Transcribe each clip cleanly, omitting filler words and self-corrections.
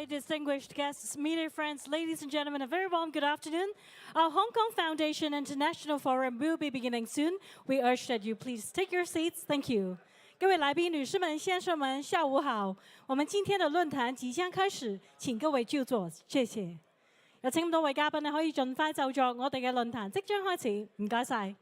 Hi, distinguished guests, media friends, ladies and gentlemen, a very warm good afternoon. Our Hong Kong Foundation International Forum will be beginning soon. We urge that you please take your seats. Thank you. 各位来宾、女士们、先生们，下午好。我们今天的論壇即將開始，請各位就座，謝謝。有請咁多位嘉賓可以盡快就座，我哋嘅論壇即將開始，唔該晒。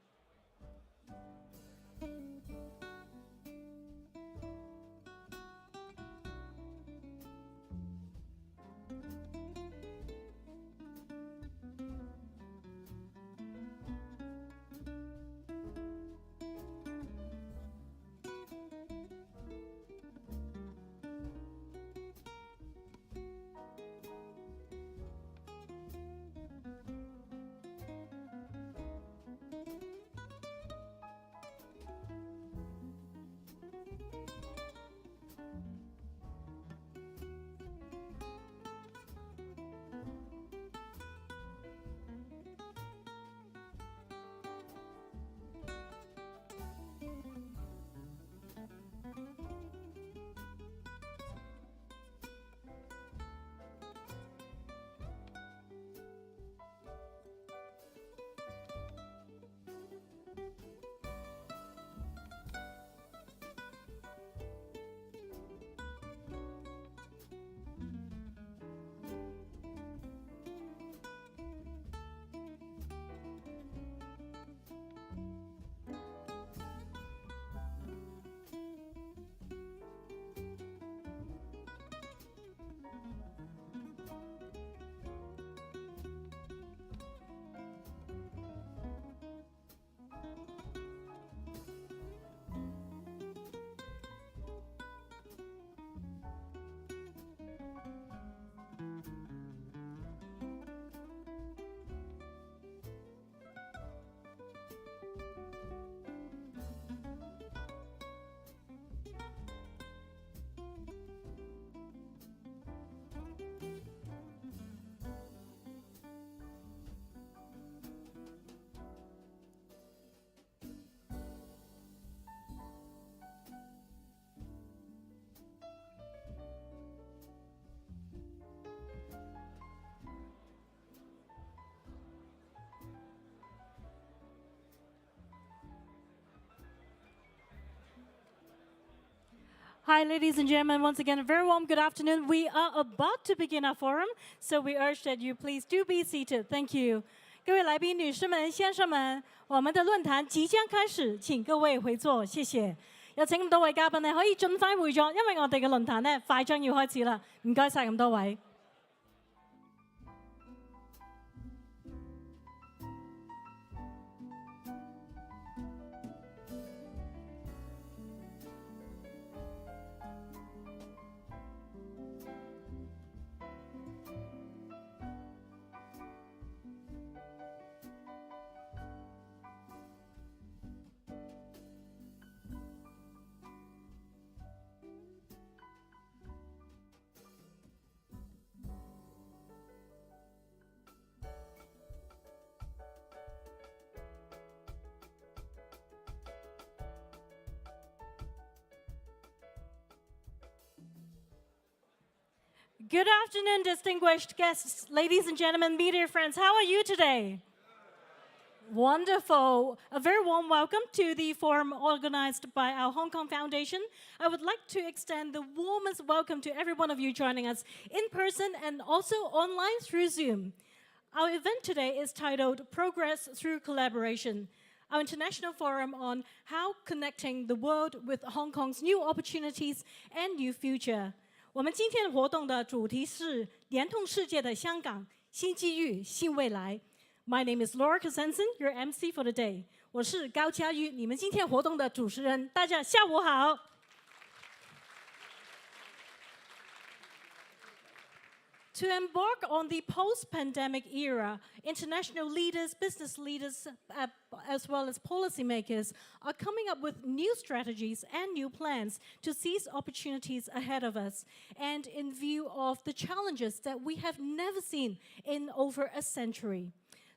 Hi, ladies and gentlemen. Once again, a very warm good afternoon. We are about to begin our forum, so we urge that you please do be seated. Thank you. 各位來賓、女士們、先生們，我們的論壇即將開始，請各位回座，謝謝。有請咁多位嘉賓呢，可以盡快回座，因為我哋嘅論壇呢，快將要開始啦。唔該晒咁多位。Good afternoon, distinguished guests, ladies and gentlemen, media friends. How are you today? Wonderful. A very warm welcome to the forum organized by our Hong Kong Foundation. I would like to extend the warmest welcome to every one of you joining us in person and also online through Zoom. Our event today is titled Progress Through Collaboration, our international forum on how connecting the world with Hong Kong's new opportunities and new future. 我们今天活动的主题是联通世界的香港，新机遇新未来。My name is Laura Kasensen, your MC for the day. 我是高嘉瑜，你们今天活动的主持人。大家下午好。To embark on the post-pandemic era, international leaders, business leaders, as well as policymakers are coming up with new strategies and new plans to seize opportunities ahead of us, and in view of the challenges that we have never seen in over a century.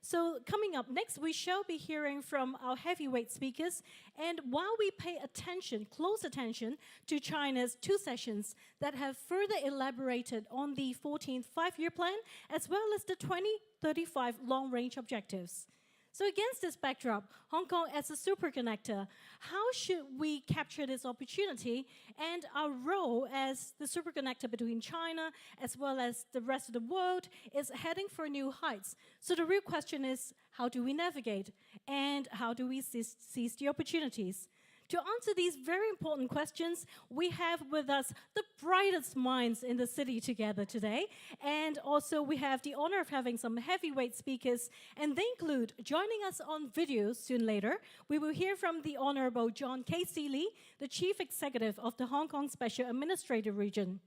So coming up next, we shall be hearing from our heavyweight speakers. And while we pay attention, close attention, to China's 2 sessions that have further elaborated on the 14th Five-Year Plan, as well as the 2035 long-range objectives. So against this backdrop, Hong Kong as a superconnector, how should we capture this opportunity and our role as the superconnector between China as well as the rest of the world is heading for new heights. So the real question is, how do we navigate and how do we seize the opportunities? To answer these very important questions, we have with us the brightest minds in the city together today. And also we have the honor of having some heavyweight speakers, and they include, joining us on video soon later, we will hear from the Honorable John K. Lee, the Chief Executive of the Hong Kong Special Administrative Region.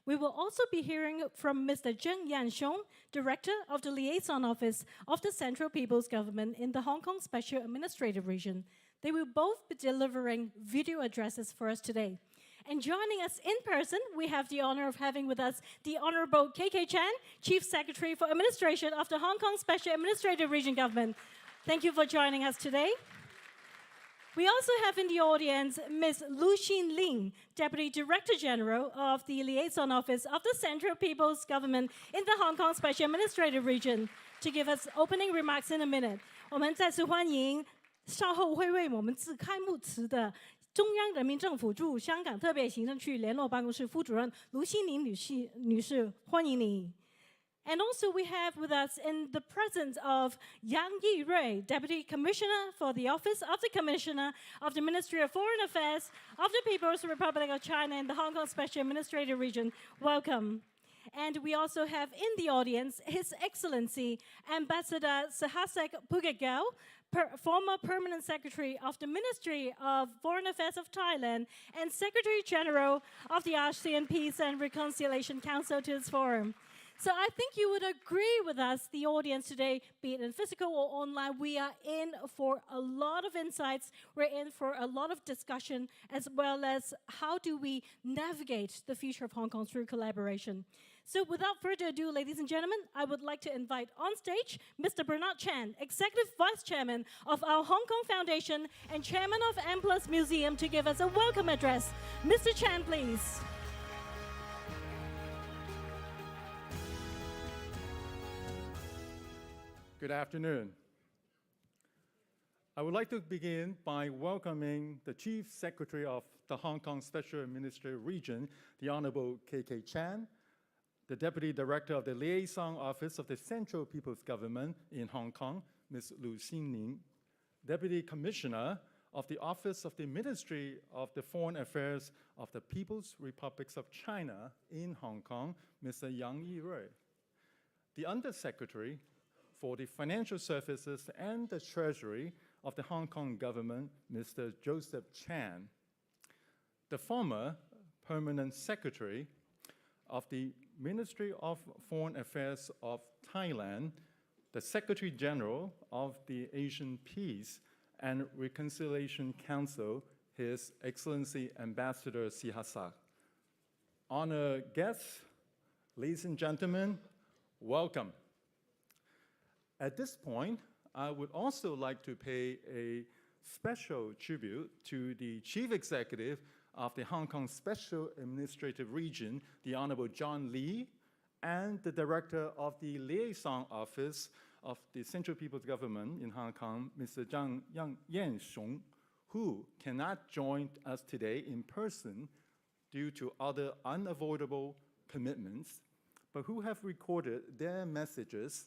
We will also be hearing from Mr. Zheng Yanxiong, Director of the Liaison Office of the Central People's Government in the Hong Kong Special Administrative Region. They will both be delivering video addresses for us today. And joining us in person, we have the honor of having with us the Honorable KK Chan, Chief Secretary for Administration of the Hong Kong Special Administrative Region Government. Thank you for joining us today. We also have in the audience Ms. Lu Xin-ling, Deputy Director General of the Liaison Office of the Central People's Government in the Hong Kong Special Administrative Region, to give us opening remarks in a minute. 我们再次欢迎稍后会为我们致开幕词的中央人民政府驻香港特别行政区联络办公室副主任卢欣玲女士，欢迎你。And also we have with us in the presence of Yang Yirui, Deputy Commissioner for the Office of the Commissioner of the Ministry of Foreign Affairs of the People's Republic of China in the Hong Kong Special Administrative Region. Welcome. And we also have in the audience His Excellency Ambassador Sahasek Pugagao, former Permanent Secretary of the Ministry of Foreign Affairs of Thailand and Secretary General of the ASEAN Peace and Reconciliation Council to this forum. So I think you would agree with us, the audience today, be it in physical or online, we are in for a lot of insights, we're in for a lot of discussion, as well as how do we navigate the future of Hong Kong through collaboration. So without further ado, ladies and gentlemen, I would like to invite on stage Mr. Bernard Chan, Executive Vice Chairman of our Hong Kong Foundation and Chairman of M+ Museum, to give us a welcome address. Mr. Chan, please. Good afternoon. I would like to begin by welcoming the Chief Secretary of the Hong Kong Special Administrative Region, the Honorable KK Chan, the Deputy Director of the Liaison Office of the Central People's Government in Hong Kong, Ms. Lu Xin-ling, Deputy Commissioner of the Office of the Ministry of the Foreign Affairs of the People's Republics of China in Hong Kong, Mr. Yang Yirui, the Undersecretary for the Financial Services and the Treasury of the Hong Kong Government, Mr. Joseph Chan, the former Permanent Secretary of the Ministry of Foreign Affairs of Thailand, the Secretary General of the Asian Peace and Reconciliation Council, His Excellency Ambassador Sihassak. Honored guests, ladies and gentlemen, welcome. At this point, I would also like to pay a special tribute to the Chief Executive of the Hong Kong Special Administrative Region, the Honorable John Lee, and the Director of the Liaison Office of the Central People's Government in Hong Kong, Mr. Zheng Yanxiong, who cannot join us today in person due to other unavoidable commitments, but who have recorded their messages,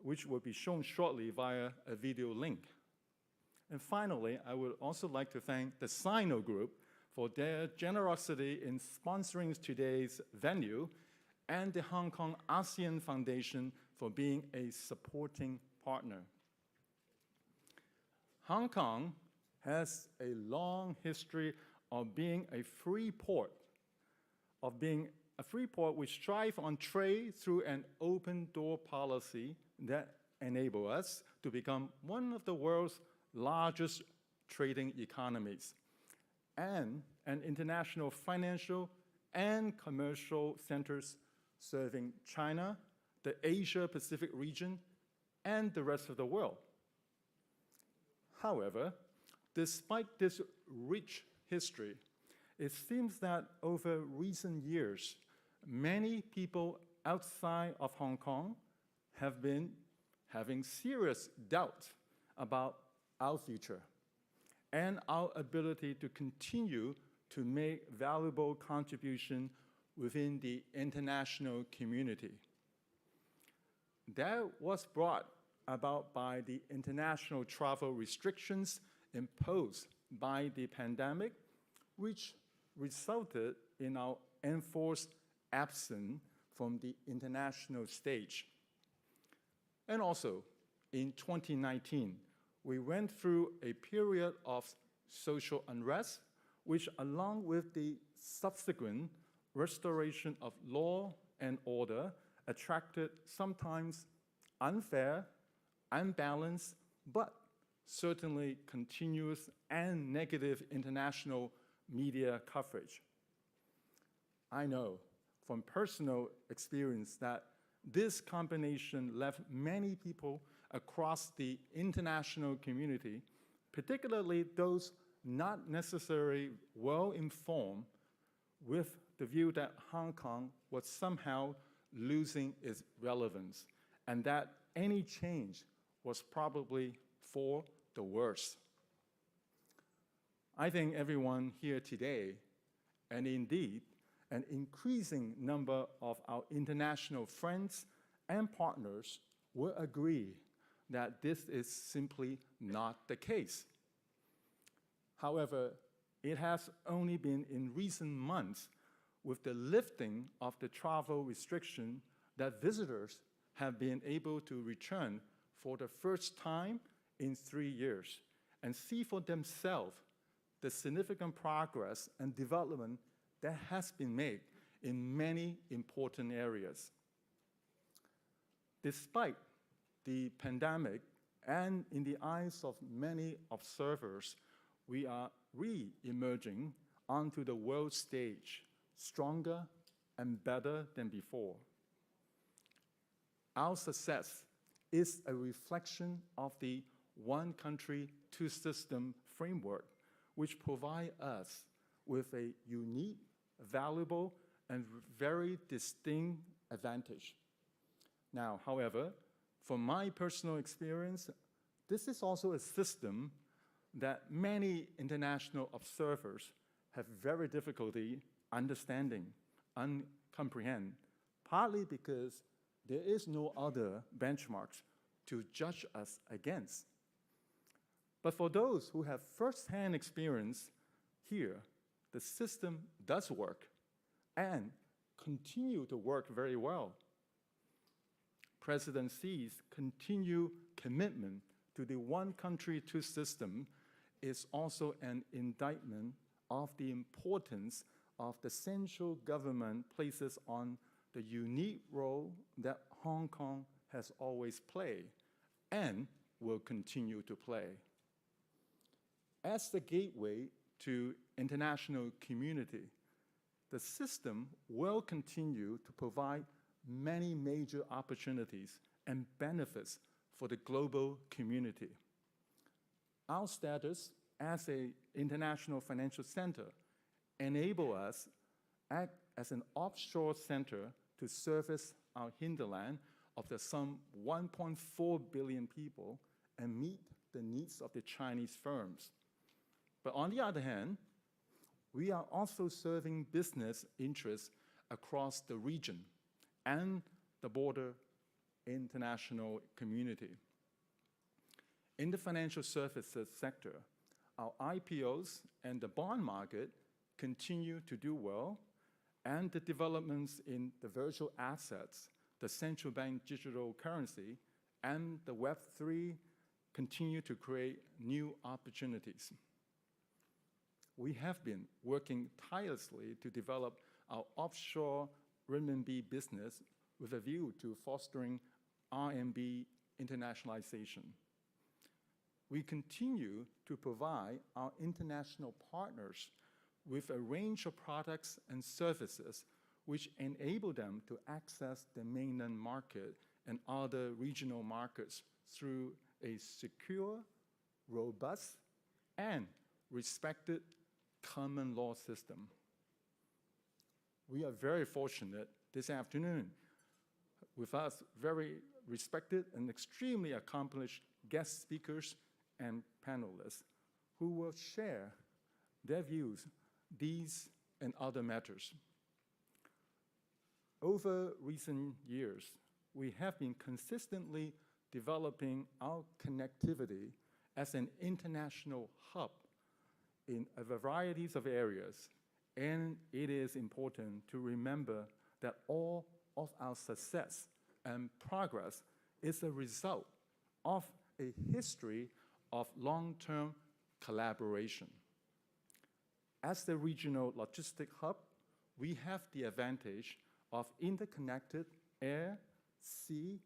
which will be shown shortly via a video link. And finally, I would also like to thank the Sino Group for their generosity in sponsoring today's venue, and the Hong Kong ASEAN Foundation for being a supporting partner. Hong Kong has a long history of being a free port, which strives on trade through an open door policy that enable us to become one of the world's largest trading economies and an international financial and commercial centers serving China, the Asia-Pacific region, and the rest of the world. However, despite this rich history, it seems that over recent years, many people outside of Hong Kong have been having serious doubt about our future and our ability to continue to make valuable contribution within the international community. That was brought about by the international travel restrictions imposed by the pandemic, which resulted in our enforced absence from the international stage. And also, in 2019, we went through a period of social unrest, which along with the subsequent restoration of law and order attracted sometimes unfair, unbalanced, but certainly continuous and negative international media coverage. I know from personal experience that this combination left many people across the international community, particularly those not necessarily well-informed, with the view that Hong Kong was somehow losing its relevance and that any change was probably for the worse. I think everyone here today, and indeed an increasing number of our international friends and partners, will agree that this is simply not the case. However, it has only been in recent months, with the lifting of the travel restriction, that visitors have been able to return for the first time in 3 years and see for themselves the significant progress and development that has been made in many important areas. Despite the pandemic, and in the eyes of many observers, we are re-emerging onto the world stage, stronger and better than before. Our success is a reflection of the one country, two system framework, which provide us with a unique, valuable, and very distinct advantage. Now, however, from my personal experience, this is also a system that many international observers have very difficulty understanding, comprehend, partly because there is no other benchmarks to judge us against. But for those who have first-hand experience here, the system does work and continue to work very well. President Xi's continued commitment to the one country, two system is also an indictment of the importance of the central government places on the unique role that Hong Kong has always played and will continue to play. As the gateway to international community, the system will continue to provide many major opportunities and benefits for the global community. Our status as an international financial center enable us act as an offshore center to service our hinterland of the some 1.4 billion people and meet the needs of the Chinese firms. But on the other hand, we are also serving business interests across the region and the broader international community. In the financial services sector, our IPOs and the bond market continue to do well, and the developments in the virtual assets, the central bank digital currency, and the Web3 continue to create new opportunities. We have been working tirelessly to develop our offshore renminbi business with a view to fostering RMB internationalization. We continue to provide our international partners with a range of products and services which enable them to access the mainland market and other regional markets through a secure, robust, and respected common law system. We are very fortunate this afternoon with us very respected and extremely accomplished guest speakers and panelists who will share their views, these and other matters. Over recent years, we have been consistently developing our connectivity as an international hub in a variety of areas, and it is important to remember that all of our success and progress is a result of a history of long-term collaboration. As the regional logistic hub, we have the advantage of interconnected air, sea,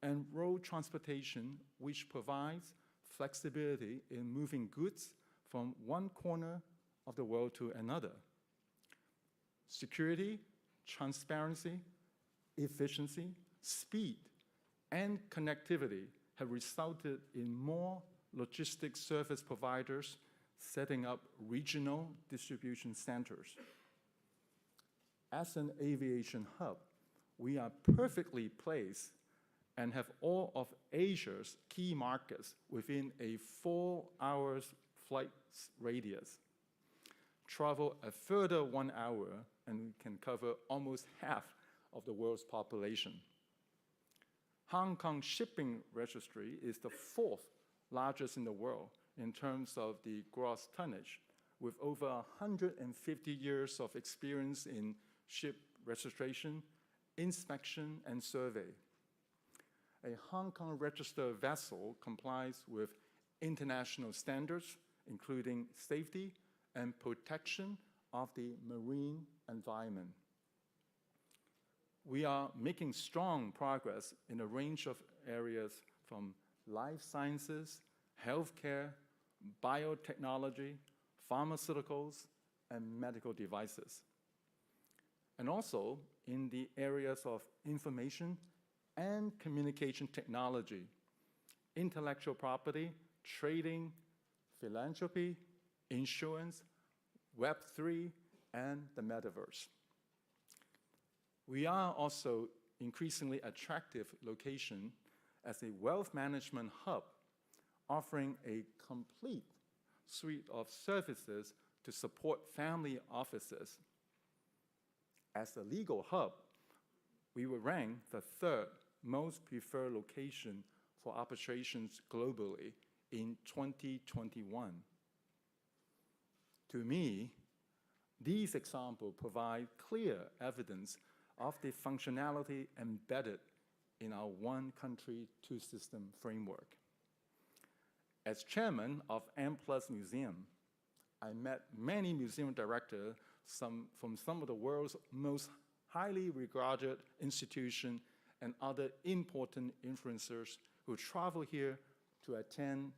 and road transportation, which provides flexibility in moving goods from one corner of the world to another. Security, transparency, efficiency, speed, and connectivity have resulted in more logistics service providers setting up regional distribution centers. As an aviation hub, we are perfectly placed and have all of Asia's key markets within a 4-hour flight radius. Travel a further 1 hour and we can cover almost half of the world's population. Hong Kong Shipping Registry is the 4th largest in the world in terms of the gross tonnage, with over 150 years of experience in ship registration, inspection, and survey. A Hong Kong registered vessel complies with international standards, including safety and protection of the marine environment. We are making strong progress in a range of areas from life sciences, healthcare, biotechnology, pharmaceuticals, and medical devices. And also in the areas of information and communication technology, intellectual property, trading, philanthropy, insurance, Web3, and the metaverse. We are also increasingly attractive location as a wealth management hub, offering a complete suite of services to support family offices. As a legal hub, we were ranked the 3rd most preferred location for arbitrations globally in 2021. To me, these examples provide clear evidence of the functionality embedded in our one country, two system framework. As chairman of M+ Museum, I met many museum directors from some of the world's most highly regarded institutions and other important influencers who travel here to attend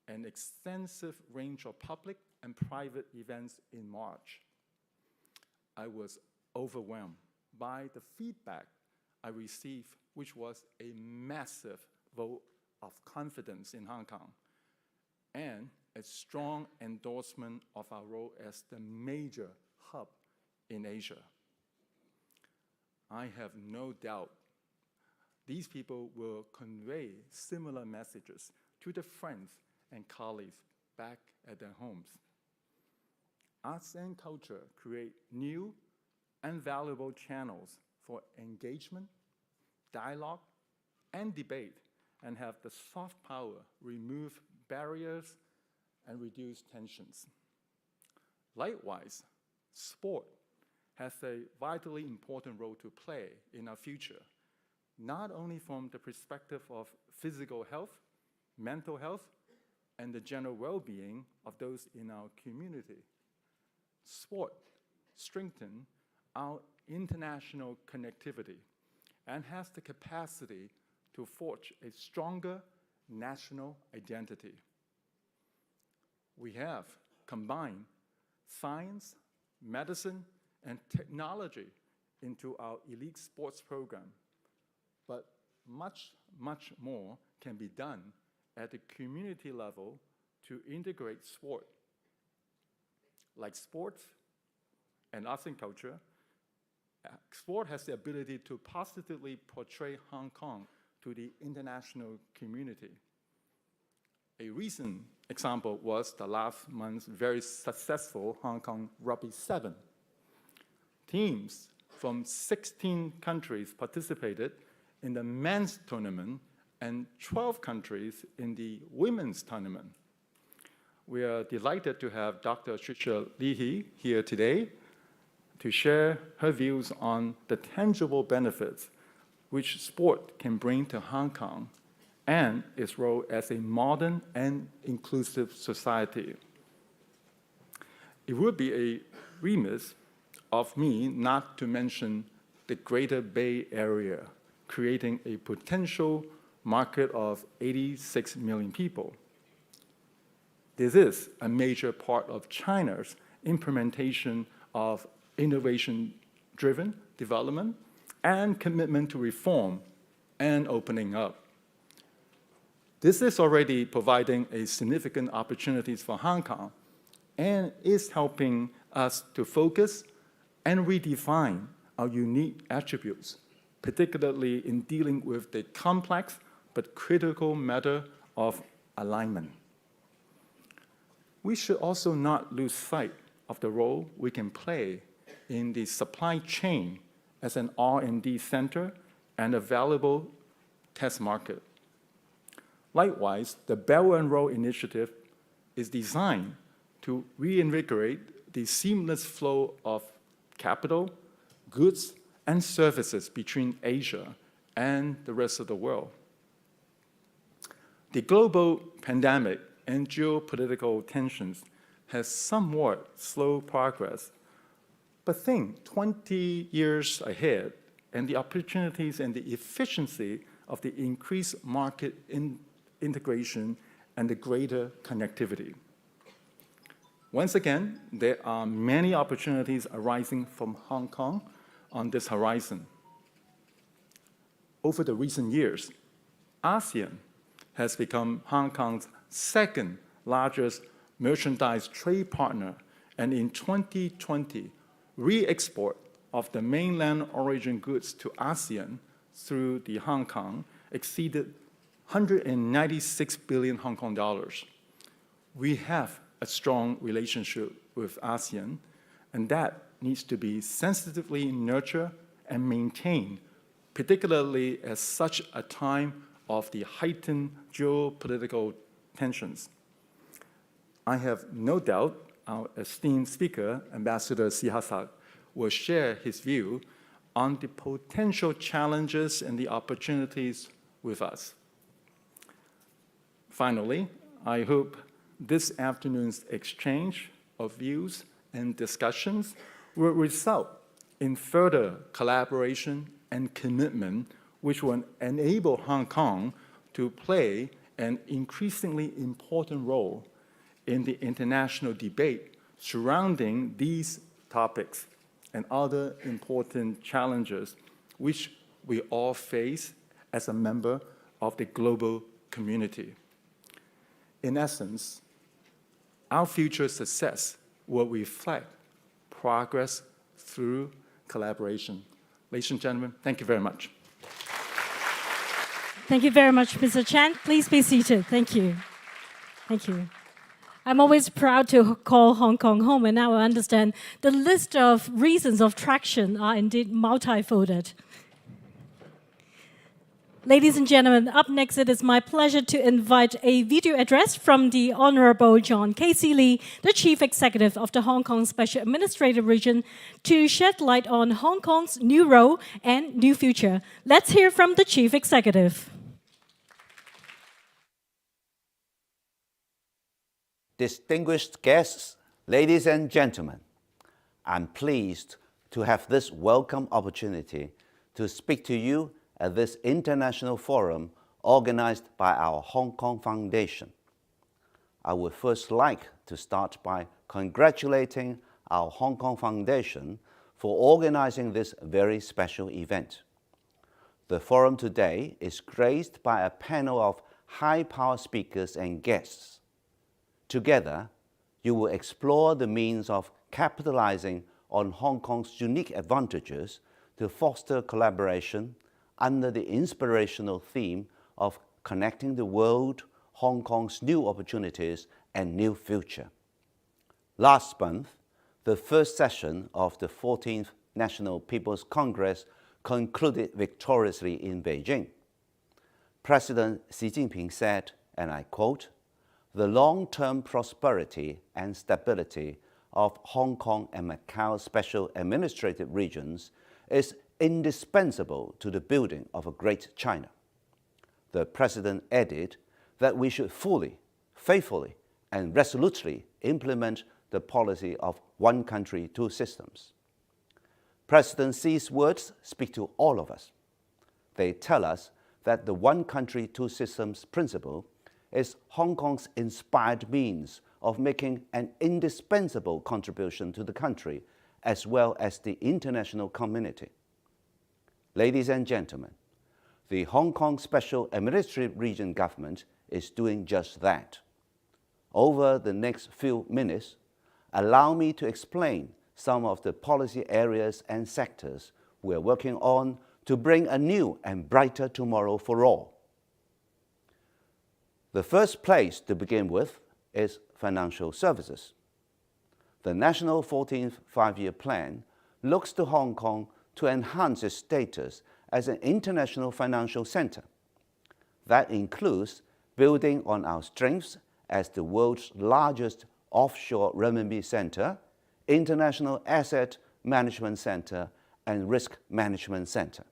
an extensive range of public and private events in March. I was overwhelmed by the feedback I received, which was a massive vote of confidence in Hong Kong and a strong endorsement of our role as the major hub in Asia. I have no doubt these people will convey similar messages to their friends and colleagues back at their homes. Arts and culture create new and valuable channels for engagement, dialogue, and debate, and have the soft power remove barriers and reduce tensions. Likewise, sport has a vitally important role to play in our future, not only from the perspective of physical health, mental health, and the general well-being of those in our community. Sport strengthens our international connectivity and has the capacity to forge a stronger national identity. We have combined science, medicine, and technology into our elite sports program, but much, much more can be done at the community level to integrate sport. Like sports and arts and culture, sport has the ability to positively portray Hong Kong to the international community. A recent example was the last month's very successful Hong Kong Rugby 7. Teams from 16 countries participated in the men's tournament and 12 countries in the women's tournament. We are delighted to have Dr. Tricia Leahy here today to share her views on the tangible benefits which sport can bring to Hong Kong and its role as a modern and inclusive society. It would be a remiss of me not to mention the Greater Bay Area, creating a potential market of 86 million people. This is a major part of China's implementation of innovation-driven development and commitment to reform and opening up. This is already providing a significant opportunities for Hong Kong and is helping us to focus and redefine our unique attributes, particularly in dealing with the complex but critical matter of alignment. We should also not lose sight of the role we can play in the supply chain as an R&D center and a valuable test market. Likewise, the Belt and Road Initiative is designed to reinvigorate the seamless flow of capital, goods, and services between Asia and the rest of the world. The global pandemic and geopolitical tensions has somewhat slowed progress, but think 20 years ahead and the opportunities and the efficiency of the increased market integration and the greater connectivity. Once again, there are many opportunities arising from Hong Kong on this horizon. Over the recent years, ASEAN has become Hong Kong's second largest merchandise trade partner, and in 2020, re-export of the mainland origin goods to ASEAN through the Hong Kong exceeded 196 billion Hong Kong dollars. We have a strong relationship with ASEAN, and that needs to be sensitively nurtured and maintained, particularly at such a time of the heightened geopolitical tensions. I have no doubt our esteemed speaker, Ambassador Sihasak, will share his view on the potential challenges and the opportunities with us. Finally, I hope this afternoon's exchange of views and discussions will result in further collaboration and commitment, which will enable Hong Kong to play an increasingly important role in the international debate surrounding these topics and other important challenges which we all face as a member of the global community. In essence, our future success will reflect progress through collaboration. Ladies and gentlemen, thank you very much. Thank you very much, Mr. Chan. Please be seated. Thank you. Thank you. I'm always proud to call Hong Kong home, and now I understand the list of reasons of traction are indeed multifolded. Ladies and gentlemen, up next it is my pleasure to invite a video address from the Honorable John Casey Lee, the Chief Executive of the Hong Kong Special Administrative Region, to shed light on Hong Kong's new role and new future. Let's hear from the Chief Executive. Distinguished guests, ladies and gentlemen, I'm pleased to have this welcome opportunity to speak to you at this international forum organized by our Hong Kong Foundation. I would first like to start by congratulating our Hong Kong Foundation for organizing this very special event. The forum today is graced by a panel of high-power speakers and guests. Together, you will explore the means of capitalizing on Hong Kong's unique advantages to foster collaboration under the inspirational theme of connecting the world, Hong Kong's new opportunities and new future. Last month, the first session of the 14th National People's Congress concluded victoriously in Beijing. President Xi Jinping said, and I quote, "The long-term prosperity and stability of Hong Kong and Macau special administrative regions is indispensable to the building of a great China." The President added that we should fully, faithfully, and resolutely implement the policy of one country, two systems. President Xi's words speak to all of us. They tell us that the one country, two systems principle is Hong Kong's inspired means of making an indispensable contribution to the country as well as the international community. Ladies and gentlemen, the Hong Kong Special Administrative Region government is doing just that. Over the next few minutes, allow me to explain some of the policy areas and sectors we are working on to bring a new and brighter tomorrow for all. The first place to begin with is financial services. The National 14th Five-Year Plan looks to Hong Kong to enhance its status as an international financial center. That includes building on our strengths as the world's largest offshore renminbi center, international asset management center, and risk management center.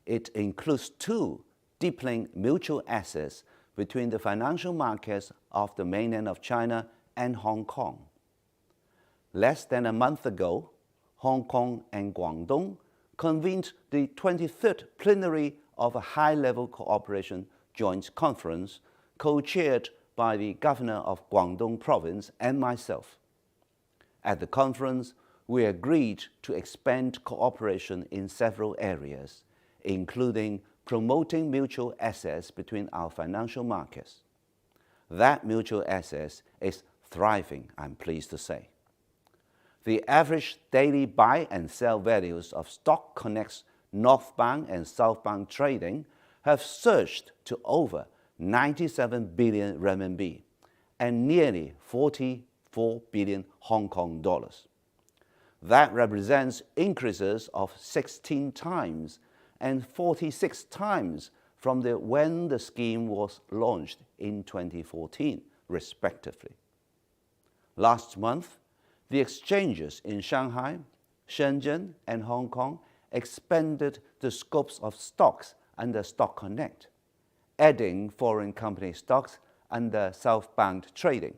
It includes two deepening mutual assets between the financial markets of the mainland of China and Hong Kong. Less than a month ago, Hong Kong and Guangdong convened the 23rd plenary of a high-level cooperation joint conference co-chaired by the governor of Guangdong province and myself. At the conference, we agreed to expand cooperation in several areas, including promoting mutual access between our financial markets. That mutual access is thriving, I'm pleased to say. The average daily buy and sell values of Stock Connect's northbound and southbound trading have surged to over 97 billion renminbi and nearly 44 billion Hong Kong dollars. That represents increases of 16 times and 46 times from when the scheme was launched in 2014, respectively. Last month, the exchanges in Shanghai, Shenzhen, and Hong Kong expanded the scopes of stocks under Stock Connect, adding foreign company stocks under southbound trading.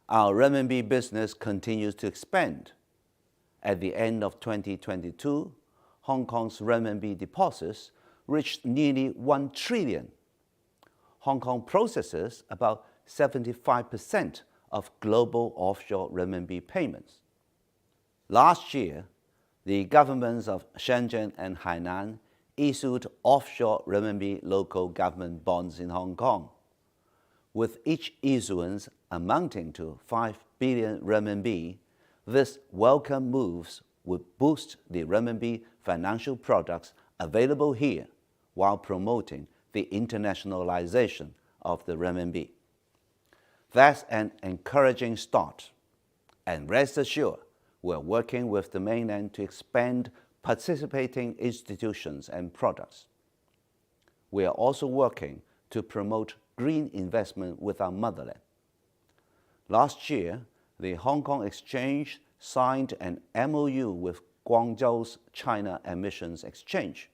Our renminbi business continues to expand. At the end of 2022, Hong Kong's renminbi deposits reached nearly 1 trillion. Hong Kong processes about 75% of global offshore renminbi payments. Last year, the governments of Shenzhen and Hainan issued offshore renminbi local government bonds in Hong Kong, with each issuance amounting to 5 billion renminbi. This welcome moves would boost the renminbi financial products available here while promoting the internationalization of the renminbi. That's an encouraging start, and rest assured, we're working with the mainland to expand participating institutions and products. We are also working to promote green investment with our motherland. Last year, the Hong Kong Exchange signed an MOU with Guangzhou's China Emissions Exchange.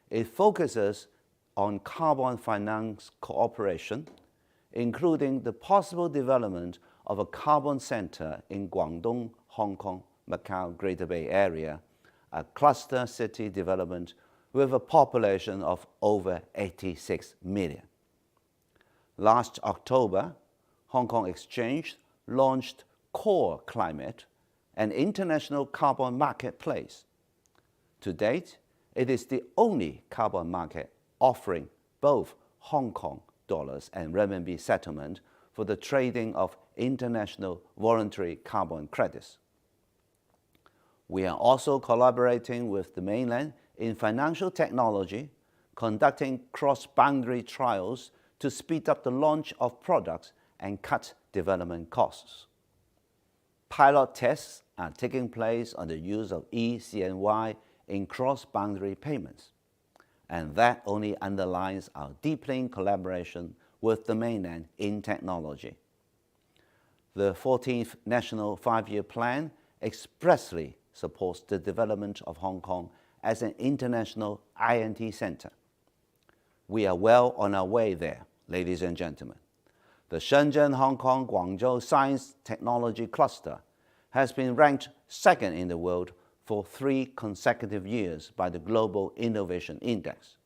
It focuses on carbon finance cooperation, including the possible development of a carbon center in Guangdong, Hong Kong, Macau, Greater Bay Area, a cluster city development with a population of over 86 million. Last October, Hong Kong Exchange launched Core Climate, an international carbon marketplace. To date, it is the only carbon market offering both Hong Kong dollars and renminbi settlement for the trading of international voluntary carbon credits. We are also collaborating with the mainland in financial technology, conducting cross-boundary trials to speed up the launch of products and cut development costs. Pilot tests are taking place on the use of e-CNY in cross-boundary payments, and that only underlines our deepening collaboration with the mainland in technology. The 14th National Five-Year Plan expressly supports the development of Hong Kong as an international I&T center. We are well on our way there, ladies and gentlemen. The Shenzhen-Hong Kong-Guangzhou Science Technology Cluster has been ranked second in the world for 3 consecutive years by the Global Innovation Index.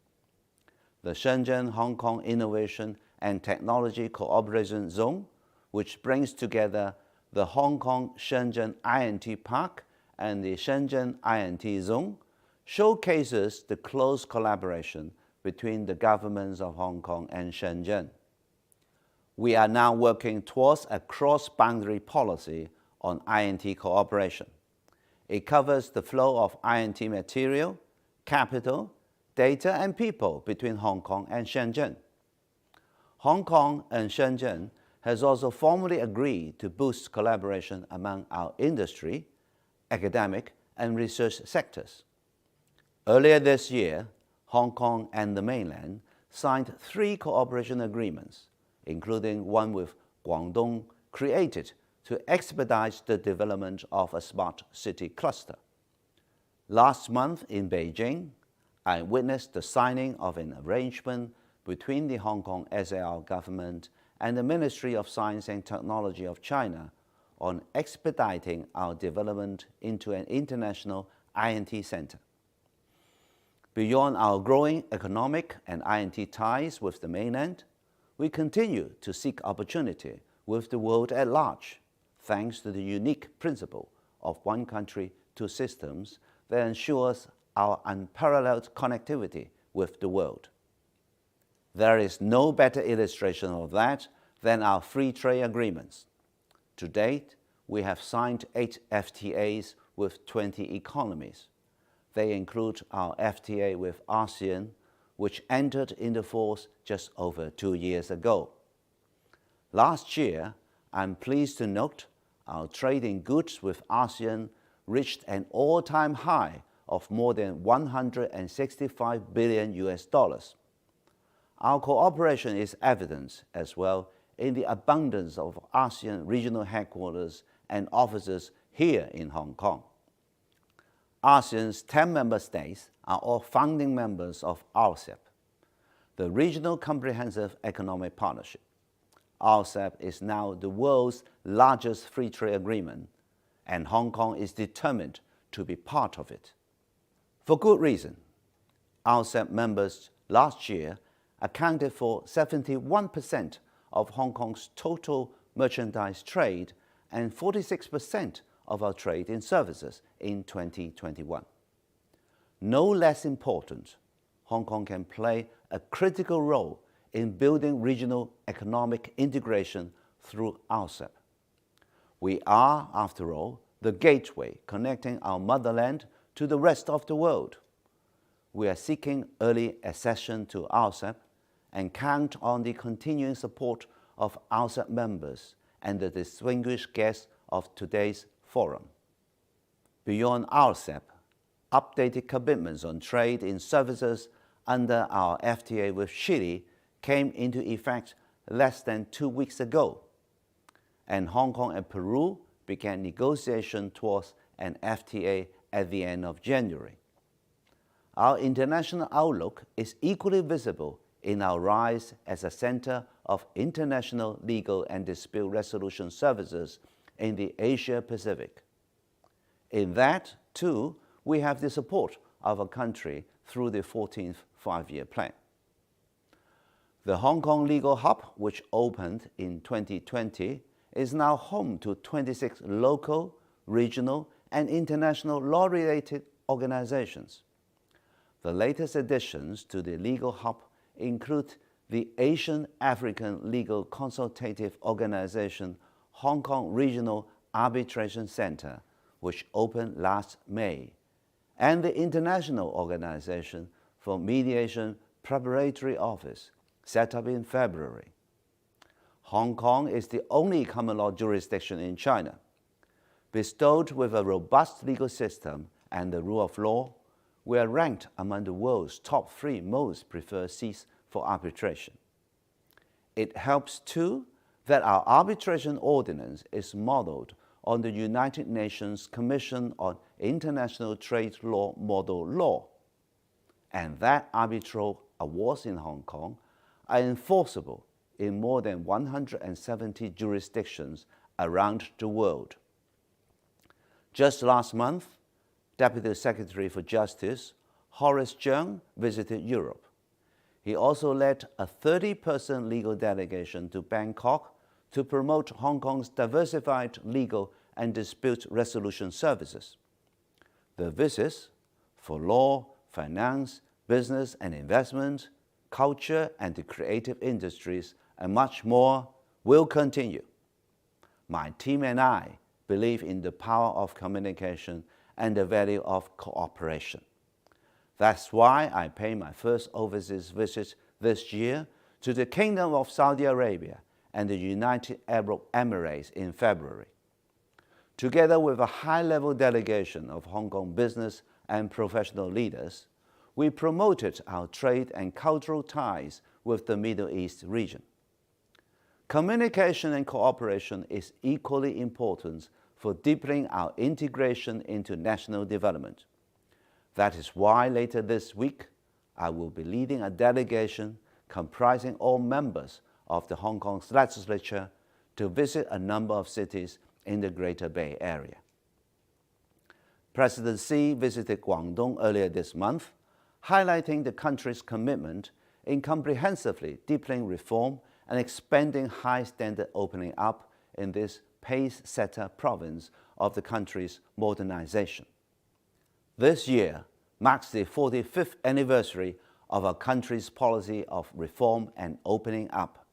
The Shenzhen-Hong Kong Innovation and Technology Cooperation Zone, which brings together the Hong Kong-Shenzhen I&T Park and the Shenzhen I&T Zone, showcases the close collaboration between the governments of Hong Kong and Shenzhen. We are now working towards a cross-boundary policy on I&T cooperation. It covers the flow of I&T material, capital, data, and people between Hong Kong and Shenzhen. Hong Kong and Shenzhen has also formally agreed to boost collaboration among our industry, academic, and research sectors. Earlier this year, Hong Kong and the mainland signed 3 cooperation agreements, including one with Guangdong, created to expedite the development of a smart city cluster. Last month in Beijing, I witnessed the signing of an arrangement between the Hong Kong SAR government and the Ministry of Science and Technology of China on expediting our development into an international I&T center. Beyond our growing economic and I&T ties with the mainland, we continue to seek opportunity with the world at large, thanks to the unique principle of one country, two systems that ensures our unparalleled connectivity with the world. There is no better illustration of that than our free trade agreements. To date, we have signed 8 FTAs with 20 economies. They include our FTA with ASEAN, which entered into force just over 2 years ago. Last year, I'm pleased to note our trade in goods with ASEAN reached an all-time high of more than $165 billion. Our cooperation is evident as well in the abundance of ASEAN regional headquarters and offices here in Hong Kong. ASEAN's 10 member states are all founding members of RCEP, the Regional Comprehensive Economic Partnership. RCEP is now the world's largest free trade agreement, and Hong Kong is determined to be part of it. For good reason. RCEP members last year accounted for 71% of Hong Kong's total merchandise trade and 46% of our trade in services in 2021. No less important, Hong Kong can play a critical role in building regional economic integration through RCEP. We are, after all, the gateway connecting our motherland to the rest of the world. We are seeking early accession to RCEP and count on the continuing support of RCEP members and the distinguished guests of today's forum. Beyond RCEP, updated commitments on trade in services under our FTA with Chile came into effect less than 2 weeks ago, and Hong Kong and Peru began negotiation towards an FTA at the end of January. Our international outlook is equally visible in our rise as a center of international legal and dispute resolution services in the Asia-Pacific. In that, too, we have the support of our country through the 14th Five-Year Plan. The Hong Kong Legal Hub, which opened in 2020, is now home to 26 local, regional, and international law-related organizations. The latest additions to the legal hub include the Asian African Legal Consultative Organization Hong Kong Regional Arbitration Center, which opened last May, and the International Organization for Mediation Preparatory Office, set up in February. Hong Kong is the only common law jurisdiction in China. Bestowed with a robust legal system and the rule of law, we are ranked among the world's top 3 most preferred seats for arbitration. It helps, too, that our arbitration ordinance is modeled on the United Nations Commission on International Trade Law Model Law, and that arbitral awards in Hong Kong are enforceable in more than 170 jurisdictions around the world. Just last month, Deputy Secretary for Justice Horace Cheung visited Europe. He also led a 30-person legal delegation to Bangkok to promote Hong Kong's diversified legal and dispute resolution services. The visits for law, finance, business and investment, culture and the creative industries, and much more will continue. My team and I believe in the power of communication and the value of cooperation. That's why I paid my first overseas visit this year to the Kingdom of Saudi Arabia and the United Arab Emirates in February. Together with a high-level delegation of Hong Kong business and professional leaders, we promoted our trade and cultural ties with the Middle East region. Communication and cooperation is equally important for deepening our integration into national development. That is why later this week, I will be leading a delegation comprising all members of the Hong Kong legislature to visit a number of cities in the Greater Bay Area. President Xi visited Guangdong earlier this month, highlighting the country's commitment in comprehensively deepening reform and expanding high-standard opening up in this pace-setter province of the country's modernization. This year marks the 45th anniversary of our country's policy of reform and opening up.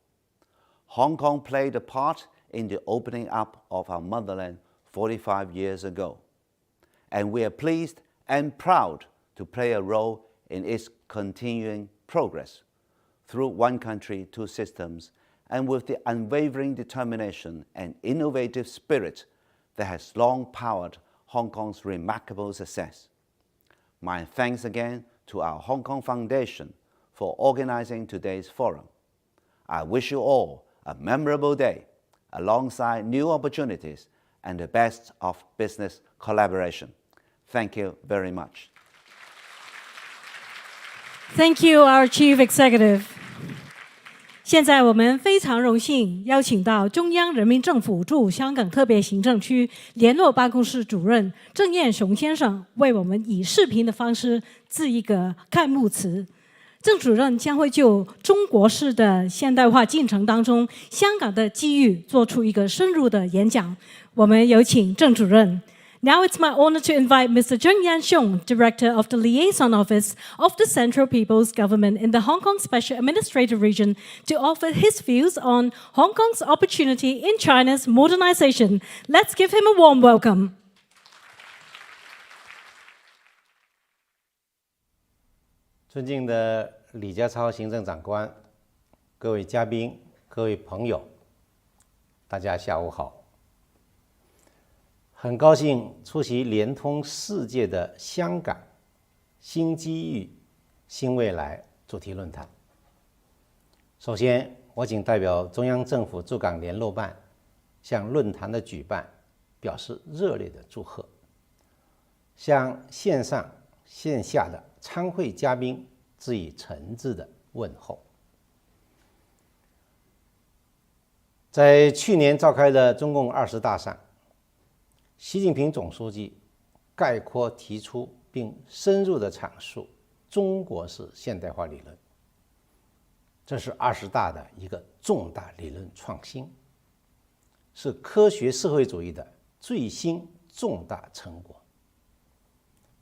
Hong Kong played a part in the opening up of our motherland 45 years ago, and we are pleased and proud to play a role in its continuing progress through one country, 2 systems, and with the unwavering determination and innovative spirit that has long powered Hong Kong's remarkable success. My thanks again to our Hong Kong Foundation for organizing today's forum. I wish you all a memorable day, alongside new opportunities and the best of business collaboration. Thank you very much. Thank you, our Chief Executive. 现在我们非常荣幸邀请到中央人民政府驻香港特别行政区联络办公室主任郑燕雄先生为我们以视频的方式致一个开幕词。郑主任将会就中国式的现代化进程当中香港的机遇做出一个深入的演讲。我们有请郑主任。Now it's my honor to invite Mr. Zheng Yanxiong, Director of the Liaison Office of the Central People's Government in the Hong Kong Special Administrative Region, to offer his views on Hong Kong's opportunity in China's modernization. Let's give him a warm welcome. 尊敬的李家超行政长官、各位嘉宾、各位朋友，大家下午好。很高兴出席联通世界的香港新机遇新未来主题论坛。首先，我谨代表中央政府驻港联络办向论坛的举办表示热烈的祝贺，向线上线下的参会嘉宾致以诚挚的问候。在去年召开的中共20大上，习近平总书记概括提出并深入地阐述中国式现代化理论，这是20大的一个重大理论创新，是科学社会主义的最新重大成果。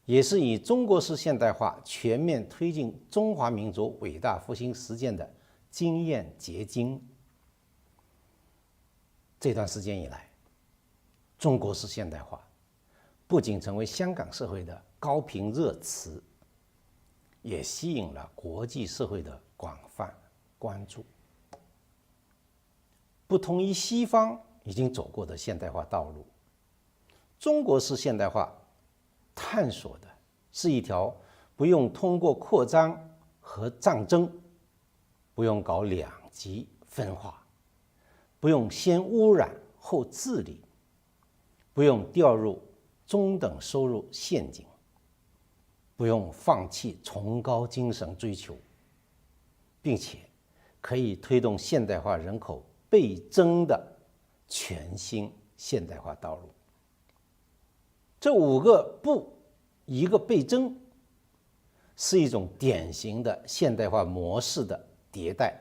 也是以中国式现代化全面推进中华民族伟大复兴实践的经验结晶。这段时间以来，中国式现代化不仅成为香港社会的高频热词，也吸引了国际社会的广泛关注。不同于西方已经走过的现代化道路，中国式现代化探索的是一条不用通过扩张和战争，不用搞两极分化，不用先污染后治理，不用掉入中等收入陷阱，不用放弃崇高精神追求，并且可以推动现代化人口倍增的全新现代化道路。这5个不，一个倍增，是一种典型的现代化模式的迭代，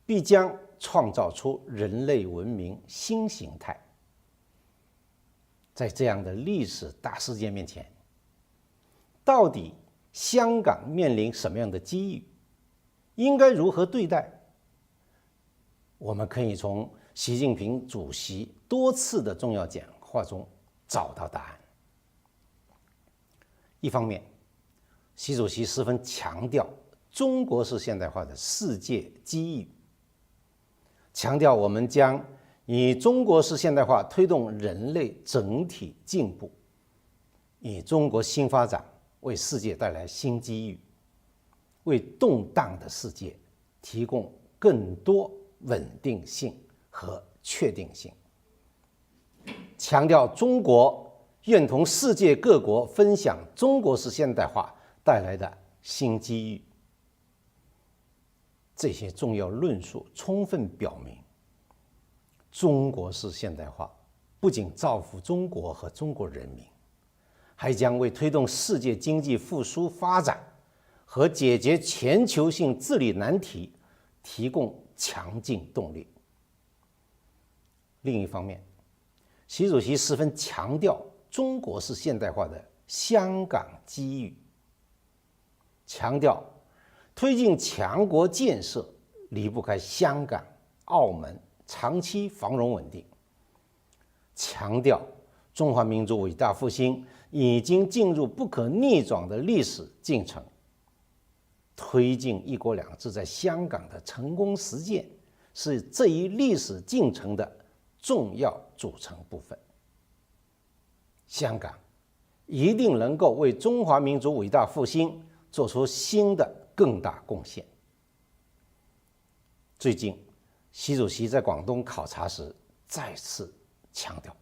必将创造出人类文明新形态。在这样的历史大事件面前，到底香港面临什么样的机遇，应该如何对待？我们可以从习近平主席多次的重要讲话中找到答案。一方面，习主席十分强调中国式现代化的世界机遇，强调我们将以中国式现代化推动人类整体进步，以中国新发展为世界带来新机遇，为动荡的世界提供更多稳定性和确定性，强调中国愿同世界各国分享中国式现代化带来的新机遇。这些重要论述充分表明，中国式现代化不仅造福中国和中国人民，还将为推动世界经济复苏发展和解决全球性治理难题提供强劲动力。另一方面，习主席十分强调中国式现代化的香港机遇，强调推进强国建设离不开香港、澳门长期繁荣稳定，强调中华民族伟大复兴已经进入不可逆转的历史进程，推进一国两制在香港的成功实践是这一历史进程的重要组成部分。香港一定能够为中华民族伟大复兴做出新的更大贡献。最近，习主席在广东考察时再次强调，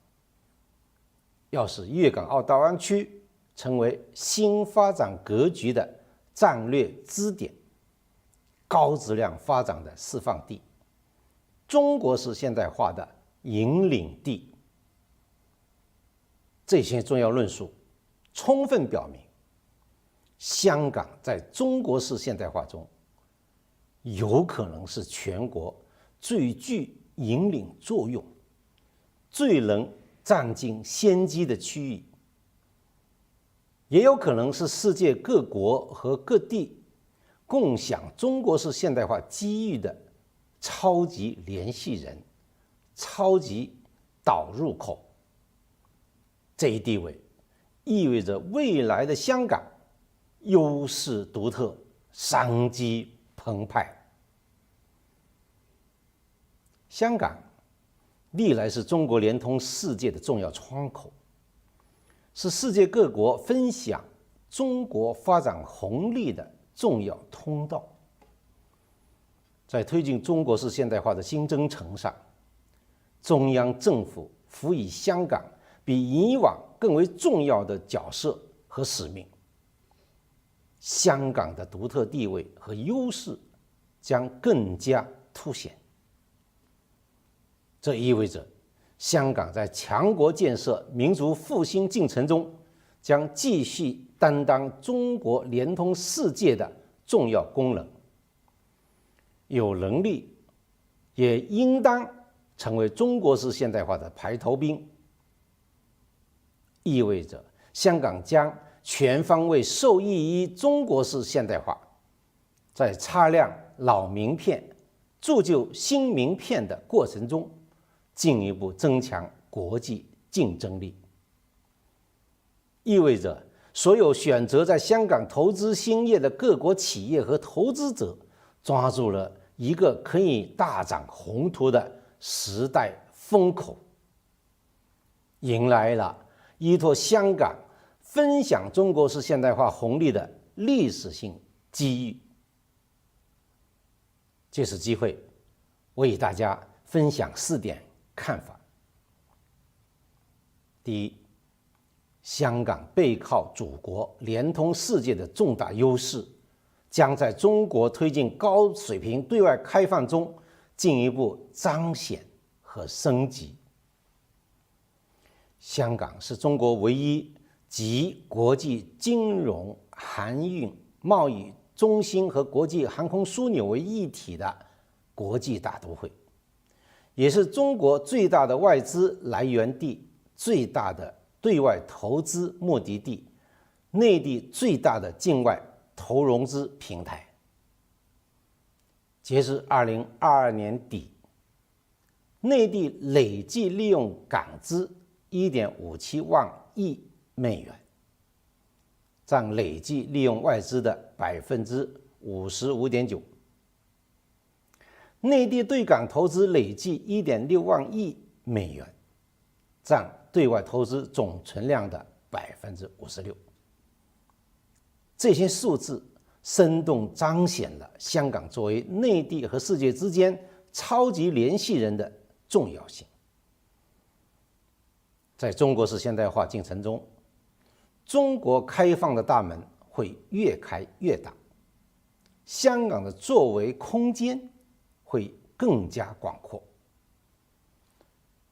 要使粤港澳大湾区成为新发展格局的战略支点、高质量发展的示范地、中国式现代化的引领地。这些重要论述充分表明，香港在中国式现代化中有可能是全国最具引领作用、最能占尽先机的区域，也有可能是世界各国和各地共享中国式现代化机遇的超级联系人、超级导入口。这一地位意味着未来的香港优势独特，商机澎湃。香港历来是中国联通世界的重要窗口，是世界各国分享中国发展红利的重要通道。在推进中国式现代化的新征程上，中央政府赋予香港比以往更为重要的角色和使命。香港的独特地位和优势将更加凸显。这意味着香港在强国建设、民族复兴进程中将继续担当中国联通世界的重要功能，有能力也应当成为中国式现代化的排头兵。意味着香港将全方位受益于中国式现代化，在擦亮老名片、铸就新名片的过程中，进一步增强国际竞争力。意味着所有选择在香港投资兴业的各国企业和投资者，抓住了一个可以大展宏图的时代风口，迎来了依托香港分享中国式现代化红利的历史性机遇。借此机会，我与大家分享4点看法。第一，香港背靠祖国、联通世界的重大优势，将在中国推进高水平对外开放中进一步彰显和升级。香港是中国唯一集国际金融、航运、贸易中心和国际航空枢纽为一体的国际大都会，也是中国最大的外资来源地、最大的对外投资目的地、内地最大的境外投融资平台。截至2022年底，内地累计利用港资1.57万亿美元，占累计利用外资的55.9%。内地对港投资累计1.6万亿美元，占对外投资总存量的56%。这些数字生动彰显了香港作为内地和世界之间超级联系人的重要性。在中国式现代化进程中，中国开放的大门会越开越大，香港的作为空间会更加广阔。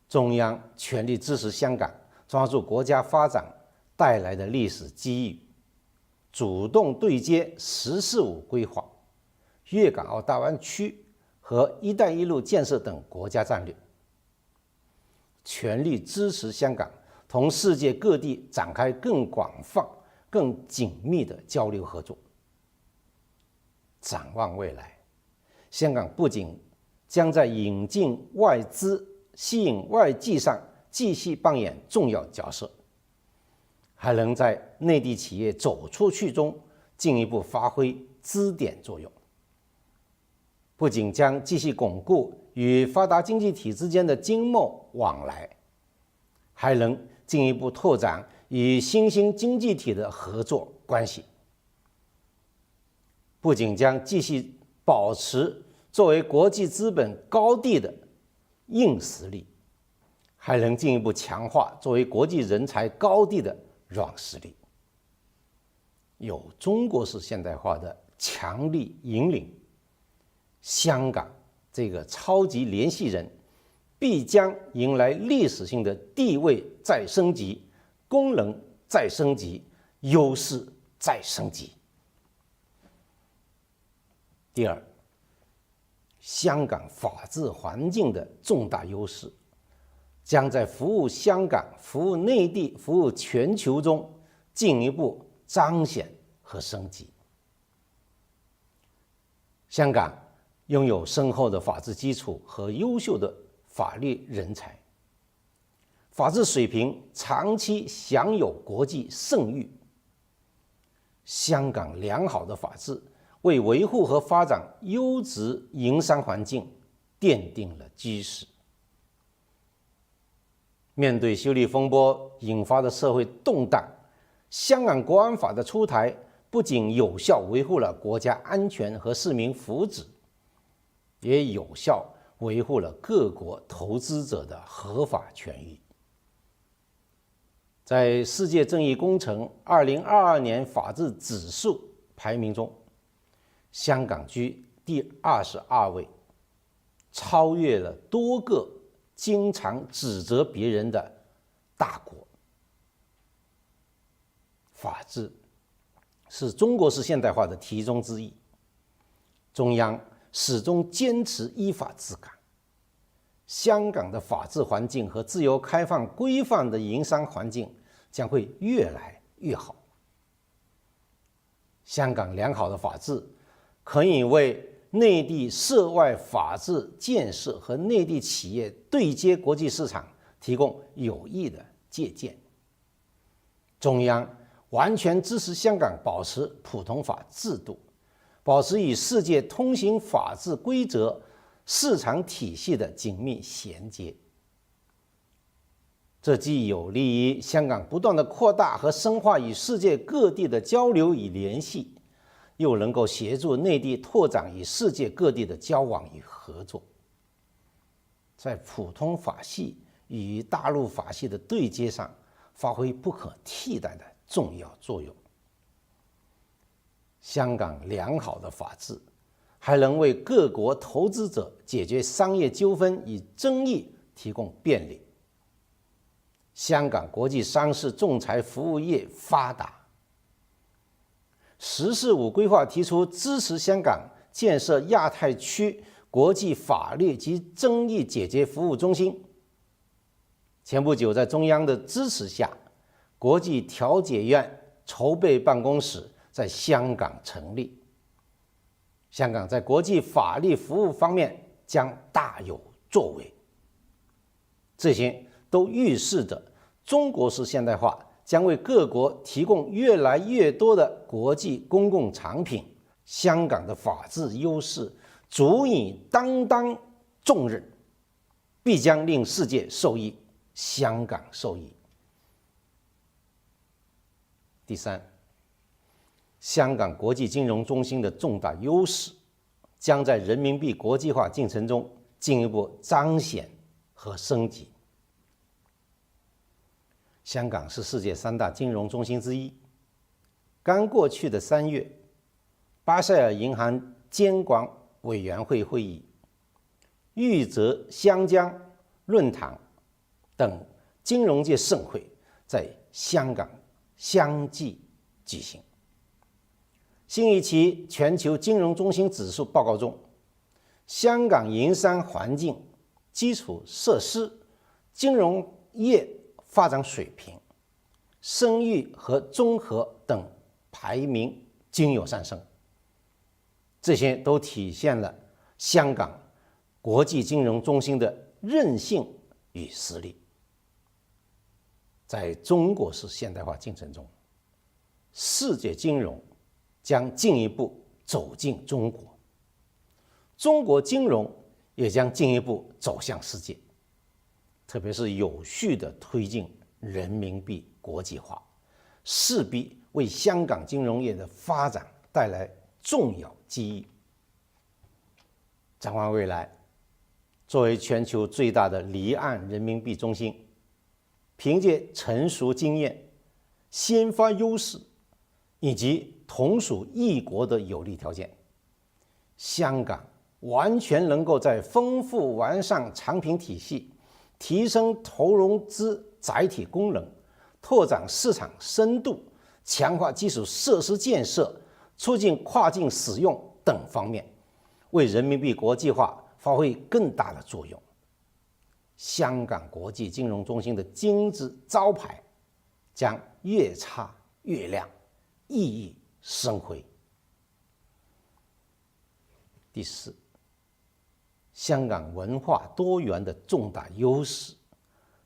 中央全力支持香港抓住国家发展带来的历史机遇，主动对接“十四五”规划、粤港澳大湾区和“一带一路”建设等国家战略，全力支持香港同世界各地展开更广泛、更紧密的交流合作。展望未来，香港不仅将在引进外资、吸引外际上继续扮演重要角色，还能在内地企业走出去中进一步发挥支点作用。不仅将继续巩固与发达经济体之间的经贸往来，还能进一步拓展与新兴经济体的合作关系。不仅将继续保持作为国际资本高地的硬实力，还能进一步强化作为国际人才高地的软实力。有中国式现代化的强力引领，香港这个超级联系人必将迎来历史性的地位再升级、功能再升级、优势再升级。第二，香港法治环境的重大优势将在服务香港、服务内地、服务全球中进一步彰显和升级。香港拥有深厚的法治基础和优秀的法律人才，法治水平长期享有国际盛誉。香港良好的法治为维护和发展优质营商环境奠定了基石。面对修例风波引发的社会动荡，香港国安法的出台不仅有效维护了国家安全和市民福祉，也有效维护了各国投资者的合法权益。在世界正义工程2022年法治指数排名中，香港居第22位，超越了多个经常指责别人的大国。法治是中国式现代化的题中之意，中央始终坚持依法治港。香港的法治环境和自由开放规范的营商环境将会越来越好。香港良好的法治可以为内地涉外法治建设和内地企业对接国际市场提供有益的借鉴。中央完全支持香港保持普通法制度，保持与世界通行法治规则、市场体系的紧密衔接。这既有利于香港不断的扩大和深化与世界各地的交流与联系，又能够协助内地拓展与世界各地的交往与合作，在普通法系与大陆法系的对接上发挥不可替代的重要作用。香港良好的法治还能为各国投资者解决商业纠纷与争议提供便利。香港国际商事仲裁服务业发达。十四五规划提出支持香港建设亚太区国际法律及争议解决服务中心。前不久，在中央的支持下，国际调解院筹备办公室在香港成立。香港在国际法律服务方面将大有作为。这些都预示着中国式现代化将为各国提供越来越多的国际公共产品。香港的法治优势足以担当重任，必将令世界受益，香港受益。第三，香港国际金融中心的重大优势将在人民币国际化进程中进一步彰显和升级。香港是世界3大金融中心之一。刚过去的3月，巴塞尔银行监管委员会会议、裕泽香江论坛等金融界盛会在香港相继举行。新一期全球金融中心指数报告中，香港营商环境、基础设施、金融业发展水平、声誉和综合等排名均有上升，这些都体现了香港国际金融中心的韧性与实力。在中国式现代化进程中，世界金融将进一步走进中国，中国金融也将进一步走向世界，特别是有序地推进人民币国际化，势必为香港金融业的发展带来重要机遇。展望未来，作为全球最大的离岸人民币中心，凭借成熟经验、先发优势以及同属异国的有利条件，香港完全能够在丰富完善产品体系、提升投融资载体功能、拓展市场深度、强化基础设施建设、促进跨境使用等方面，为人民币国际化发挥更大的作用。香港国际金融中心的金字招牌将越擦越亮，熠熠生辉。第四，香港文化多元的重大优势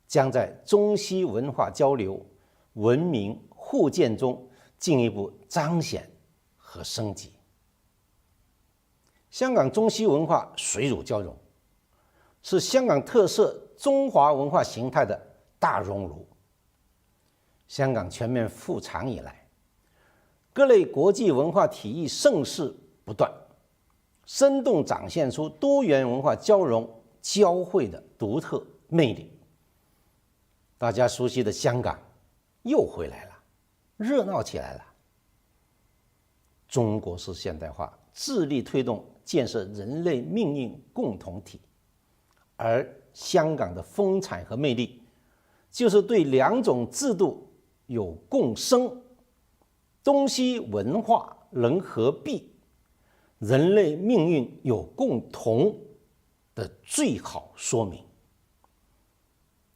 将在中西文化交流、文明互鉴中进一步彰显和升级。香港中西文化水乳交融，是香港特色中华文化形态的大熔炉。香港全面复常以来，各类国际文化体育盛事不断，生动展现出多元文化交融交汇的独特魅力。大家熟悉的香港又回来了，热闹起来了。中国式现代化致力推动建设人类命运共同体，而香港的风采和魅力，就是对两种制度有共生、东西文化能合璧、人类命运有共同的最好说明。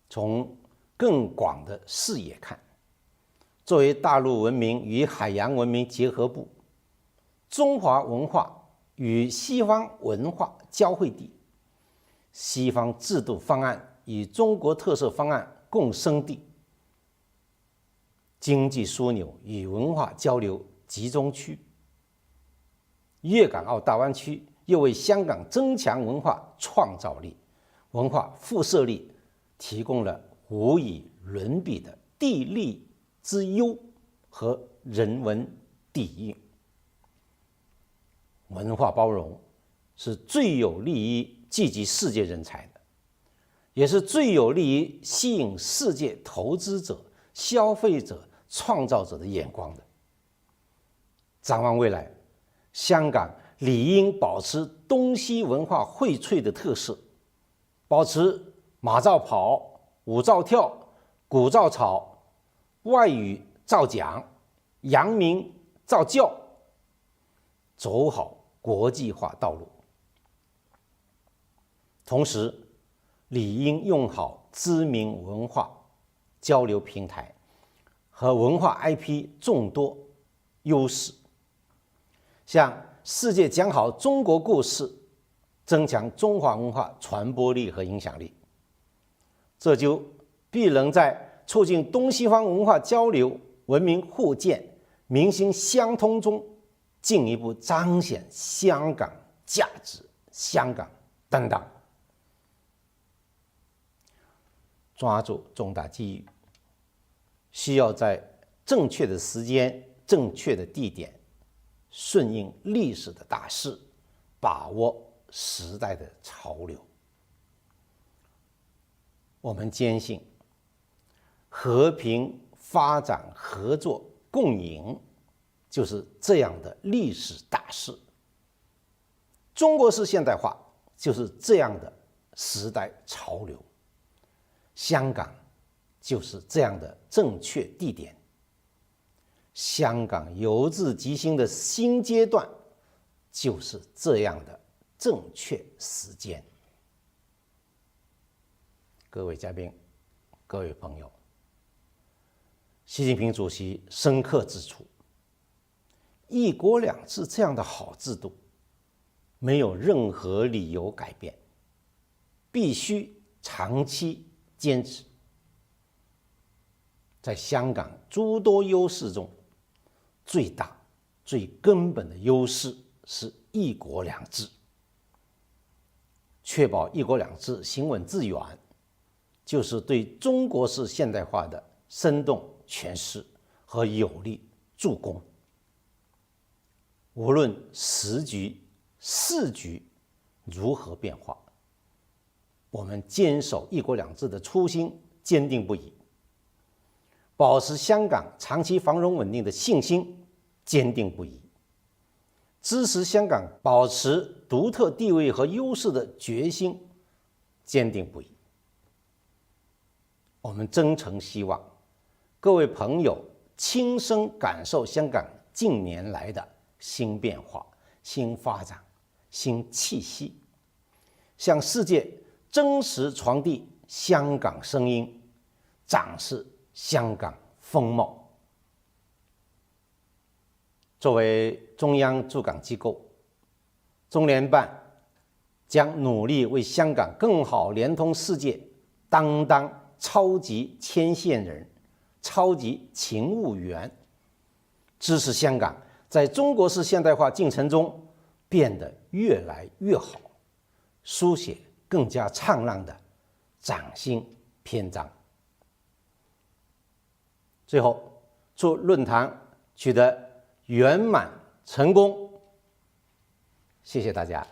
从更广的视野看，作为大陆文明与海洋文明结合部，中华文化与西方文化交汇地，西方制度方案与中国特色方案共生地，经济枢纽与文化交流集中区。粤港澳大湾区又为香港增强文化创造力、文化辐射力提供了无以伦比的地利之优和人文底蕴。文化包容是最有利于聚集世界人才的，也是最有利于吸引世界投资者、消费者、创造者的眼光的。展望未来，香港理应保持东西文化荟萃的特色，保持马照跑、舞照跳、鼓照吵、外语照讲、洋名照教，走好国际化道路。同时，理应用好知名文化交流平台和文化 IP 众多优势，向世界讲好中国故事，增强中华文化传播力和影响力。这就必能在促进东西方文化交流、文明互鉴、民心相通中，进一步彰显香港价值、香港担当。抓住重大机遇，需要在正确的时间、正确的地点，顺应历史的大势，把握时代的潮流。我们坚信，和平发展、合作共赢，就是这样的历史大势。中国式现代化就是这样的时代潮流。香港就是这样的正确地点，香港由治及兴的新阶段就是这样的正确时间。各位嘉宾，各位朋友，习近平主席深刻指出，一国两制这样的好制度没有任何理由改变，必须长期坚持。在香港诸多优势中，最大、最根本的优势是一国两制。确保一国两制行稳致远，就是对中国式现代化的生动诠释和有力助攻。无论时局、世局如何变化，我们坚守一国两制的初心坚定不移，保持香港长期繁荣稳定的信心坚定不移，支持香港保持独特地位和优势的决心坚定不移。我们真诚希望各位朋友亲身感受香港近年来的新变化、新发展、新气息，向世界真实传递香港声音，展示香港风貌。作为中央驻港机构，中联办将努力为香港更好联通世界担当超级牵线人、超级勤务员，支持香港在中国式现代化进程中变得越来越好，书写更加灿烂的崭新篇章。最后，祝论坛取得圆满成功，谢谢大家。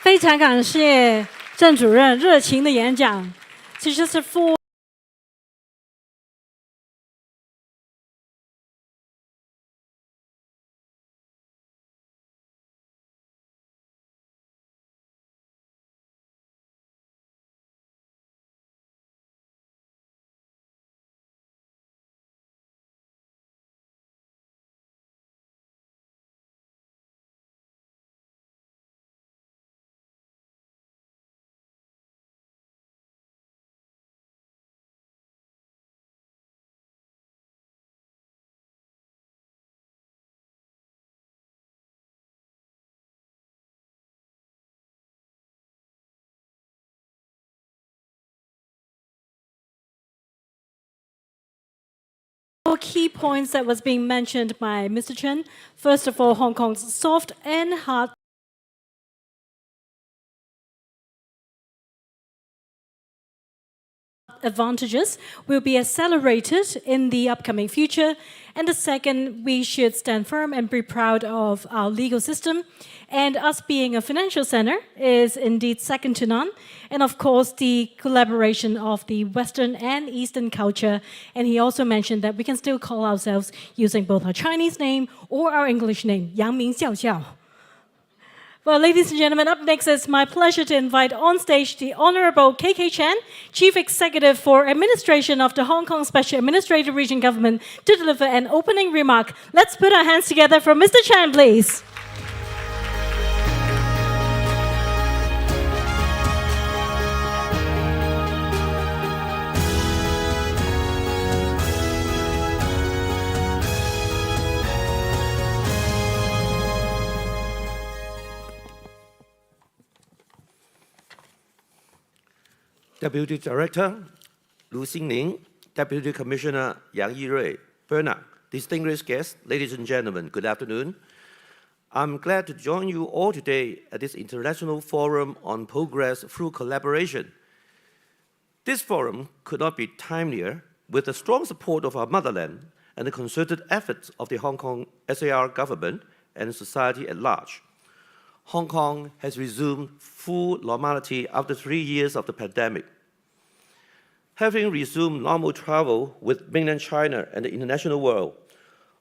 非常感谢郑主任热情的演讲。其实是 key points that was being mentioned by Mr. Chen. First of all, Hong Kong's soft and hard advantages will be accelerated in the upcoming future. And the second, we should stand firm and be proud of our legal system. And us being a financial center is indeed second to none. And of course, the collaboration of the Western and Eastern culture. And he also mentioned that we can still call ourselves using both our Chinese name or our English name, Yang Ming Xiao Xiao. Well, ladies and gentlemen, up next it's my pleasure to invite on stage the Honorable KK Chan, Chief Executive for Administration of the Hong Kong Special Administrative Region Government, to deliver an opening remark. Let's put our hands together for Mr. Chan, please. Deputy Director Lu Xingling, Deputy Commissioner Yang Yirui, Bernard, distinguished guests, ladies and gentlemen, good afternoon. I'm glad to join you all today at this International Forum on Progress through Collaboration. This forum could not be timelier with the strong support of our motherland and the concerted efforts of the Hong Kong SAR government and society at large. Hong Kong has resumed full normality after 3 years of the pandemic. Having resumed normal travel with mainland China and the international world,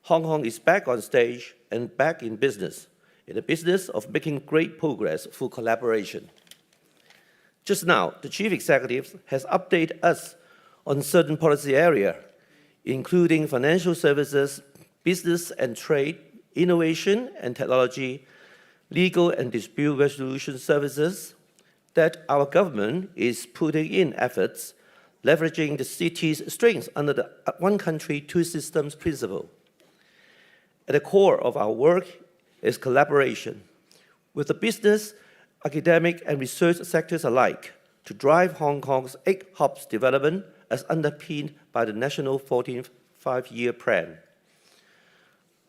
Hong Kong is back on stage and back in the business of making great progress through collaboration. Just now, the Chief Executive has updated us on certain policy areas, including financial services, business and trade, innovation and technology, legal and dispute resolution services, that our government is putting in efforts leveraging the city's strengths under the one country, two systems principle. At the core of our work is collaboration with the business, academic, and research sectors alike to drive Hong Kong's 8 hubs development as underpinned by the National 14th Five-Year Plan.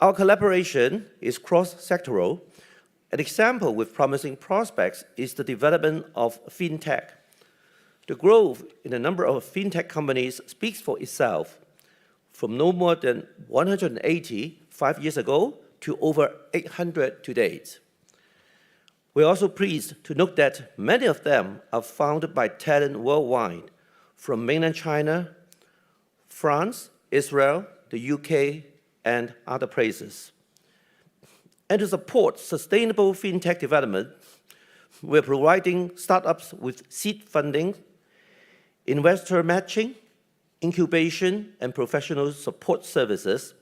Our collaboration is cross-sectoral. An example with promising prospects is the development of fintech. The growth in the number of fintech companies speaks for itself, from no more than 180 5 years ago to over 800 to date. We're also pleased to note that many of them are founded by talent worldwide, from mainland China, France, Israel, the UK, and other places. And to support sustainable fintech development, we're providing startups with seed funding, investor matching, incubation, and professional support services,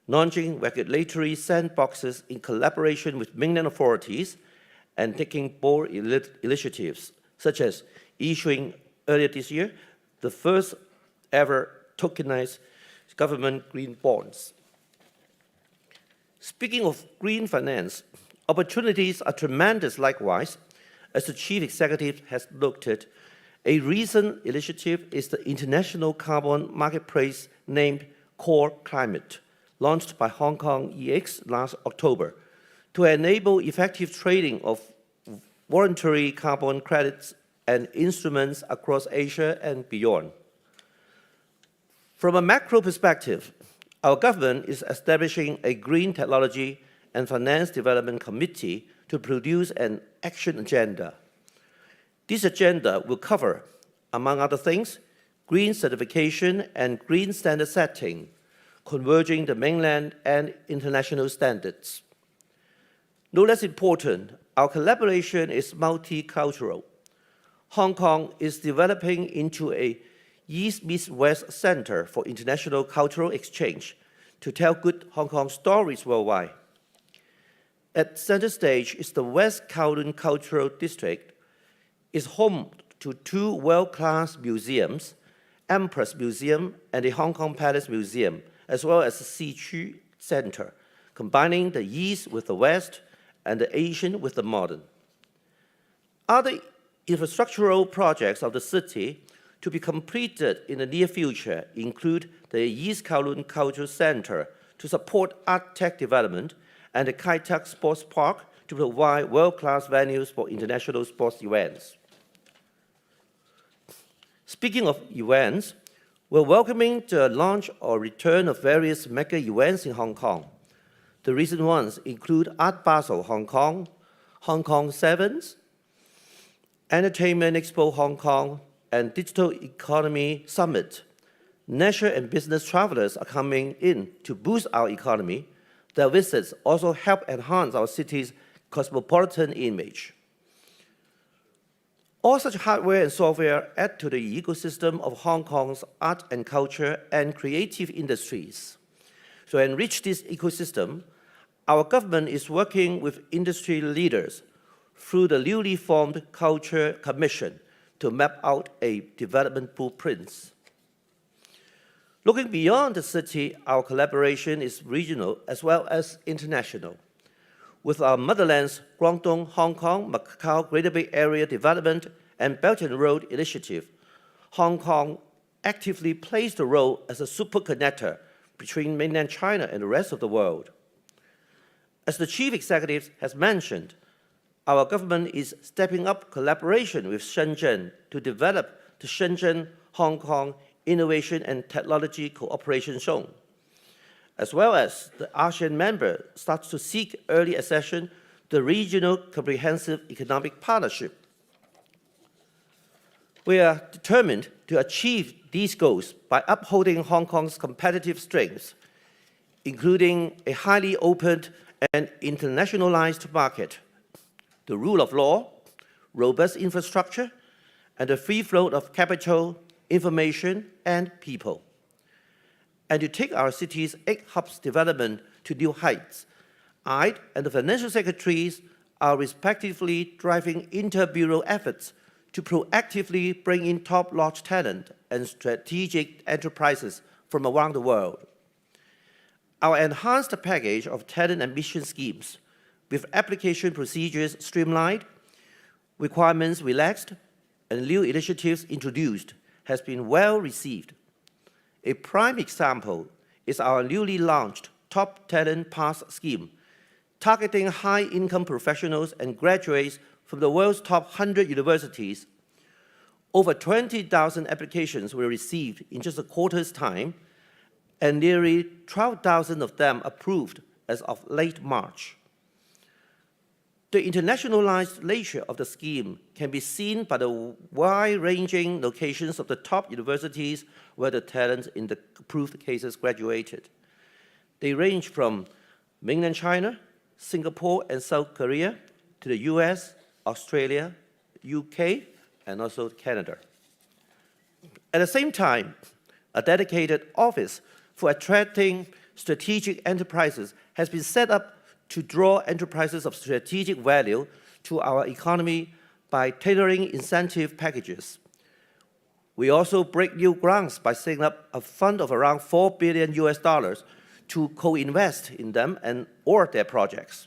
launching regulatory sandboxes in collaboration with mainland authorities, and taking bold initiatives, such as issuing earlier this year the first ever tokenized government green bonds. Speaking of green finance, opportunities are tremendous likewise. As the Chief Executive has noted, a recent initiative is the international carbon marketplace named Core Climate, launched by Hong Kong EX last October, to enable effective trading of voluntary carbon credits and instruments across Asia and beyond. From a macro perspective, our government is establishing a Green Technology and Finance Development Committee to produce an action agenda. This agenda will cover, among other things, green certification and green standard setting, converging the mainland and international standards. No less important, our collaboration is multicultural. Hong Kong is developing into a East-Meets-West Center for international cultural exchange to tell good Hong Kong stories worldwide. At center stage is the West Kowloon Cultural District. It's home to 2 world-class museums, Empress Museum and the Hong Kong Palace Museum, as well as the Xi Center, combining the East with the West and the Asian with the modern. Other infrastructural projects of the city to be completed in the near future include the East Kowloon Cultural Center to support art tech development and the Kai Tak Sports Park to provide world-class venues for international sports events. Speaking of events, we're welcoming the launch or return of various mega events in Hong Kong. The recent ones include Art Basel Hong Kong, Hong Kong Sevens, Entertainment Expo Hong Kong, and Digital Economy Summit. Leisure and business travelers are coming in to boost our economy. Their visits also help enhance our city's cosmopolitan image. All such hardware and software add to the ecosystem of Hong Kong's art and culture and creative industries. To enrich this ecosystem, our government is working with industry leaders through the newly formed Culture Commission to map out a development blueprint. Looking beyond the city, our collaboration is regional as well as international. With our motherlands, Guangdong, Hong Kong, Macau, Greater Bay Area Development, and Belt and Road Initiative, Hong Kong actively plays the role as a super connector between mainland China and the rest of the world. As the Chief Executive has mentioned, our government is stepping up collaboration with Shenzhen to develop the Shenzhen-Hong Kong Innovation and Technology Cooperation Zone, as well as the ASEAN member starts to seek early accession to the Regional Comprehensive Economic Partnership. We are determined to achieve these goals by upholding Hong Kong's competitive strengths, including a highly open and internationalized market, the rule of law, robust infrastructure, and the free flow of capital, information, and people. And to take our city's 8 hubs development to new heights, I and the financial secretaries are respectively driving inter-bureau efforts to proactively bring in top-notch talent and strategic enterprises from around the world. Our enhanced package of talent admission schemes, with application procedures streamlined, requirements relaxed, and new initiatives introduced, has been well received. A prime example is our newly launched Top Talent Pass scheme, targeting high-income professionals and graduates from the world's top 100 universities. Over 20,000 applications were received in just a quarter's time, and nearly 12,000 of them approved as of late March. The internationalized nature of the scheme can be seen by the wide-ranging locations of the top universities where the talents in the approved cases graduated. They range from mainland China, Singapore, and South Korea to the US, Australia, UK, and also Canada. At the same time, a dedicated office for attracting strategic enterprises has been set up to draw enterprises of strategic value to our economy by tailoring incentive packages. We also break new grounds by setting up a fund of around $4 billion to co-invest in them and or their projects.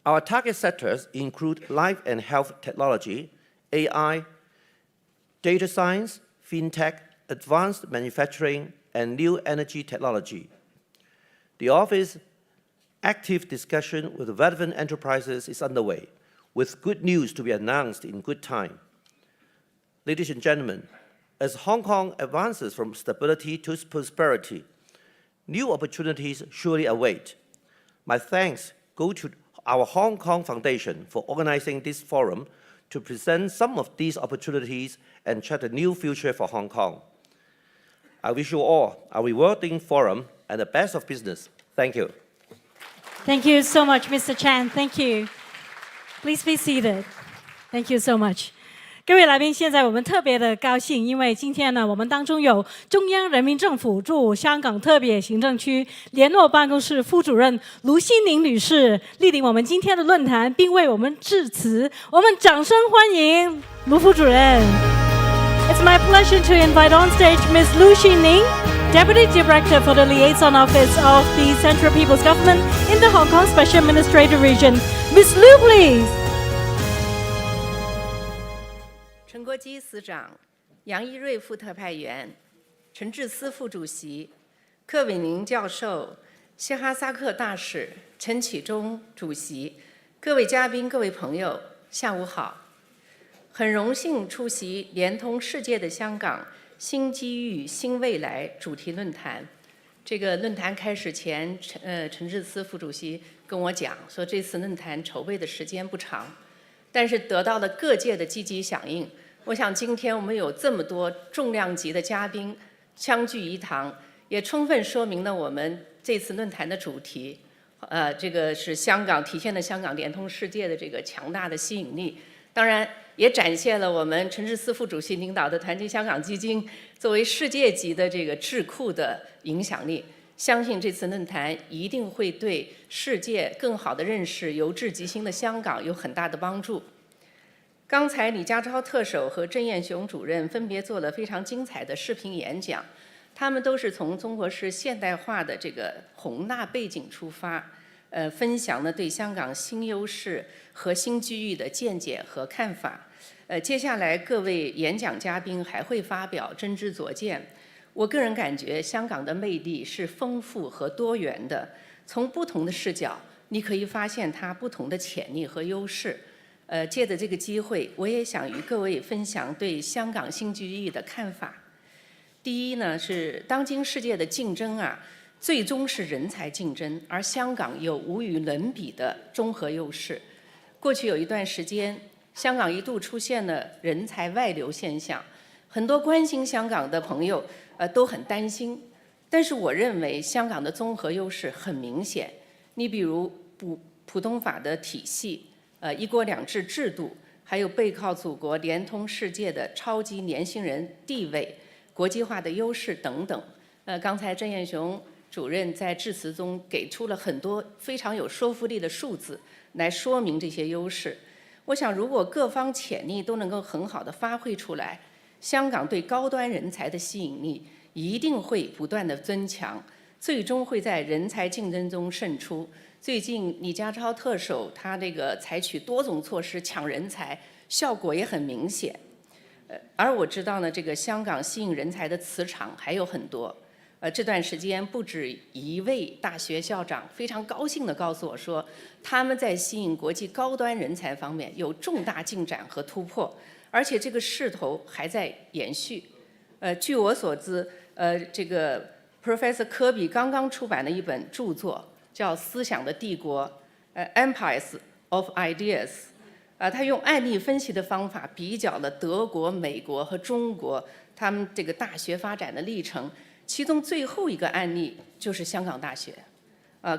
Our target sectors include life and health technology, AI, data science, fintech, advanced manufacturing, and new energy technology. The office active discussion with relevant enterprises is underway, with good news to be announced in good time. Ladies and gentlemen, as Hong Kong advances from stability to prosperity, new opportunities surely await. My thanks go to our Hong Kong Foundation for organizing this forum to present some of these opportunities and chart a new future for Hong Kong. I wish you all a rewarding forum and the best of business. Thank you. Thank you so much, Mr. Chan. Thank you. Please be seated. Thank you so much. 各位来宾，现在我们特别的高兴，因为今天呢，我们当中有中央人民政府驻香港特别行政区联络办公室副主任卢熙宁女士莅临我们今天的论坛，并为我们致辞。我们掌声欢迎卢副主任。It's my pleasure to invite on stage Ms. Lu Xining, Deputy Director for the Liaison Office of the Central People's Government in the Hong Kong Special Administrative Region. Ms. Lu, please. 陈国基司长、杨一瑞副特派员、陈智思副主席、柯伟宁教授、谢哈萨克大使、陈启忠主席、各位嘉宾、各位朋友，下午好！很荣幸出席联通世界的香港新机遇新未来主题论坛。这个论坛开始前，陈智思副主席跟我讲说，这次论坛筹备的时间不长，但是得到了各界的积极响应。我想今天我们有这么多重量级的嘉宾相聚一堂，也充分说明了我们这次论坛的主题，这个是香港体现了香港联通世界的这个强大的吸引力，当然也展现了我们陈智思副主席领导的团结香港基金作为世界级的这个智库的影响力。相信这次论坛一定会对世界更好地认识由治及兴的香港有很大的帮助。刚才李家超特首和郑雁雄主任分别做了非常精彩的视频演讲，他们都是从中国式现代化的这个宏大背景出发，分享了对香港新优势和新机遇的见解和看法。接下来各位演讲嘉宾还会发表真知灼见。我个人感觉香港的魅力是丰富和多元的，从不同的视角，你可以发现它不同的潜力和优势。借着这个机会，我也想与各位分享对香港新机遇的看法。第一呢，是当今世界的竞争最终是人才竞争，而香港有无与伦比的综合优势。过去有一段时间，香港一度出现了人才外流现象，很多关心香港的朋友都很担心。但是我认为香港的综合优势很明显，你比如普通法的体系，一国两制制度，还有背靠祖国、联通世界的超级年轻人地位、国际化的优势等等。刚才郑雁雄主任在致辞中给出了很多非常有说服力的数字来说明这些优势。我想，如果各方潜力都能够很好的发挥出来，香港对高端人才的吸引力一定会不断的增强，最终会在人才竞争中胜出。最近李家超特首他这个采取多种措施抢人才，效果也很明显。而我知道呢，这个香港吸引人才的磁场还有很多。这段时间不止一位大学校长非常高兴地告诉我说，他们在吸引国际高端人才方面有重大进展和突破，而且这个势头还在延续。据我所知，这个 Professor 科比刚刚出版了一本著作，叫《思想的帝国》（Empires of Ideas）。他用案例分析的方法比较了德国、美国和中国他们这个大学发展的历程。其中最后一个案例就是香港大学，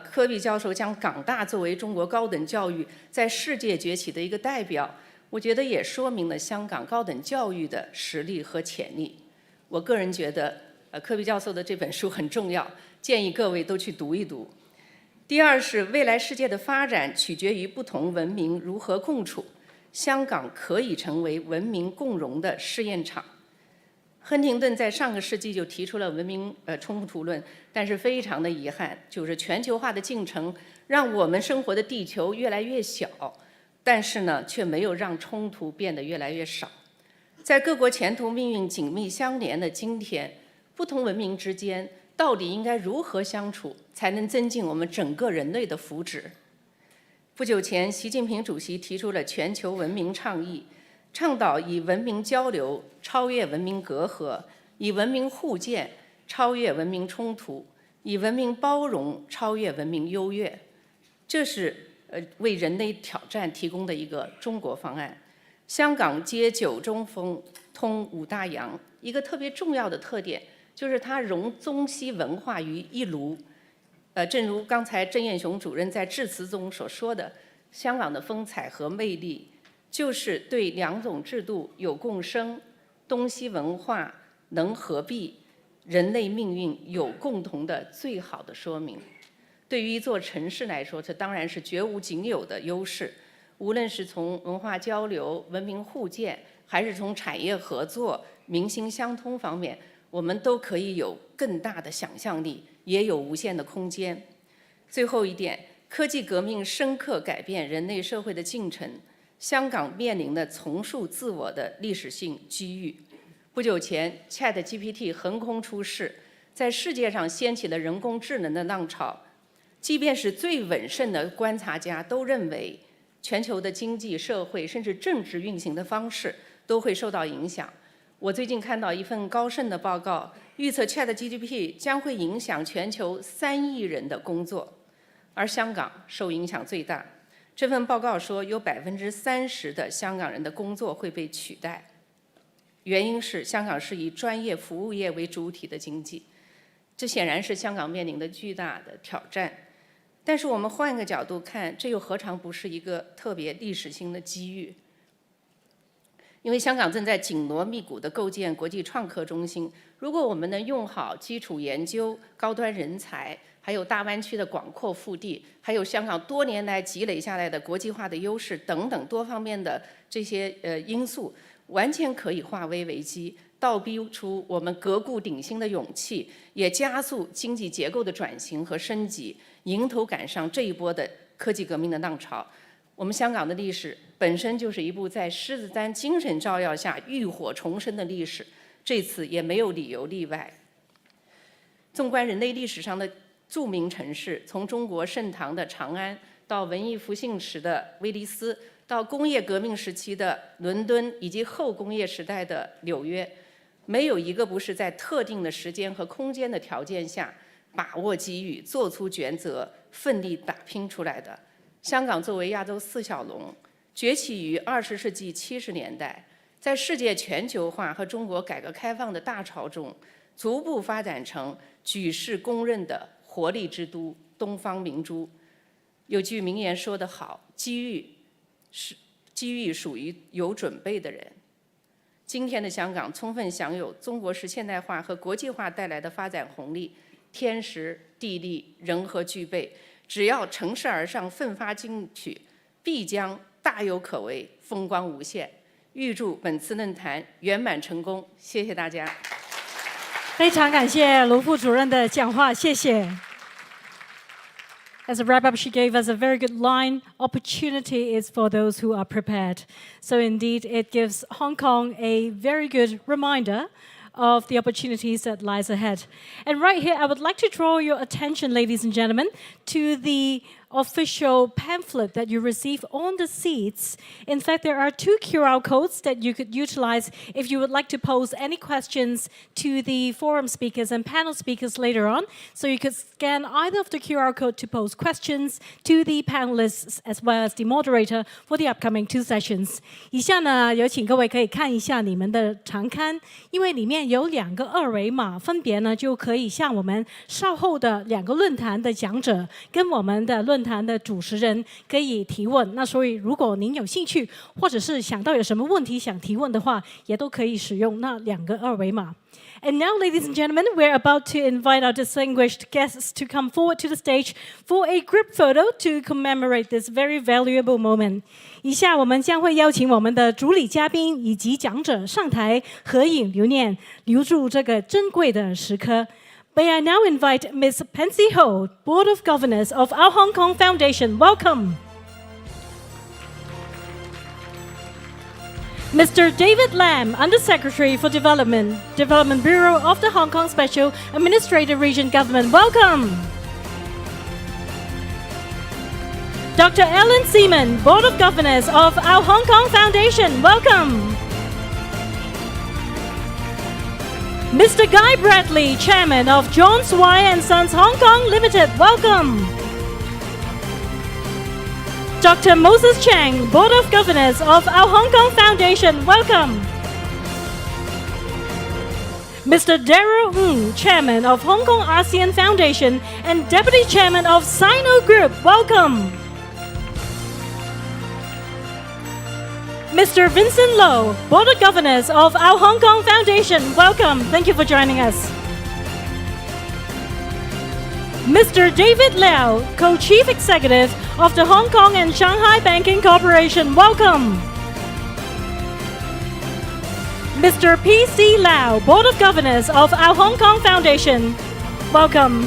科比教授将港大作为中国高等教育在世界崛起的一个代表，我觉得也说明了香港高等教育的实力和潜力。我个人觉得，科比教授的这本书很重要，建议各位都去读一读。第二是未来世界的发展取决于不同文明如何共处，香港可以成为文明共荣的试验场。亨廷顿在上个世纪就提出了文明冲突论，但是非常的遗憾，就是全球化的进程让我们生活的地球越来越小，但是呢，却没有让冲突变得越来越少。在各国前途命运紧密相连的今天，不同文明之间到底应该如何相处，才能增进我们整个人类的福祉？不久前，习近平主席提出了全球文明倡议，倡导以文明交流超越文明隔阂，以文明互鉴超越文明冲突，以文明包容超越文明优越。这是为人类挑战提供的一个中国方案。香港接九中风，通五大洋，一个特别重要的特点就是它融中西文化于一炉。正如刚才郑雁雄主任在致辞中所说的，香港的风采和魅力就是对两种制度有共生，东西文化能合璧，人类命运有共同的最好的说明。对于一座城市来说，这当然是绝无仅有的优势。无论是从文化交流、文明互鉴，还是从产业合作、民心相通方面，我们都可以有更大的想象力，也有无限的空间。最后一点，科技革命深刻改变人类社会的进程。香港面临的重塑自我的历史性机遇。不久前 ，ChatGPT 横空出世，在世界上掀起了人工智能的浪潮。即便是最稳慎的观察家都认为，全球的经济、社会甚至政治运行的方式都会受到影响。我最近看到一份高盛的报告，预测 ChatGPT 将会影响全球3亿人的工作，而香港受影响最大。这份报告说，有30%的香港人的工作会被取代，原因是香港是以专业服务业为主体的经济，这显然是香港面临的巨大的挑战。但是我们换一个角度看，这又何尝不是一个特别历史性的机遇？因为香港正在紧锣密鼓地构建国际创科中心，如果我们能用好基础研究、高端人才，还有大湾区的广阔腹地，还有香港多年来积累下来的国际化的优势等等多方面的这些因素，完全可以化危为机，倒逼出我们革故鼎新的勇气，也加速经济结构的转型和升级，迎头赶上这一波的科技革命的浪潮。我们香港的历史本身就是一部在狮子山精神照耀下浴火重生的历史，这次也没有理由例外。纵观人类历史上的著名城市，从中国盛唐的长安，到文艺复兴时的威尼斯，到工业革命时期的伦敦，以及后工业时代的纽约，没有一个不是在特定的时间和空间的条件下，把握机遇，做出抉择，奋力打拼出来的。香港作为亚洲4小龙，崛起于20世纪70年代，在世界全球化和中国改革开放的大潮中，逐步发展成举世公认的活力之都、东方明珠。有句名言说得好，机遇属于有准备的人。今天的香港充分享有中国式现代化和国际化带来的发展红利，天时地利人和具备，只要乘势而上，奋发进取，必将大有可为，风光无限。预祝本次论坛圆满成功，谢谢大家。非常感谢卢副主任的讲话，谢谢。As a wrap-up, she gave us a very good line, opportunity is for those who are prepared. So indeed, it gives Hong Kong a very good reminder of the opportunities that lies ahead. And right here, I would like to draw your attention, ladies and gentlemen, to the official pamphlet that you receive on the seats. In fact, there are 2 QR codes that you could utilize if you would like to pose any questions to the forum speakers and panel speakers later on. So you could scan either of the QR code to pose questions to the panelists as well as the moderator for the upcoming 2 sessions. 以下呢，有请各位可以看一下你们的长刊，因为里面有2个二维码，分别呢就可以向我们稍后的2个论坛的讲者跟我们的论坛的主持人可以提问。那所以如果您有兴趣，或者是想到有什么问题想提问的话，也都可以使用那2个二维码。And now, ladies and gentlemen, we're about to invite our distinguished guests to come forward to the stage for a group photo to commemorate this very valuable moment. 以下我们将会邀请我们的主礼嘉宾以及讲者上台合影留念，留住这个珍贵的时刻。May I now invite Ms. Pansy Ho, Board of Governors of Our Hong Kong Foundation. Welcome. Mr. David Lam, Undersecretary for Development, Development Bureau of the Hong Kong Special Administrative Region Government. Welcome. Dr. Ellen Seaman, Board of Governors of Our Hong Kong Foundation. Welcome. Mr. Guy Bradley, Chairman of John Swire & Sons Hong Kong Limited. Welcome. Dr. Moses Chang, Board of Governors of Our Hong Kong Foundation. Welcome. Mr. Darryl Ng, Chairman of Hong Kong ASEAN Foundation and Deputy Chairman of Sino Group. Welcome. Mr. Vincent Low, Board of Governors of Our Hong Kong Foundation. Welcome. Thank you for joining us. Mr. David Liao, Co-Chief Executive of the Hong Kong and Shanghai Banking Corporation. Welcome. Mr. P.C. Lau, Board of Governors of Our Hong Kong Foundation. Welcome.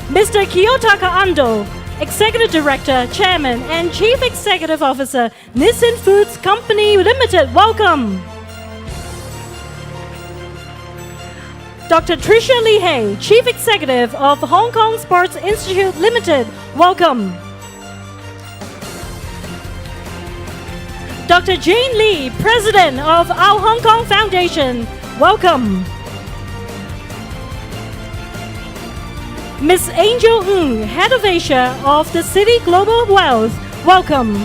Mr. Kiyotaka Ando, Executive Director, Chairman, and Chief Executive Officer, Nissin Foods Company Limited. Welcome. Dr. Tricia Lee Hay, Chief Executive of Hong Kong Sports Institute Limited. Welcome. Dr. Jane Lee, President of Our Hong Kong Foundation. Welcome. Ms. Angel Ng, Head of Asia of the City Global Wealth. Welcome.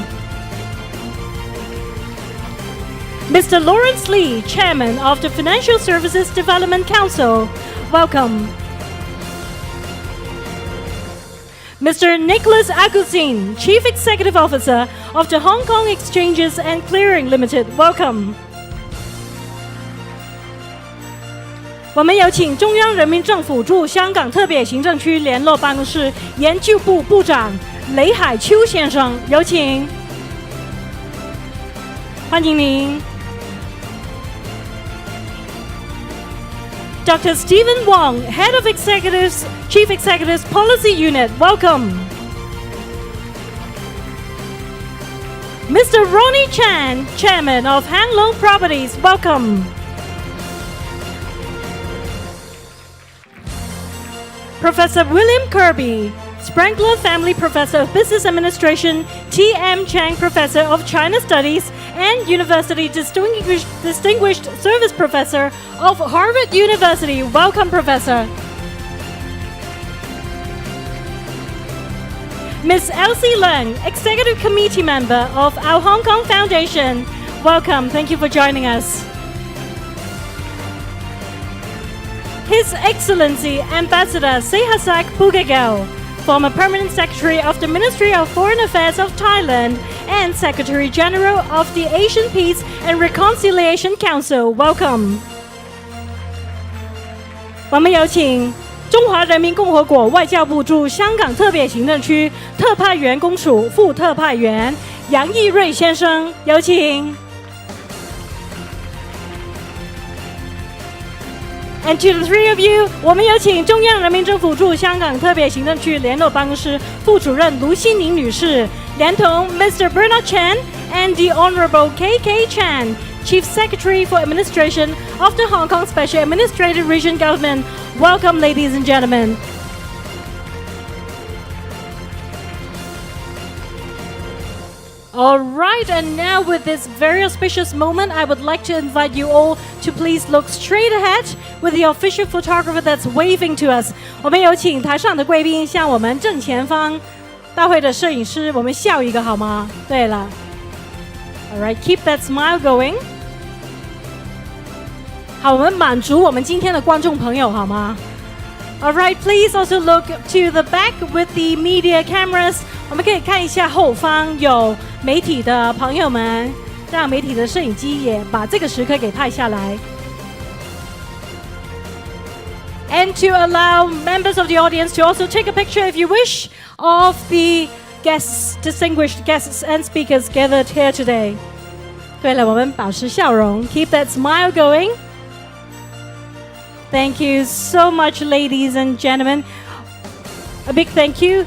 Mr. Lawrence Lee, Chairman of the Financial Services Development Council. Welcome. Mr. Nicholas Agustin, Chief Executive Officer of the Hong Kong Exchanges and Clearing Limited. Welcome. 我们有请中央人民政府驻香港特别行政区联络办公室研究部部长雷海秋先生，有请，欢迎您。Dr. Stephen Wong, Head of Executives, Chief Executives Policy Unit, welcome. Mr. Ronnie Chan, Chairman of Hang Lung Properties, welcome. Professor William Kirby, Sprankler Family Professor of Business Administration, T.M. Chang Professor of China Studies, and University Distinguished Service Professor of Harvard University. Welcome, Professor. Ms. Elsie Leung, Executive Committee Member of Our Hong Kong Foundation. Welcome. Thank you for joining us. His Excellency Ambassador Sehasak Pugagel, former Permanent Secretary of the Ministry of Foreign Affairs of Thailand and Secretary General of the Asian Peace and Reconciliation Council. Welcome. 我们有请中华人民共和国外交部驻香港特别行政区特派员公署副特派员杨义瑞先生，有请。And to the three of you, 我们有请中央人民政府驻香港特别行政区联络办公室副主任卢欣宁女士，连同 Mr. Bernard Chen and the Honorable K.K. Chan, Chief Secretary for Administration of the Hong Kong Special Administrative Region Government. Welcome, ladies and gentlemen. All right, and now with this very auspicious moment, I would like to invite you all to please look straight ahead with the official photographer that's waving to us. 我们有请台上的贵宾向我们正前方大会的摄影师，我们笑一个好吗？对了 ，All right, keep that smile going. 好，我们满足我们今天的观众朋友好吗？ All right, please also look to the back with the media cameras. 我们可以看一下后方有媒体的朋友们，让媒体的摄影机也把这个时刻给拍下来。And to allow members of the audience to also take a picture if you wish of the guests, distinguished guests and speakers gathered here today. 对了，我们保持笑容 ，keep that smile going. Thank you so much, ladies and gentlemen. A big thank you.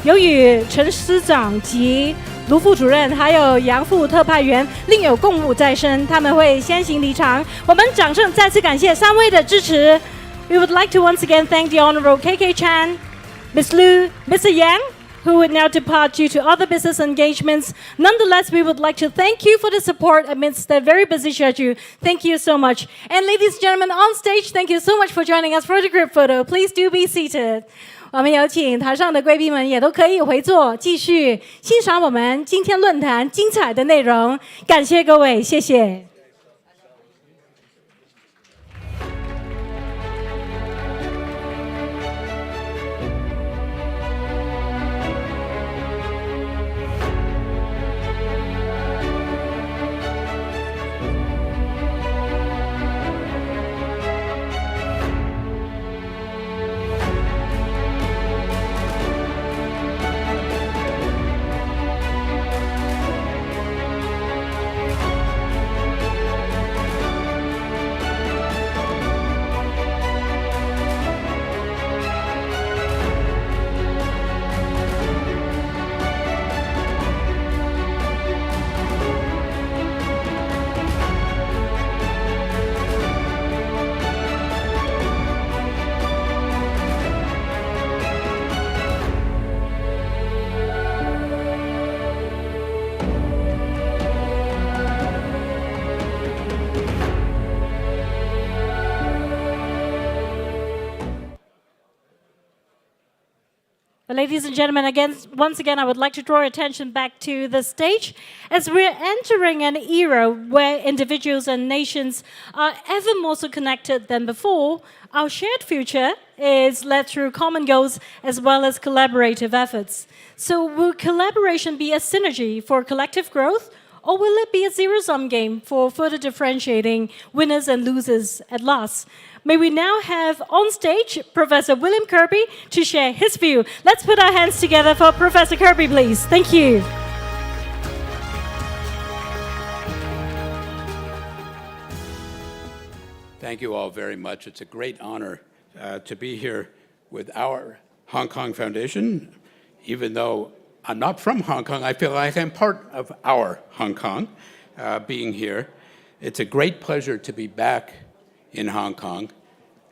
由于陈司长及卢副主任还有杨副特派员另有公务在身，他们会先行离场。我们掌声再次感谢三位的支持。We would like to once again thank the Honorable K.K. Chan, Ms. Lu, Mr. Yang, who would now depart due to other business engagements. Nonetheless, we would like to thank you for the support amidst their very busy schedule. Thank you so much. And ladies and gentlemen on stage, thank you so much for joining us for the group photo. Please do be seated. 我们有请台上的贵宾们也都可以回座，继续欣赏我们今天论坛精彩的内容。感谢各位，谢谢。But ladies and gentlemen, once again, I would like to draw attention back to the stage as we're entering an era where individuals and nations are ever more so connected than before. Our shared future is led through common goals as well as collaborative efforts. So will collaboration be a synergy for collective growth, or will it be a zero-sum game for further differentiating winners and losers at last? May we now have on stage Professor William Kirby to share his view. Let's put our hands together for Professor Kirby, please. Thank you. Thank you all very much. It's a great honor to be here with our Hong Kong Foundation. Even though I'm not from Hong Kong, I feel like I'm part of our Hong Kong being here. It's a great pleasure to be back in Hong Kong.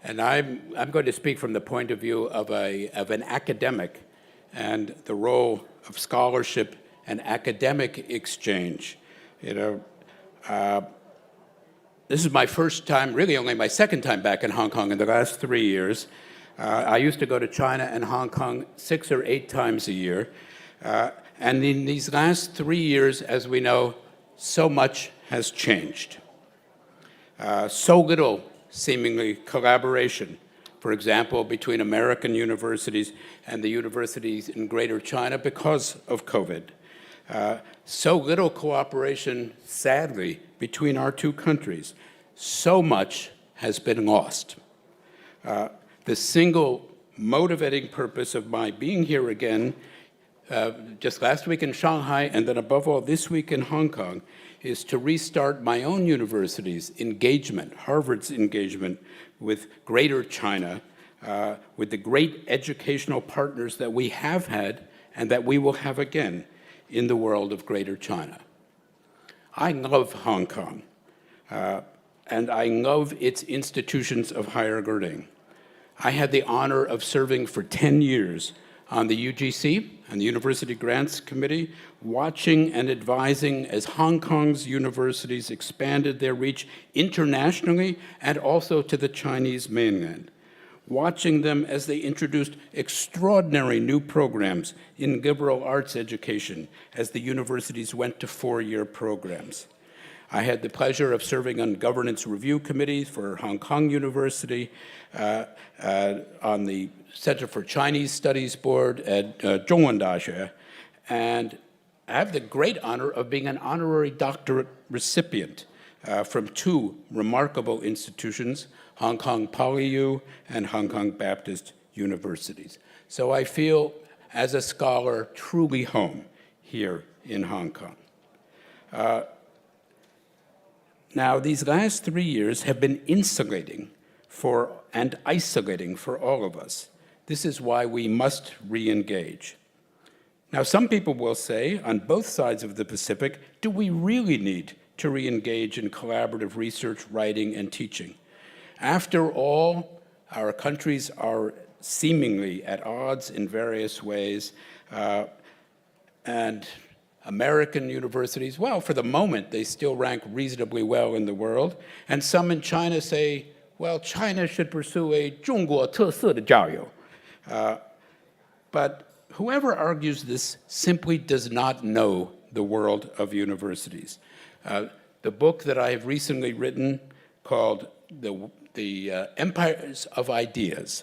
And I'm going to speak from the point of view of an academic and the role of scholarship and academic exchange. This is my first time, really only my second time back in Hong Kong in the last 3 years. I used to go to China and Hong Kong 6 or 8 times a year. And in these last 3 years, as we know, so much has changed. So little, seemingly, collaboration, for example, between American universities and the universities in Greater China because of COVID. So little cooperation, sadly, between our two countries. So much has been lost. The single motivating purpose of my being here again, just last week in Shanghai and then above all this week in Hong Kong, is to restart my own university's engagement, Harvard's engagement with Greater China, with the great educational partners that we have had and that we will have again in the world of Greater China. I love Hong Kong, and I love its institutions of higher learning. I had the honor of serving for 10 years on the UGC and the University Grants Committee, watching and advising as Hong Kong's universities expanded their reach internationally and also to the Chinese mainland, watching them as they introduced extraordinary new programs in liberal arts education as the universities went to 4-year programs. I had the pleasure of serving on governance review committees for Hong Kong University, on the Center for Chinese Studies Board at Zhongwen Daxue, and I have the great honor of being an honorary doctorate recipient from 2 remarkable institutions, Hong Kong PolyU and Hong Kong Baptist Universities. So I feel, as a scholar, truly home here in Hong Kong. Now, these last 3 years have been insulating and isolating for all of us. This is why we must re-engage. Now, some people will say, on both sides of the Pacific, do we really need to re-engage in collaborative research, writing, and teaching? After all, our countries are seemingly at odds in various ways, and American universities, well, for the moment, they still rank reasonably well in the world, and some in China say, well, China should pursue a 中国特色的教育. But whoever argues this simply does not know the world of universities. The book that I have recently written called The Empires of Ideas,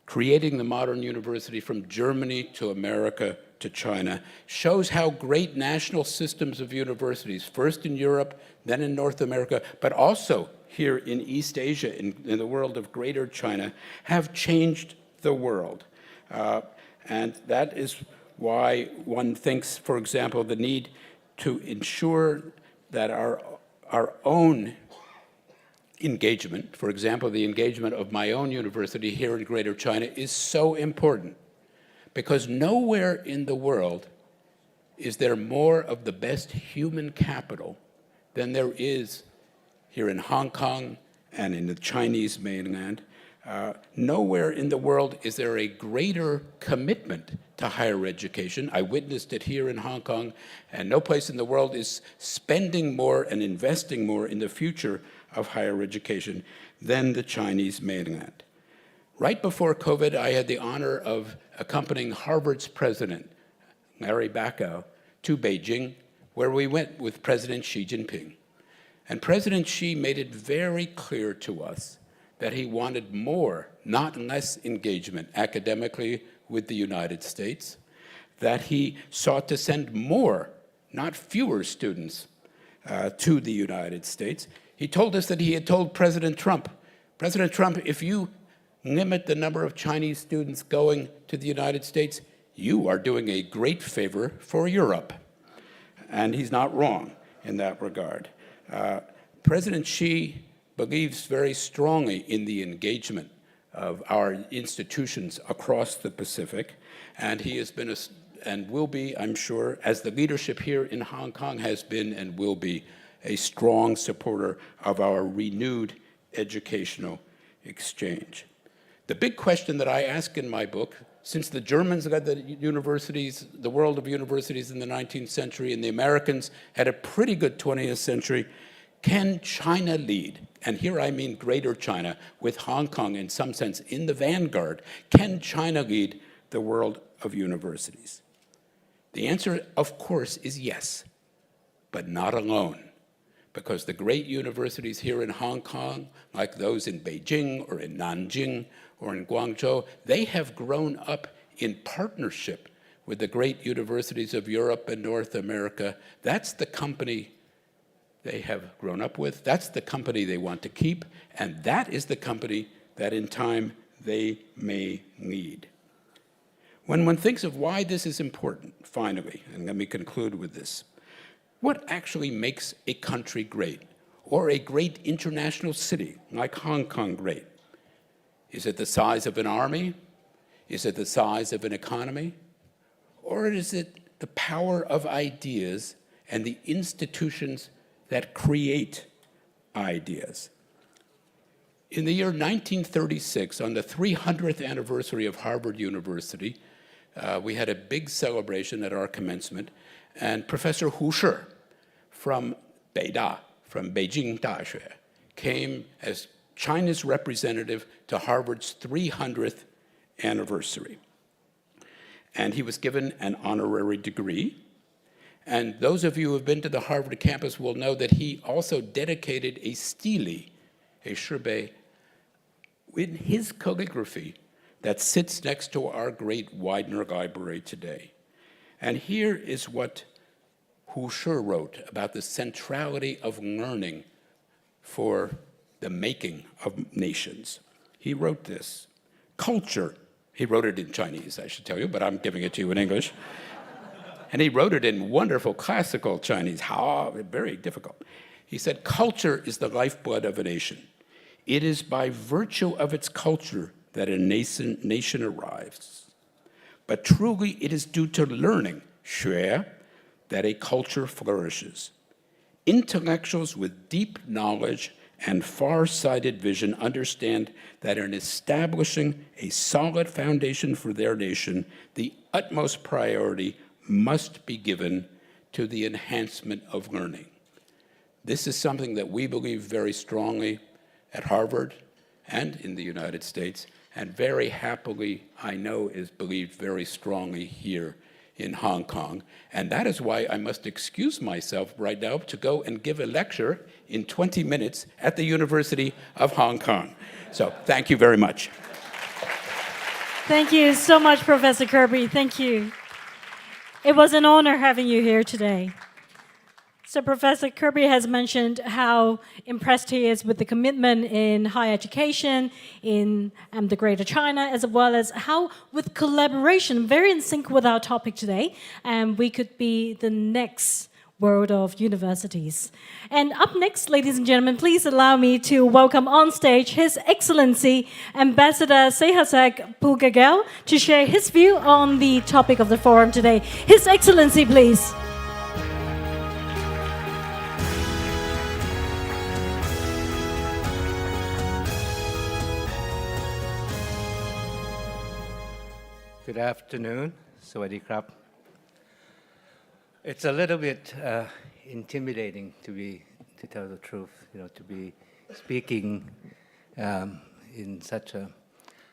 Creating the Modern University from Germany to America to China, shows how great national systems of universities, first in Europe, then in North America, but also here in East Asia, in the world of Greater China, have changed the world. And that is why one thinks, for example, the need to ensure that our own engagement, for example, the engagement of my own university here in Greater China, is so important, because nowhere in the world is there more of the best human capital than there is here in Hong Kong and in the Chinese mainland. Nowhere in the world is there a greater commitment to higher education. I witnessed it here in Hong Kong, and no place in the world is spending more and investing more in the future of higher education than the Chinese mainland. Right before COVID, I had the honor of accompanying Harvard's president, Larry Bacow, to Beijing, where we went with President Xi Jinping. And President Xi made it very clear to us that he wanted more, not less, engagement academically with the United States, that he sought to send more, not fewer, students to the United States. He told us that he had told President Trump, if you limit the number of Chinese students going to the United States, you are doing a great favor for Europe. And he's not wrong in that regard. President Xi believes very strongly in the engagement of our institutions across the Pacific, and he has been and will be, I'm sure, as the leadership here in Hong Kong has been and will be, a strong supporter of our renewed educational exchange. The big question that I ask in my book, since the Germans led the universities, the world of universities in the 19th century, and the Americans had a pretty good 20th century, can China lead? And here I mean Greater China, with Hong Kong in some sense in the vanguard. Can China lead the world of universities? The answer, of course, is yes, but not alone. Because the great universities here in Hong Kong, like those in Beijing or in Nanjing or in Guangzhou, they have grown up in partnership with the great universities of Europe and North America. That's the company they have grown up with. That's the company they want to keep. And that is the company that in time they may lead. When one thinks of why this is important, finally, and let me conclude with this, what actually makes a country great, or a great international city like Hong Kong great? Is it the size of an army? Is it the size of an economy? Or is it the power of ideas and the institutions that create ideas? In the year 1936, on the 300th anniversary of Harvard University, we had a big celebration at our commencement, and Professor Hu Shi from Beida, from Beijing Daxue, came as China's representative to Harvard's 300th anniversary. And he was given an honorary degree. And those of you who have been to the Harvard campus will know that he also dedicated a stele, a shirbei, in his calligraphy that sits next to our great Widener Library today. And here is what Hu Shi wrote about the centrality of learning for the making of nations. He wrote this: culture, he wrote it in Chinese, I should tell you, but I'm giving it to you in English. And he wrote it in wonderful classical Chinese, very difficult. He said, culture is the lifeblood of a nation. It is by virtue of its culture that a nation arrives. But truly it is due to learning, 学, that a culture flourishes. Intellectuals with deep knowledge and far-sighted vision understand that in establishing a solid foundation for their nation, the utmost priority must be given to the enhancement of learning. This is something that we believe very strongly at Harvard and in the United States, and very happily, I know, is believed very strongly here in Hong Kong. And that is why I must excuse myself right now to go and give a lecture in 20 minutes at the University of Hong Kong. So thank you very much. Thank you so much, Professor Kirby. Thank you. It was an honor having you here today. So Professor Kirby has mentioned how impressed he is with the commitment in higher education in the Greater China, as well as how with collaboration, very in sync with our topic today, we could be the next world of universities. And up next, ladies and gentlemen, please allow me to welcome on stage His Excellency Ambassador Sehasek Pugagel to share his view on the topic of the forum today. His Excellency, please. Good afternoon, Sawadee Krap. It's a little bit intimidating, to tell the truth, to be speaking in such a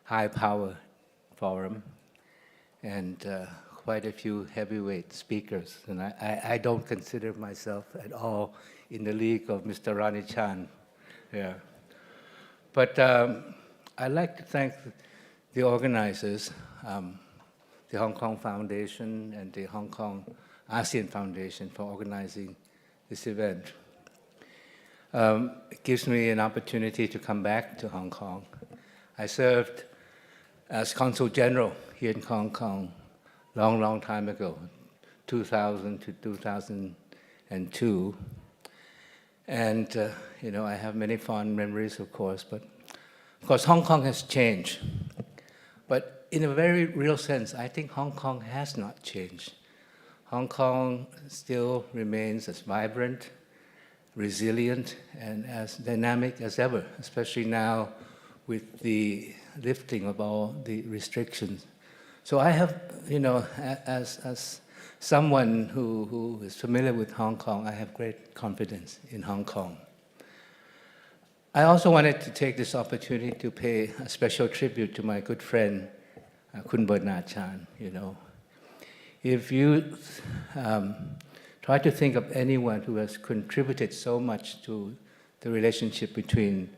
high-power forum and quite a few heavyweight speakers. And I don't consider myself at all in the league of Mr. Ronnie Chan. Yeah. But I'd like to thank the organizers, the Hong Kong Foundation and the Hong Kong ASEAN Foundation for organizing this event. It gives me an opportunity to come back to Hong Kong. I served as Consul General here in Hong Kong long time ago, 2000 to 2002. And, I have many fond memories, of course, but of course, Hong Kong has changed. But in a very real sense, I think Hong Kong has not changed. Hong Kong still remains as vibrant, resilient, and as dynamic as ever, especially now with the lifting of all the restrictions. So I have, as someone who is familiar with Hong Kong, I have great confidence in Hong Kong. I also wanted to take this opportunity to pay a special tribute to my good friend, Kun Bernard Chan. If you try to think of anyone who has contributed so much to the relationship between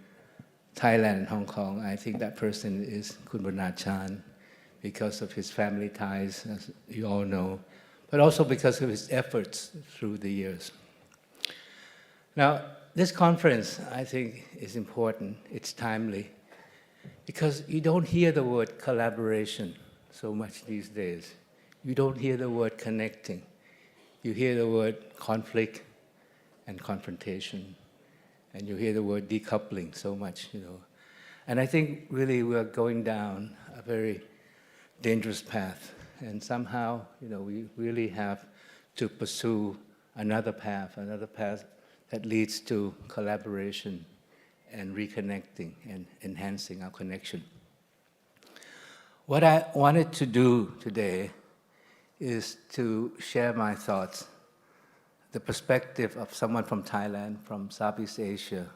Thailand and Hong Kong, I think that person is Kun Bernard Chan because of his family ties, as you all know, but also because of his efforts through the years. Now, this conference, I think, is important. It's timely because you don't hear the word collaboration so much these days. You don't hear the word connecting. You hear the word conflict and confrontation, and you hear the word decoupling so much, And I think really we're going down a very dangerous path, and somehow, we really have to pursue another path that leads to collaboration and reconnecting and enhancing our connection. What I wanted to do today is to share my thoughts, the perspective of someone from Thailand, from Southeast Asia,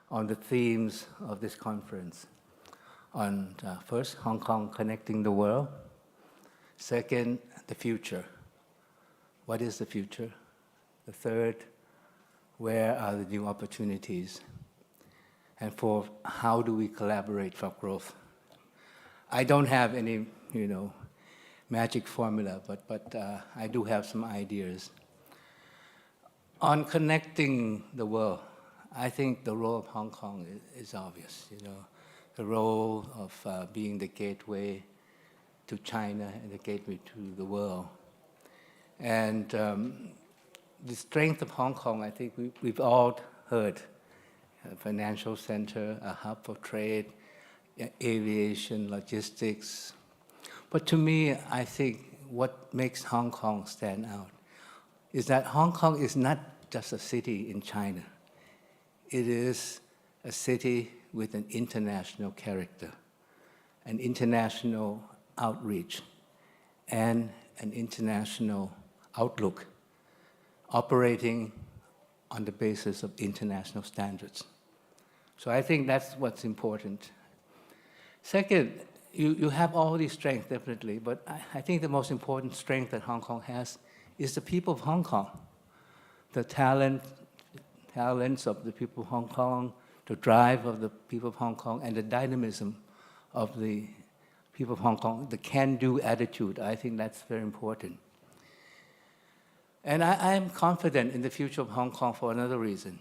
on the themes of this conference. On first, Hong Kong connecting the world. Second, the future. What is the future? The third, where are the new opportunities? And fourth, how do we collaborate for growth? I don't have any, magic formula, but I do have some ideas. On connecting the world, I think the role of Hong Kong is obvious, the role of being the gateway to China and the gateway to the world. And the strength of Hong Kong, I think we've all heard, a financial center, a hub for trade, aviation, logistics. But to me, I think what makes Hong Kong stand out is that Hong Kong is not just a city in China. It is a city with an international character, an international outreach, and an international outlook, operating on the basis of international standards. So I think that's what's important. Second, you have all these strengths, definitely, but I think the most important strength that Hong Kong has is the people of Hong Kong, the talents of the people of Hong Kong, the drive of the people of Hong Kong, and the dynamism of the people of Hong Kong, the can-do attitude. I think that's very important. And I am confident in the future of Hong Kong for another reason,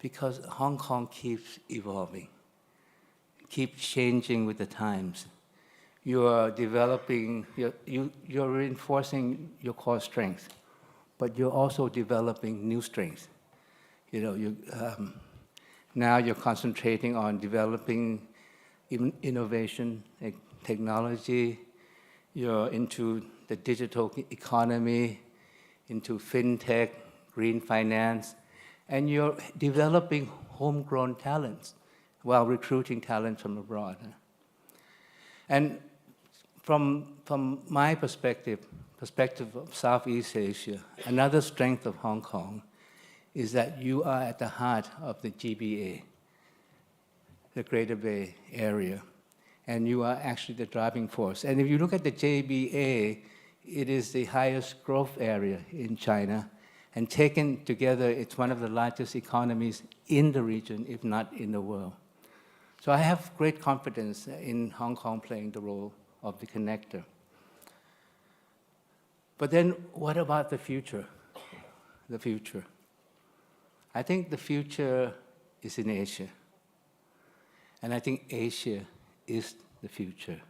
because Hong Kong keeps evolving, keeps changing with the times. You are developing, you're reinforcing your core strength, but you're also developing new strengths. Now you're concentrating on developing innovation, technology. You're into the digital economy, into fintech, green finance, and you're developing homegrown talents while recruiting talent from abroad. And from my perspective of Southeast Asia, another strength of Hong Kong is that you are at the heart of the GBA, the Greater Bay Area. and you are actually the driving force. And if you look at the JBA, it is the highest growth area in China, and taken together, it's one of the largest economies in the region, if not in the world. So I have great confidence in Hong Kong playing the role of the connector. But then what about the future? The future. I think the future is in Asia. And I think Asia is the future.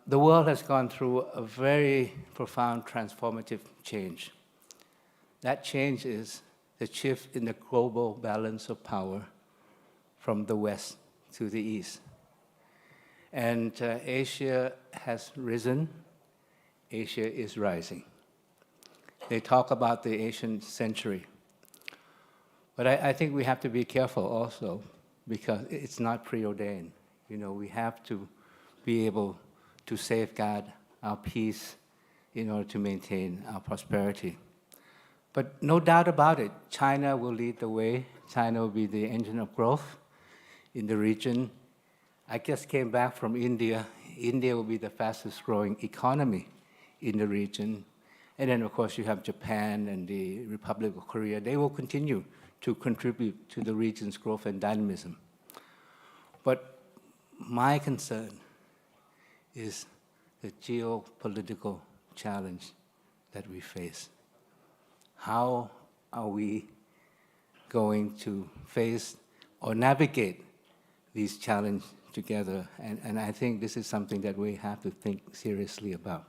The world has gone through a very profound transformative change. That change is the shift in the global balance of power from the West to the East. And Asia has risen. Asia is rising. They talk about the Asian century. But I think we have to be careful also, because it's not preordained. You know, we have to be able to safeguard our peace in order to maintain our prosperity. But no doubt about it, China will lead the way. China will be the engine of growth in the region. I just came back from India. India will be the fastest growing economy in the region. And then, of course, you have Japan and the Republic of Korea. They will continue to contribute to the region's growth and dynamism. But my concern is the geopolitical challenge that we face. How are we going to face or navigate these challenges together? And I think this is something that we have to think seriously about.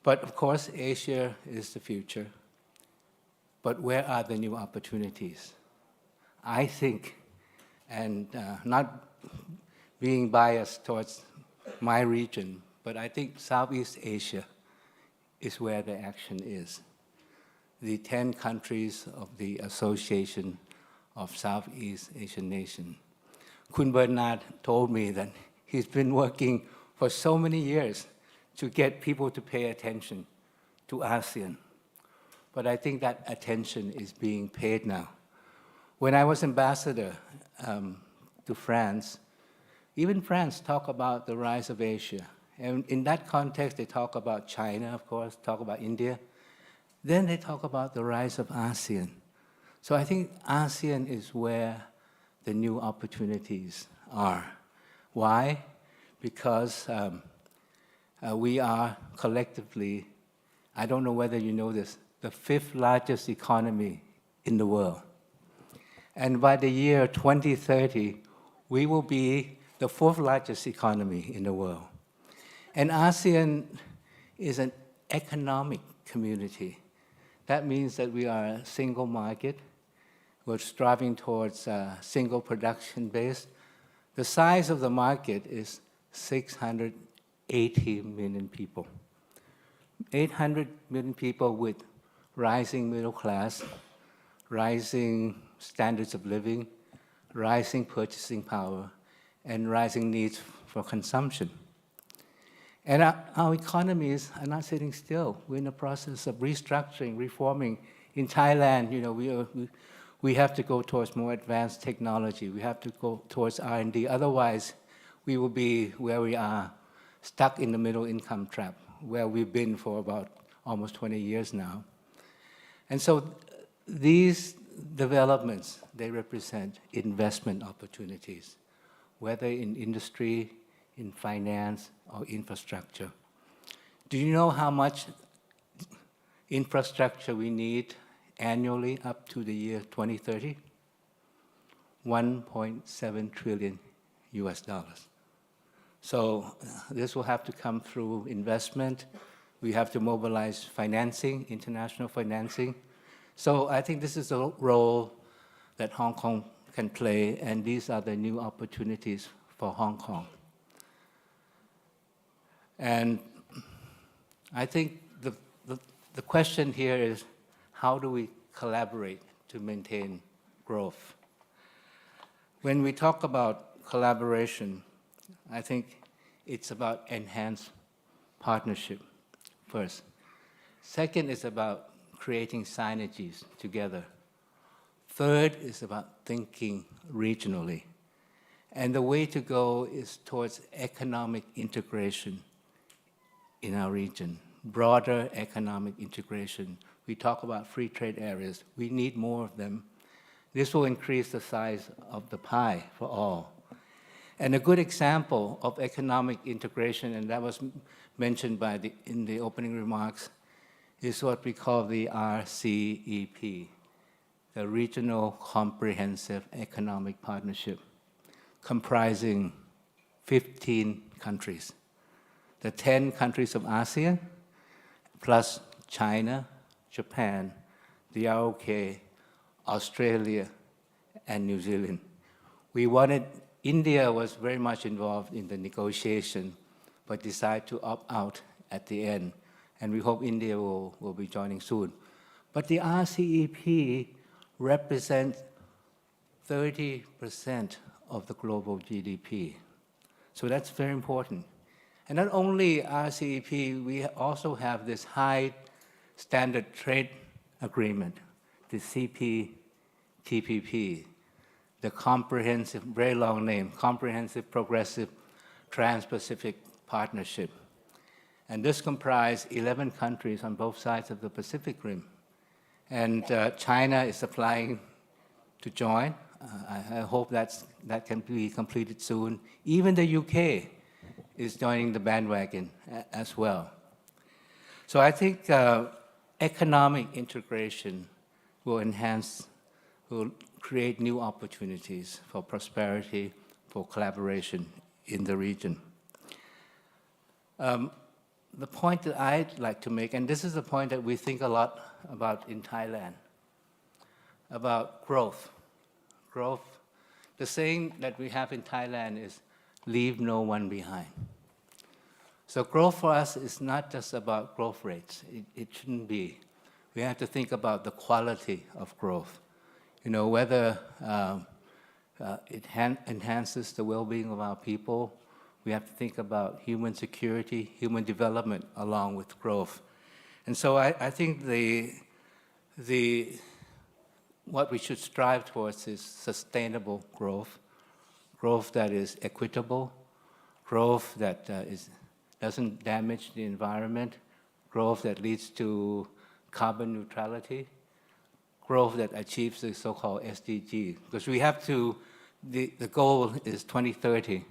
But of course, Asia is the future. But where are the new opportunities? I think, and not being biased towards my region, but I think Southeast Asia is where the action is. The 10 countries of the Association of Southeast Asian Nations. Kun Bernard told me that he's been working for so many years to get people to pay attention to ASEAN. But I think that attention is being paid now. When I was ambassador to France, even France talked about the rise of Asia. And in that context, they talk about China, of course, talk about India. Then they talk about the rise of ASEAN. So I think ASEAN is where the new opportunities are. Why? Because we are collectively, I don't know whether you know this, the 5th largest economy in the world. And by the year 2030, we will be the 4th largest economy in the world. And ASEAN is an economic community. That means that we are a single market. We're striving towards a single production base. The size of the market is 680 million people. 800 million people with rising middle class, rising standards of living, rising purchasing power, and rising needs for consumption. And our economies are not sitting still. We're in the process of restructuring, reforming. In Thailand, you know, we have to go towards more advanced technology. We have to go towards R&D. Otherwise, we will be where we are, stuck in the middle income trap, where we've been for about almost 20 years now. And so these developments, they represent investment opportunities, whether in industry, in finance, or infrastructure. Do you know how much infrastructure we need annually up to the year 2030? $1.7 trillion US. So this will have to come through investment. We have to mobilize financing, international financing. So I think this is a role that Hong Kong can play, and these are the new opportunities for Hong Kong. And I think the question here is, how do we collaborate to maintain growth? When we talk about collaboration, I think it's about enhanced partnership first. Second is about creating synergies together. Third is about thinking regionally. And the way to go is towards economic integration in our region, broader economic integration. We talk about free trade areas. We need more of them. This will increase the size of the pie for all. And a good example of economic integration, and that was mentioned in the opening remarks, is what we call the RCEP, the Regional Comprehensive Economic Partnership, comprising 15 countries. The 10 countries of ASEAN, plus China, Japan, the ROK, Australia, and New Zealand. India was very much involved in the negotiation, but decided to opt out at the end. And we hope India will be joining soon. But the RCEP represents 30% of the global GDP. So that's very important. And not only RCEP, we also have this high standard trade agreement, the CPTPP, the comprehensive, very long name, Comprehensive Progressive Trans-Pacific Partnership. And this comprises 11 countries on both sides of the Pacific Rim. And China is applying to join. I hope that can be completed soon. Even the UK is joining the bandwagon as well. So I think economic integration will create new opportunities for prosperity, for collaboration in the region. The point that I'd like to make, and this is a point that we think a lot about in Thailand, about growth. Growth. The saying that we have in Thailand is, leave no one behind. So growth for us is not just about growth rates. It shouldn't be. We have to think about the quality of growth. You know, whether it enhances the well-being of our people. We have to think about human security, human development along with growth. And so I think what we should strive towards is sustainable growth, growth that is equitable, growth that doesn't damage the environment, growth that leads to carbon neutrality, growth that achieves the so-called SDG. Because we have to, the goal is 2030.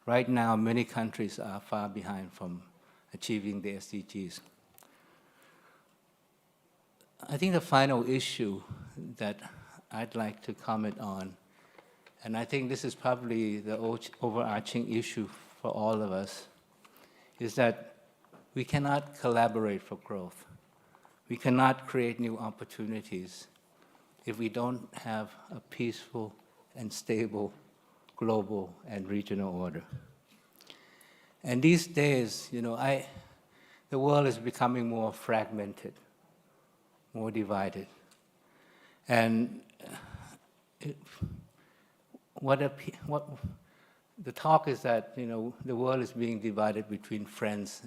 Right now, many countries are far behind from achieving the SDGs. I think the final issue that I'd like to comment on, and I think this is probably the overarching issue for all of us, is that we cannot collaborate for growth. We cannot create new opportunities if we don't have a peaceful and stable global and regional order. And these days, you know, the world is becoming more fragmented, more divided. And the talk is that, you know, the world is being divided between friends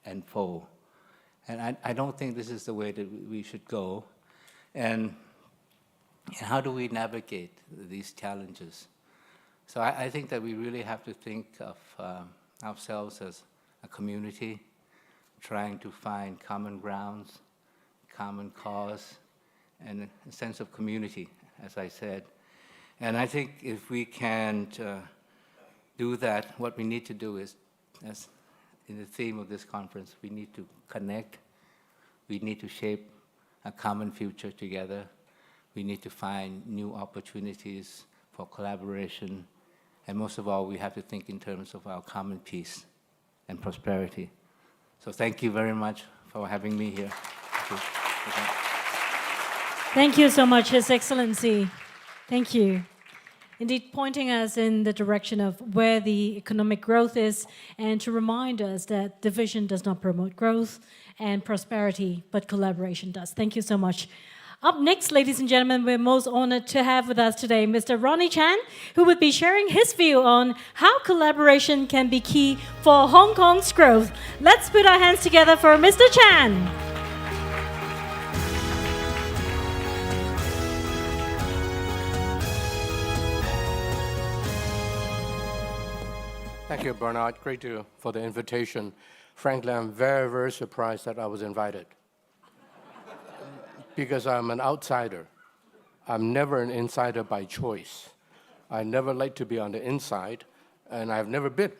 and foe. And I don't think this is the way that we should go. And how do we navigate these challenges? So I think that we really have to think of ourselves as a community, trying to find common grounds, common cause, and a sense of community, as I said. And I think if we can do that, what we need to do is, as in the theme of this conference, we need to connect, we need to shape a common future together, we need to find new opportunities for collaboration, and most of all, we have to think in terms of our common peace and prosperity. So thank you very much for having me here. Thank you so much, His Excellency. Thank you. Indeed, pointing us in the direction of where the economic growth is, and to remind us that division does not promote growth and prosperity, but collaboration does. Thank you so much. Up next, ladies and gentlemen, we're most honored to have with us today Mr. Ronnie Chan, who would be sharing his view on how collaboration can be key for Hong Kong's growth. Let's put our hands together for Mr. Chan. Thank you, Bernard. Great for the invitation. Frankly, I'm very, very surprised that I was invited because I'm an outsider. I'm never an insider by choice. I never like to be on the inside, and I've never been.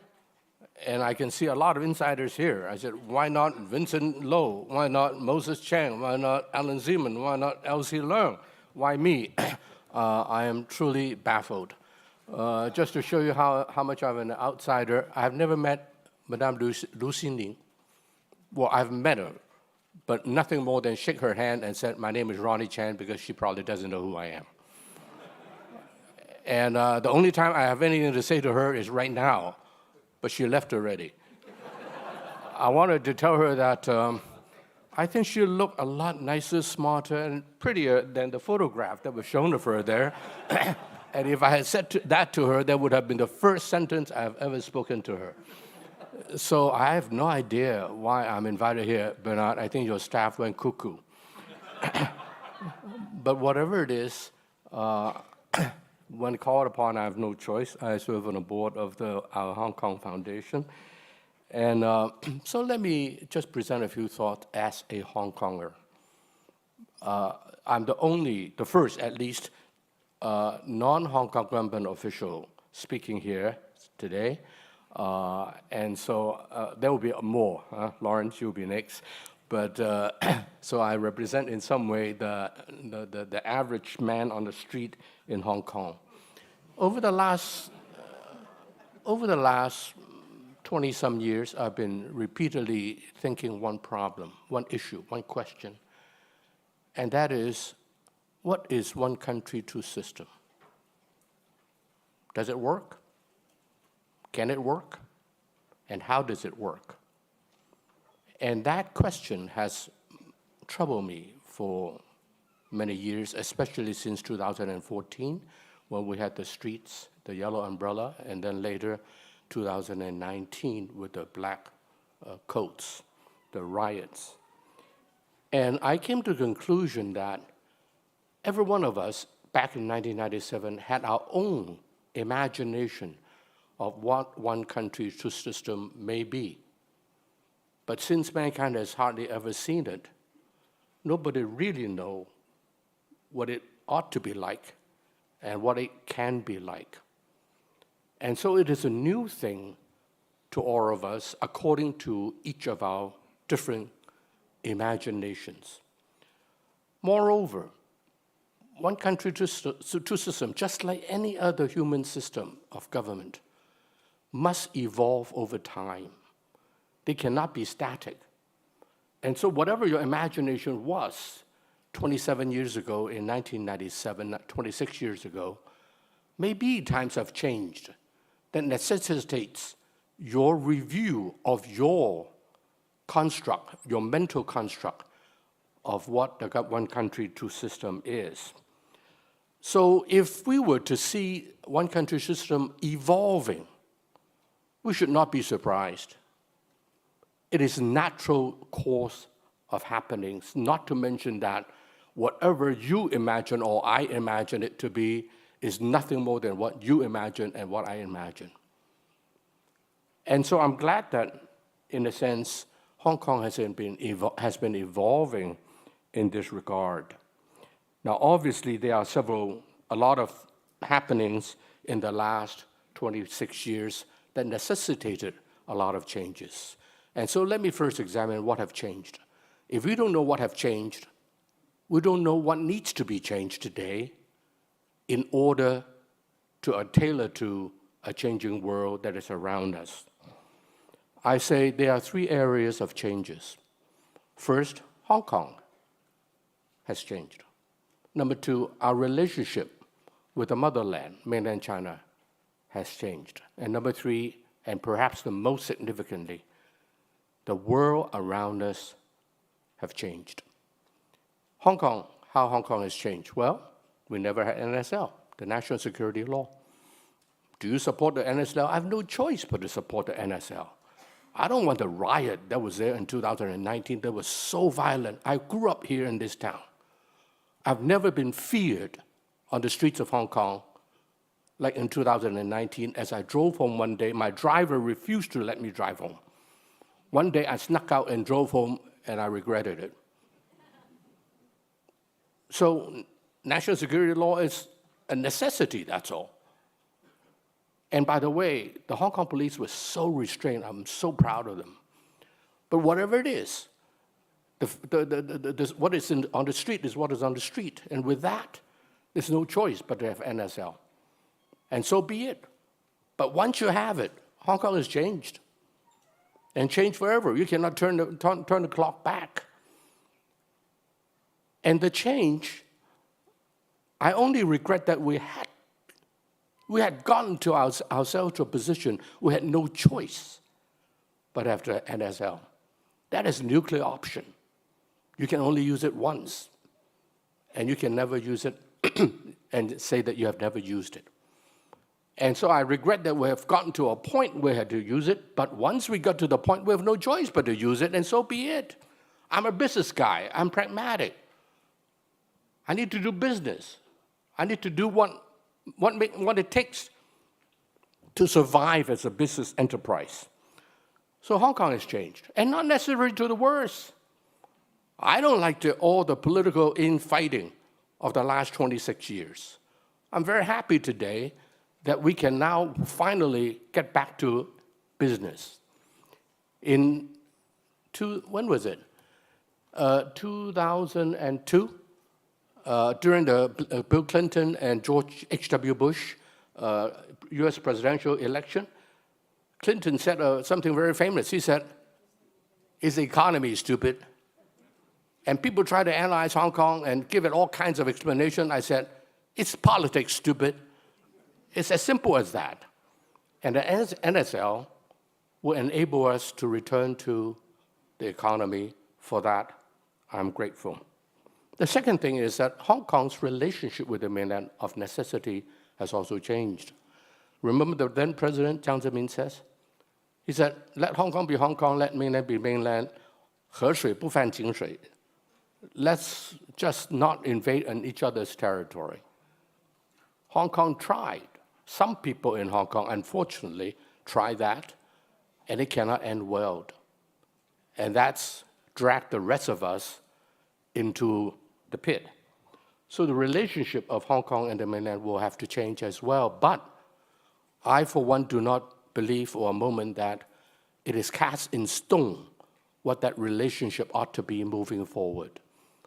And I can see a lot of insiders here. I said, why not Vincent Low? Why not Moses Chang? Why not Alan Zeman? Why not Elsie Leung? Why me? I am truly baffled. Just to show you how much of an outsider, I've never met Madame Lu Xinling. Well, I've met her, but nothing more than shake her hand and said, my name is Ronnie Chan, because she probably doesn't know who I am. And the only time I have anything to say to her is right now, but she left already. I wanted to tell her that I think she'll look a lot nicer, smarter, and prettier than the photograph that was shown of her there. And if I had said that to her, that would have been the first sentence I've ever spoken to her. So I have no idea why I'm invited here, Bernard. I think your staff went cuckoo. But whatever it is, when called upon, I have no choice. I serve on the board of our Hong Kong Foundation. And so let me just present a few thoughts as a Hong Konger. I'm the first at least, non-Hong Kong government official speaking here today. And so there will be more. Lawrence, you'll be next. But so I represent in some way the average man on the street in Hong Kong. Over the last 20-some years, I've been repeatedly thinking one problem, one issue, one question, and that is, what is one country, two system? Does it work? Can it work? And how does it work? And that question has troubled me for many years, especially since 2014, when we had the streets, the yellow umbrella, and then later 2019 with the black coats, the riots. And I came to the conclusion that every one of us back in 1997 had our own imagination of what one country, two system may be. But since mankind has hardly ever seen it, nobody really knows what it ought to be like and what it can be like. And so it is a new thing to all of us according to each of our different imaginations. Moreover, one country, two system, just like any other human system of government, must evolve over time. They cannot be static. And so whatever your imagination was 27 years ago in 1997, 26 years ago, maybe times have changed. That necessitates your review of your construct, your mental construct of what the one country, two system is. So if we were to see one country system evolving, we should not be surprised. It is a natural course of happenings, not to mention that whatever you imagine or I imagine it to be is nothing more than what you imagine and what I imagine. And so I'm glad that, in a sense, Hong Kong has been evolving in this regard. Now, obviously, there are a lot of happenings in the last 26 years that necessitated a lot of changes. And so let me first examine what have changed. If we don't know what have changed, we don't know what needs to be changed today in order to tailor to a changing world that is around us. I say there are three areas of changes. First, Hong Kong has changed. Number two, our relationship with the motherland, mainland China, has changed. And number three, and perhaps the most significantly, the world around us have changed. Hong Kong, how Hong Kong has changed? Well, we never had NSL, the National Security Law. Do you support the NSL? I have no choice but to support the NSL. I don't want the riot that was there in 2019 that was so violent. I grew up here in this town. I've never been feared on the streets of Hong Kong like in 2019, as I drove home one day, my driver refused to let me drive home. One day I snuck out and drove home, and I regretted it. So national security law is a necessity, that's all. And by the way, the Hong Kong police were so restrained. I'm so proud of them. But whatever it is, what is on the street is what is on the street. And with that, there's no choice but to have NSL. And so be it. But once you have it, Hong Kong has changed. And changed forever. You cannot turn the clock back. And the change, I only regret that we had gotten to ourselves to a position we had no choice but after NSL. That is a nuclear option. You can only use it once, and you can never use it and say that you have never used it. And so I regret that we have gotten to a point where we had to use it, but once we got to the point, we have no choice but to use it, and so be it. I'm a business guy. I'm pragmatic. I need to do business. I need to do what it takes to survive as a business enterprise. So Hong Kong has changed, and not necessarily to the worse. I don't like all the political infighting of the last 26 years. I'm very happy today that we can now finally get back to business. When was it? 2002, during the Bill Clinton and George H.W. Bush US presidential election, Clinton said something very famous. He said, "Is the economy stupid?" And people try to analyze Hong Kong and give it all kinds of explanation. I said, "It's politics, stupid." It's as simple as that. And the NSL will enable us to return to the economy. For that, I'm grateful. The second thing is that Hong Kong's relationship with the mainland of necessity has also changed. Remember the then President Jiang Zemin says? He said, "Let Hong Kong be Hong Kong, let mainland be mainland. 河水不犯井水. Let's just not invade on each other's territory." Hong Kong tried. Some people in Hong Kong, unfortunately, try that, and it cannot end well. And that's dragged the rest of us into the pit. So the relationship of Hong Kong and the mainland will have to change as well. But I, for one, do not believe for a moment that it is cast in stone what that relationship ought to be moving forward.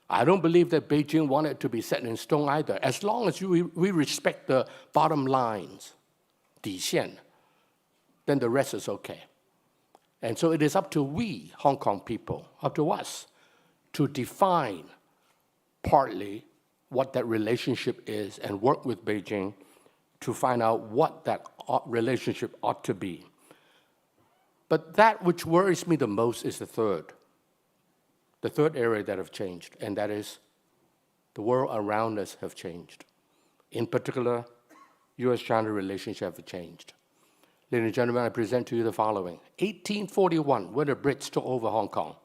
I don't believe that Beijing wanted it to be set in stone either. As long as we respect the bottom lines, 底线, then the rest is okay. And so it is up to we, Hong Kong people, up to us, to define partly what that relationship is and work with Beijing to find out what that relationship ought to be. But that which worries me the most is the third area that have changed, and that is the world around us have changed. In particular, US-China relationship have changed. Ladies and gentlemen, I present to you the following. 1841, when the Brits took over Hong Kong.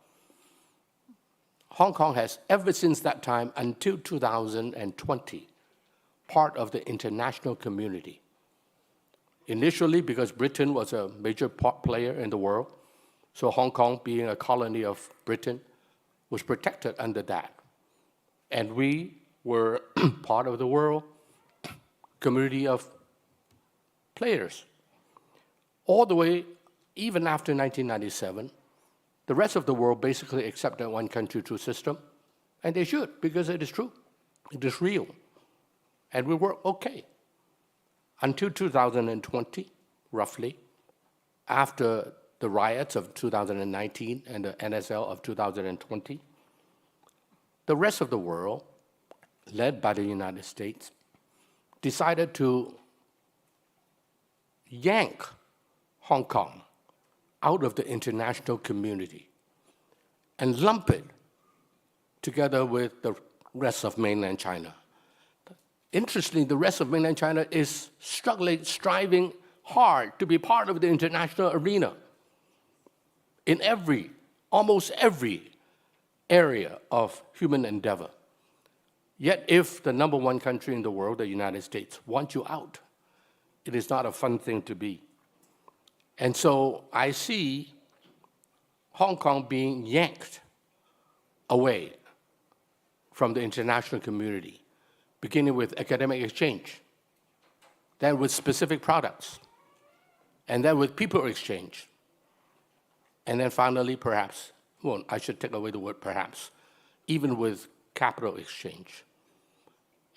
Hong Kong has, ever since that time until 2020, part of the international community. Initially, because Britain was a major player in the world, so Hong Kong, being a colony of Britain, was protected under that. And we were part of the world community of players. All the way, even after 1997, the rest of the world basically accepted one country, two system, and they should, because it is true, it is real, and we were okay. Until 2020, roughly, after the riots of 2019 and the NSL of 2020, the rest of the world, led by the United States, decided to yank Hong Kong out of the international community and lump it together with the rest of mainland China. Interestingly, the rest of mainland China is striving hard to be part of the international arena in almost every area of human endeavor. Yet if the number one country in the world, the United States, wants you out, it is not a fun thing to be. And so I see Hong Kong being yanked away from the international community, beginning with academic exchange, then with specific products, and then with people exchange, and then finally, perhaps, well, I should take away the word perhaps, even with capital exchange.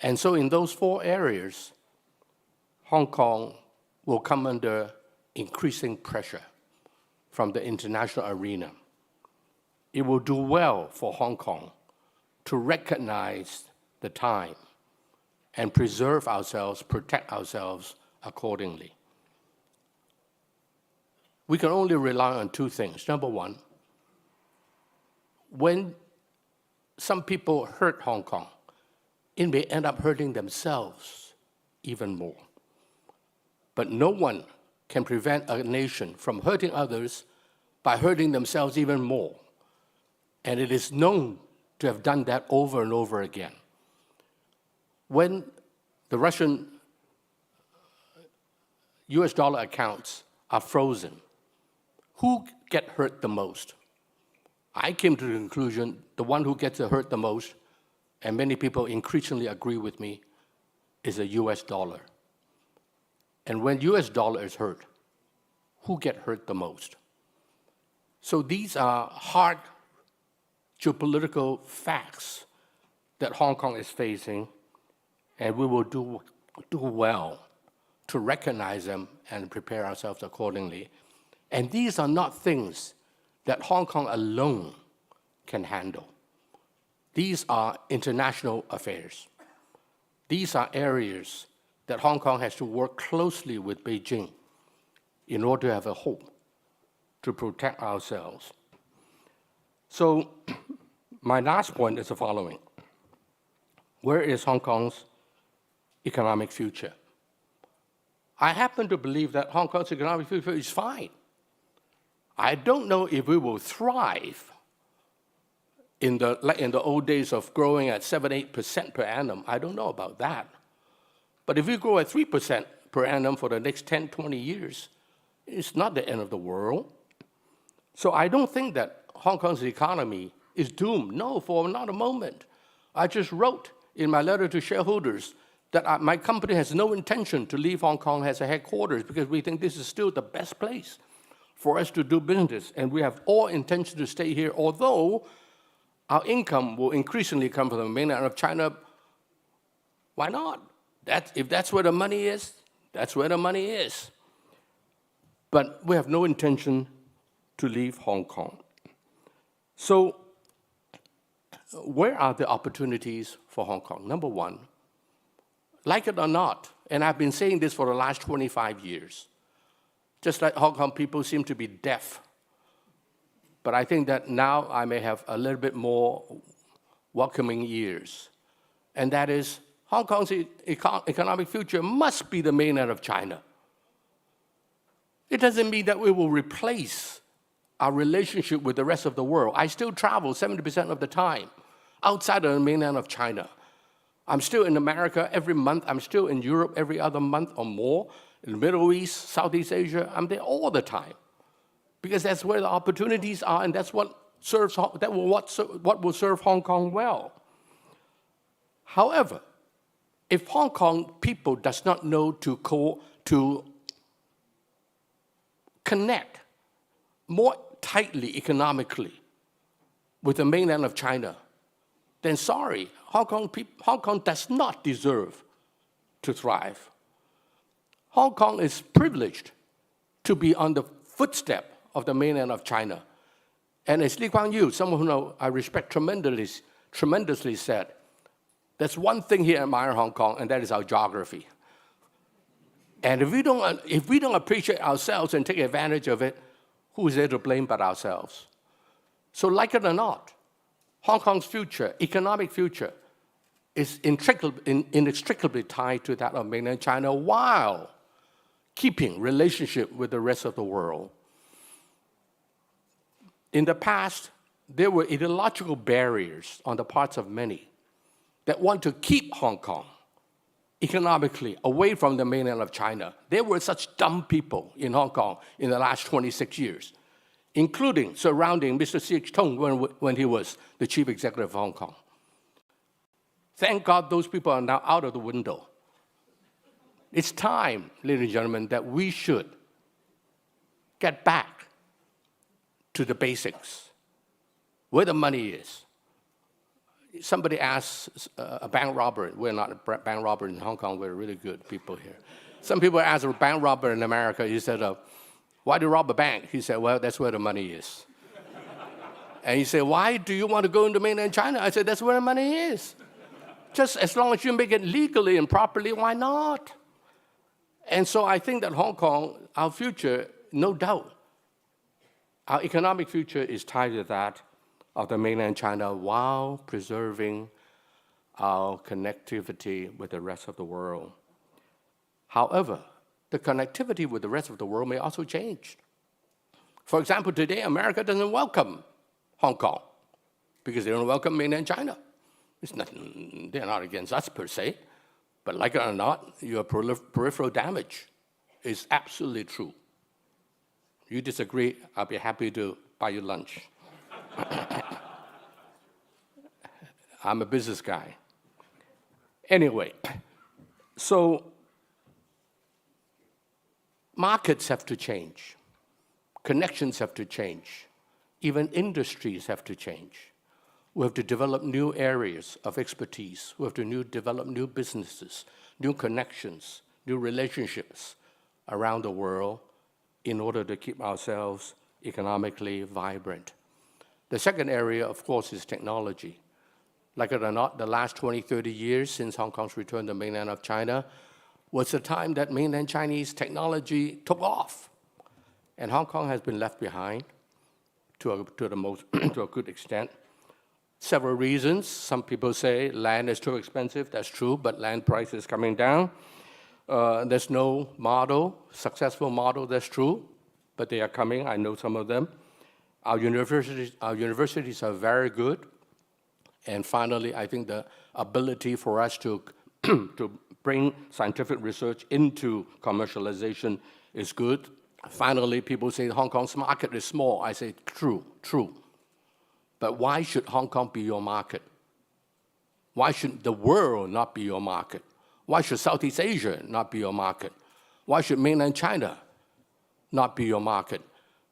And so in those 4 areas, Hong Kong will come under increasing pressure from the international arena. It will do well for Hong Kong to recognize the time and preserve ourselves, protect ourselves accordingly. We can only rely on 2 things. Number one, when some people hurt Hong Kong, it may end up hurting themselves even more. But no one can prevent a nation from hurting others by hurting themselves even more. And it is known to have done that over and over again. When the Russian US dollar accounts are frozen, who get hurt the most? I came to the conclusion the one who gets hurt the most, and many people increasingly agree with me, is the US dollar. And when US dollar is hurt, who get hurt the most? So these are hard geopolitical facts that Hong Kong is facing, and we will do well to recognize them and prepare ourselves accordingly. And these are not things that Hong Kong alone can handle. These are international affairs. These are areas that Hong Kong has to work closely with Beijing in order to have a hope to protect ourselves. So my last point is the following. Where is Hong Kong's economic future? I happen to believe that Hong Kong's economic future is fine. I don't know if we will thrive in the old days of growing at 7-8% per annum. I don't know about that. But if we grow at 3% per annum for the next 10, 20 years, it's not the end of the world. So I don't think that Hong Kong's economy is doomed. No, for not a moment. I just wrote in my letter to shareholders that my company has no intention to leave Hong Kong as a headquarters because we think this is still the best place for us to do business, and we have all intention to stay here, although our income will increasingly come from the mainland of China. Why not? If that's where the money is, that's where the money is. But we have no intention to leave Hong Kong. So where are the opportunities for Hong Kong? Number one, like it or not, and I've been saying this for the last 25 years, just like Hong Kong people seem to be deaf. But I think that now I may have a little bit more welcoming ears. And that is, Hong Kong's economic future must be the mainland of China. It doesn't mean that we will replace our relationship with the rest of the world. I still travel 70% of the time outside of the mainland of China. I'm still in America every month. I'm still in Europe every other month or more. In the Middle East, Southeast Asia, I'm there all the time. Because that's where the opportunities are, and that's what will serve Hong Kong well. However, if Hong Kong people does not know to connect more tightly economically with the mainland of China, then sorry, Hong Kong does not deserve to thrive. Hong Kong is privileged to be on the footstep of the mainland of China. And as Lee Kuan Yew, someone who I respect tremendously said, there's one thing here in admire Hong Kong, and that is our geography. And if we don't appreciate ourselves and take advantage of it, who is there to blame but ourselves? So like it or not, Hong Kong's future, economic future, is inextricably tied to that of mainland China while keeping relationship with the rest of the world. In the past, there were ideological barriers on the parts of many that want to keep Hong Kong economically away from the mainland of China. There were such dumb people in Hong Kong in the last 26 years, including surrounding Mr. C.H. Tung when he was the chief executive of Hong Kong. Thank God those people are now out of the window. It's time, ladies and gentlemen, that we should get back to the basics, where the money is. Somebody asked a bank robber, we're not a bank robber in Hong Kong, we're really good people here. Some people asked a bank robber in America, he said, why do you rob a bank? He said, well, that's where the money is. And he said, why do you want to go into mainland China? I said, that's where the money is. Just as long as you make it legally and properly, why not? And so I think that Hong Kong, our future, no doubt, our economic future is tied to that of the mainland China while preserving our connectivity with the rest of the world. However, the connectivity with the rest of the world may also change. For example, today, America doesn't welcome Hong Kong because they don't welcome mainland China. It's nothing, they're not against us per se, but like it or not, your peripheral damage is absolutely true. You disagree, I'll be happy to buy you lunch. I'm a business guy. Anyway, so markets have to change. Connections have to change. Even industries have to change. We have to develop new areas of expertise. We have to develop new businesses, new connections, new relationships around the world in order to keep ourselves economically vibrant. The second area, of course, is technology. Like it or not, the last 20, 30 years since Hong Kong's return to mainland of China was the time that mainland Chinese technology took off. And Hong Kong has been left behind to a good extent. Several reasons. Some people say land is too expensive. That's true, but land price is coming down. There's no successful model, that's true, but they are coming. I know some of them. Our universities are very good. And finally, I think the ability for us to bring scientific research into commercialization is good. Finally, people say Hong Kong's market is small. I say, true. But why should Hong Kong be your market? Why should the world not be your market? Why should Southeast Asia not be your market? Why should mainland China not be your market?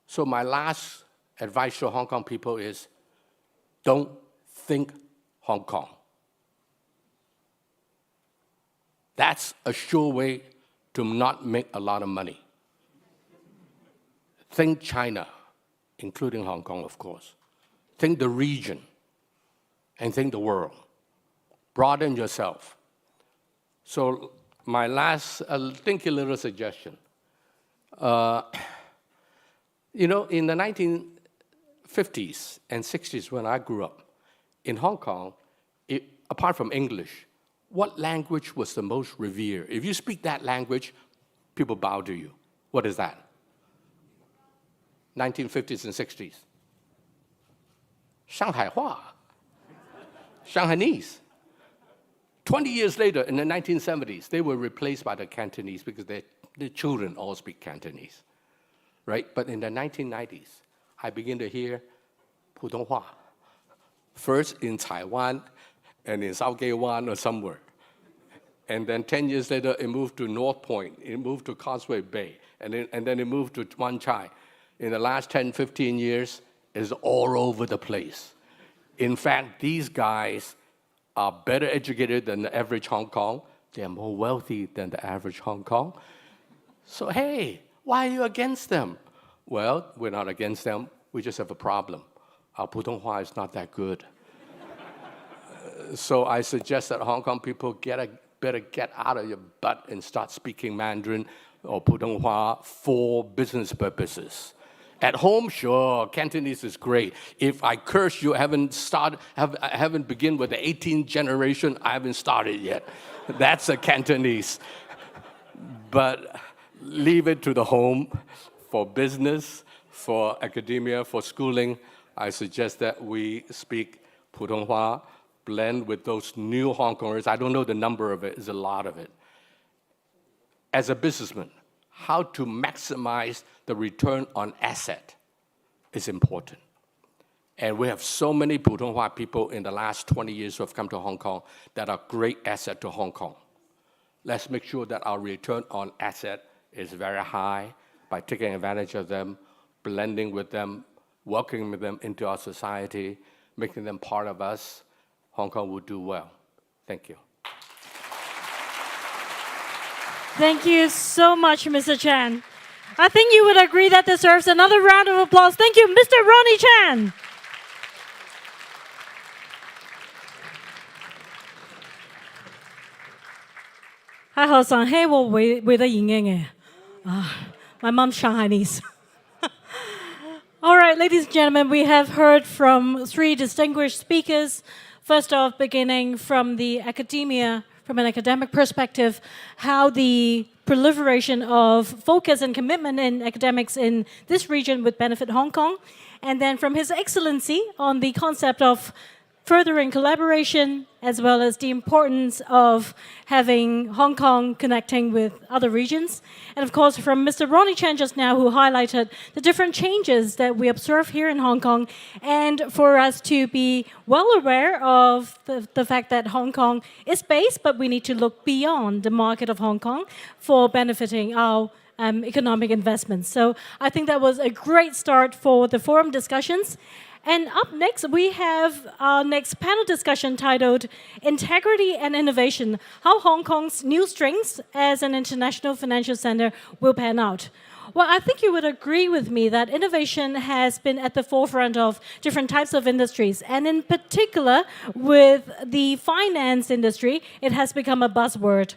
So my last advice to Hong Kong people is, don't think Hong Kong. That's a sure way to not make a lot of money. Think China, including Hong Kong, of course. Think the region, and think the world. Broaden yourself. So my last thinky little suggestion. In the 1950s and 60s when I grew up, in Hong Kong, apart from English, what language was the most revered? If you speak that language, people bow to you. What is that? 1950s and 60s. Shanghai-hua, Shanghainese. 20 years later, in the 1970s, they were replaced by the Cantonese because their children all speak Cantonese, right? But in the 1990s, I began to hear Putonghua, first in Taiwan and in South Geiwan or somewhere. And then 10 years later, it moved to North Point, it moved to Causeway Bay, and then it moved to Wan Chai. In the last 10, 15 years, it's all over the place. In fact, these guys are better educated than the average Hong Kong. They're more wealthy than the average Hong Kong. So, hey, why are you against them? Well, we're not against them. We just have a problem. Our Putonghua is not that good. So I suggest that Hong Kong people better get out of your butt and start speaking Mandarin or Putonghua for business purposes. At home, sure, Cantonese is great. If I curse you, I haven't begun with the 18th generation, I haven't started yet. That's a Cantonese. But leave it to the home for business, for academia, for schooling. I suggest that we speak Putonghua, blend with those new Hong Kongers. I don't know the number of it, it's a lot of it. As a businessman, how to maximize the return on asset is important. And we have so many Putonghua people in the last 20 years who have come to Hong Kong that are great asset to Hong Kong. Let's make sure that our return on asset is very high by taking advantage of them, blending with them, welcoming them into our society, making them part of us. Hong Kong will do well. Thank you. Thank you so much, Mr. Chan. I think you would agree that deserves another round of applause. Thank you, Mr. Ronnie Chan. My mom's Shanghainese. All right, ladies and gentlemen, we have heard from 3 distinguished speakers. First off, beginning from the academia, from an academic perspective, how the proliferation of focus and commitment in academics in this region would benefit Hong Kong. And then from His Excellency on the concept of furthering collaboration, as well as the importance of having Hong Kong connecting with other regions. And of course, from Mr. Ronnie Chan just now, who highlighted the different changes that we observe here in Hong Kong, and for us to be well aware of the fact that Hong Kong is based, but we need to look beyond the market of Hong Kong for benefiting our economic investments. So I think that was a great start for the forum discussions. And up next, we have our next panel discussion titled Integrity and Innovation, How Hong Kong's New Strengths as an International Financial Center Will Pan Out. Well, I think you would agree with me that innovation has been at the forefront of different types of industries. And in particular, with the finance industry, it has become a buzzword.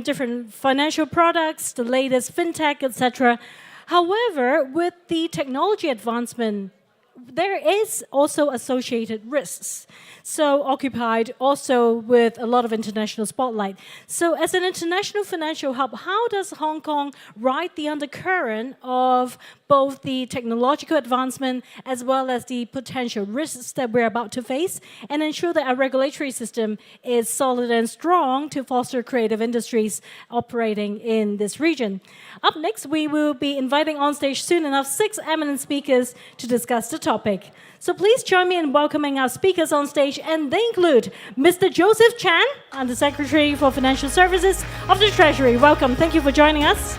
Different financial products, the latest fintech, etc. However, with the technology advancement, there is also associated risks, so occupied also with a lot of international spotlight. So as an international financial hub, how does Hong Kong ride the undercurrent of both the technological advancement as well as the potential risks that we're about to face, and ensure that our regulatory system is solid and strong to foster creative industries operating in this region? Up next, we will be inviting on stage soon enough 6 eminent speakers to discuss the topic. So please join me in welcoming our speakers on stage, and they include Mr. Joseph Chan, Under Secretary for Financial Services of the Treasury. Welcome. Thank you for joining us.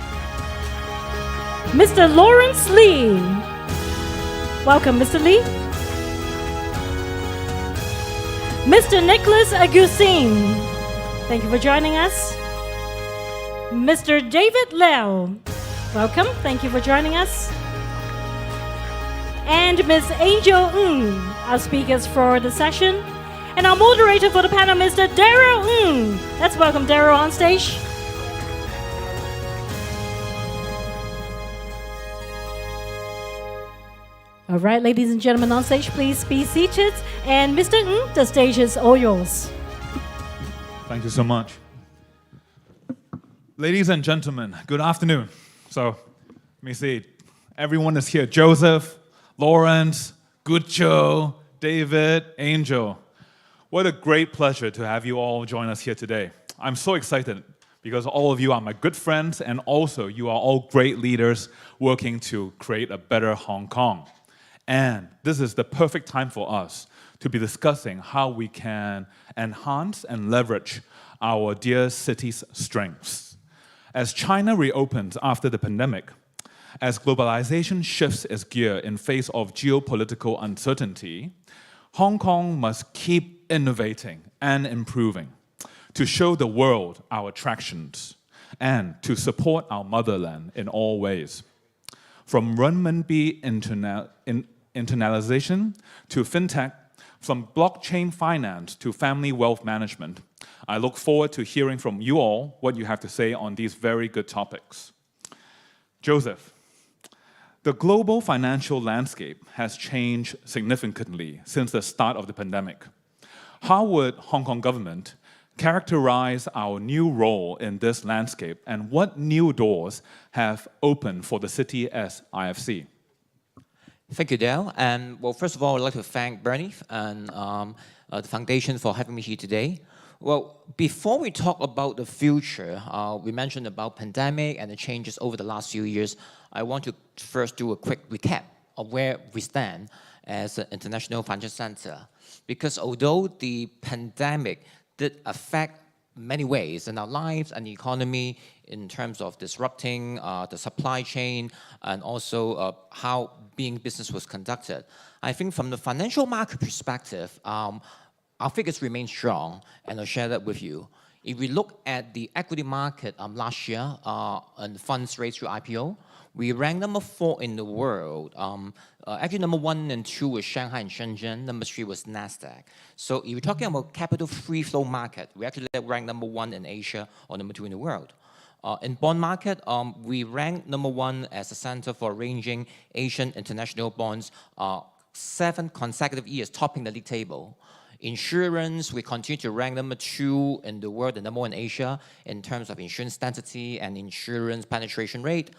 Mr. Lawrence Lee. Welcome, Mr. Lee. Mr. Nicholas Agustin. Thank you for joining us. Mr. David Lau. Welcome. Thank you for joining us. And Ms. Angel Ng, our speakers for the session. And our moderator for the panel, Mr. Darryl Ng. Let's welcome Darryl on stage. All right, ladies and gentlemen on stage, please be seated. And Mr. Ng, the stage is all yours. Thank you so much. Ladies and gentlemen, good afternoon. So, let me see. Everyone is here. Joseph, Lawrence, Good Joe, David, Angel. What a great pleasure to have you all join us here today. I'm so excited because all of you are my good friends, and also you are all great leaders working to create a better Hong Kong. And this is the perfect time for us to be discussing how we can enhance and leverage our dear city's strengths. As China reopens after the pandemic, as globalization shifts its gear in face of geopolitical uncertainty, Hong Kong must keep innovating and improving to show the world our attractions and to support our motherland in all ways. From renminbi internalization to fintech, from blockchain finance to family wealth management, I look forward to hearing from you all what you have to say on these very good topics. Joseph, the global financial landscape has changed significantly since the start of the pandemic. How would Hong Kong government characterize our new role in this landscape, and what new doors have opened for the city as IFC? Thank you, Dale. And well, first of all, I'd like to thank Bernie and the foundation for having me here today. Well, before we talk about the future, we mentioned about pandemic and the changes over the last few years. I want to first do a quick recap of where we stand as an international financial center. Because although the pandemic did affect many ways in our lives and the economy in terms of disrupting the supply chain and also how being business was conducted, I think from the financial market perspective, our figures remain strong, and I'll share that with you. If we look at the equity market last year and funds raised through IPO, we ranked number 4 in the world. Actually, number 1 and 2 was Shanghai and Shenzhen. Number 3 was NASDAQ. So if you're talking about capital free flow market, we actually ranked number 1 in Asia or number 2 in the world. In bond market, we ranked number 1 as a center for arranging Asian international bonds 7 consecutive years, topping the league table. Insurance, we continue to rank number 2 in the world and number 1 in Asia in terms of insurance density and insurance penetration rate.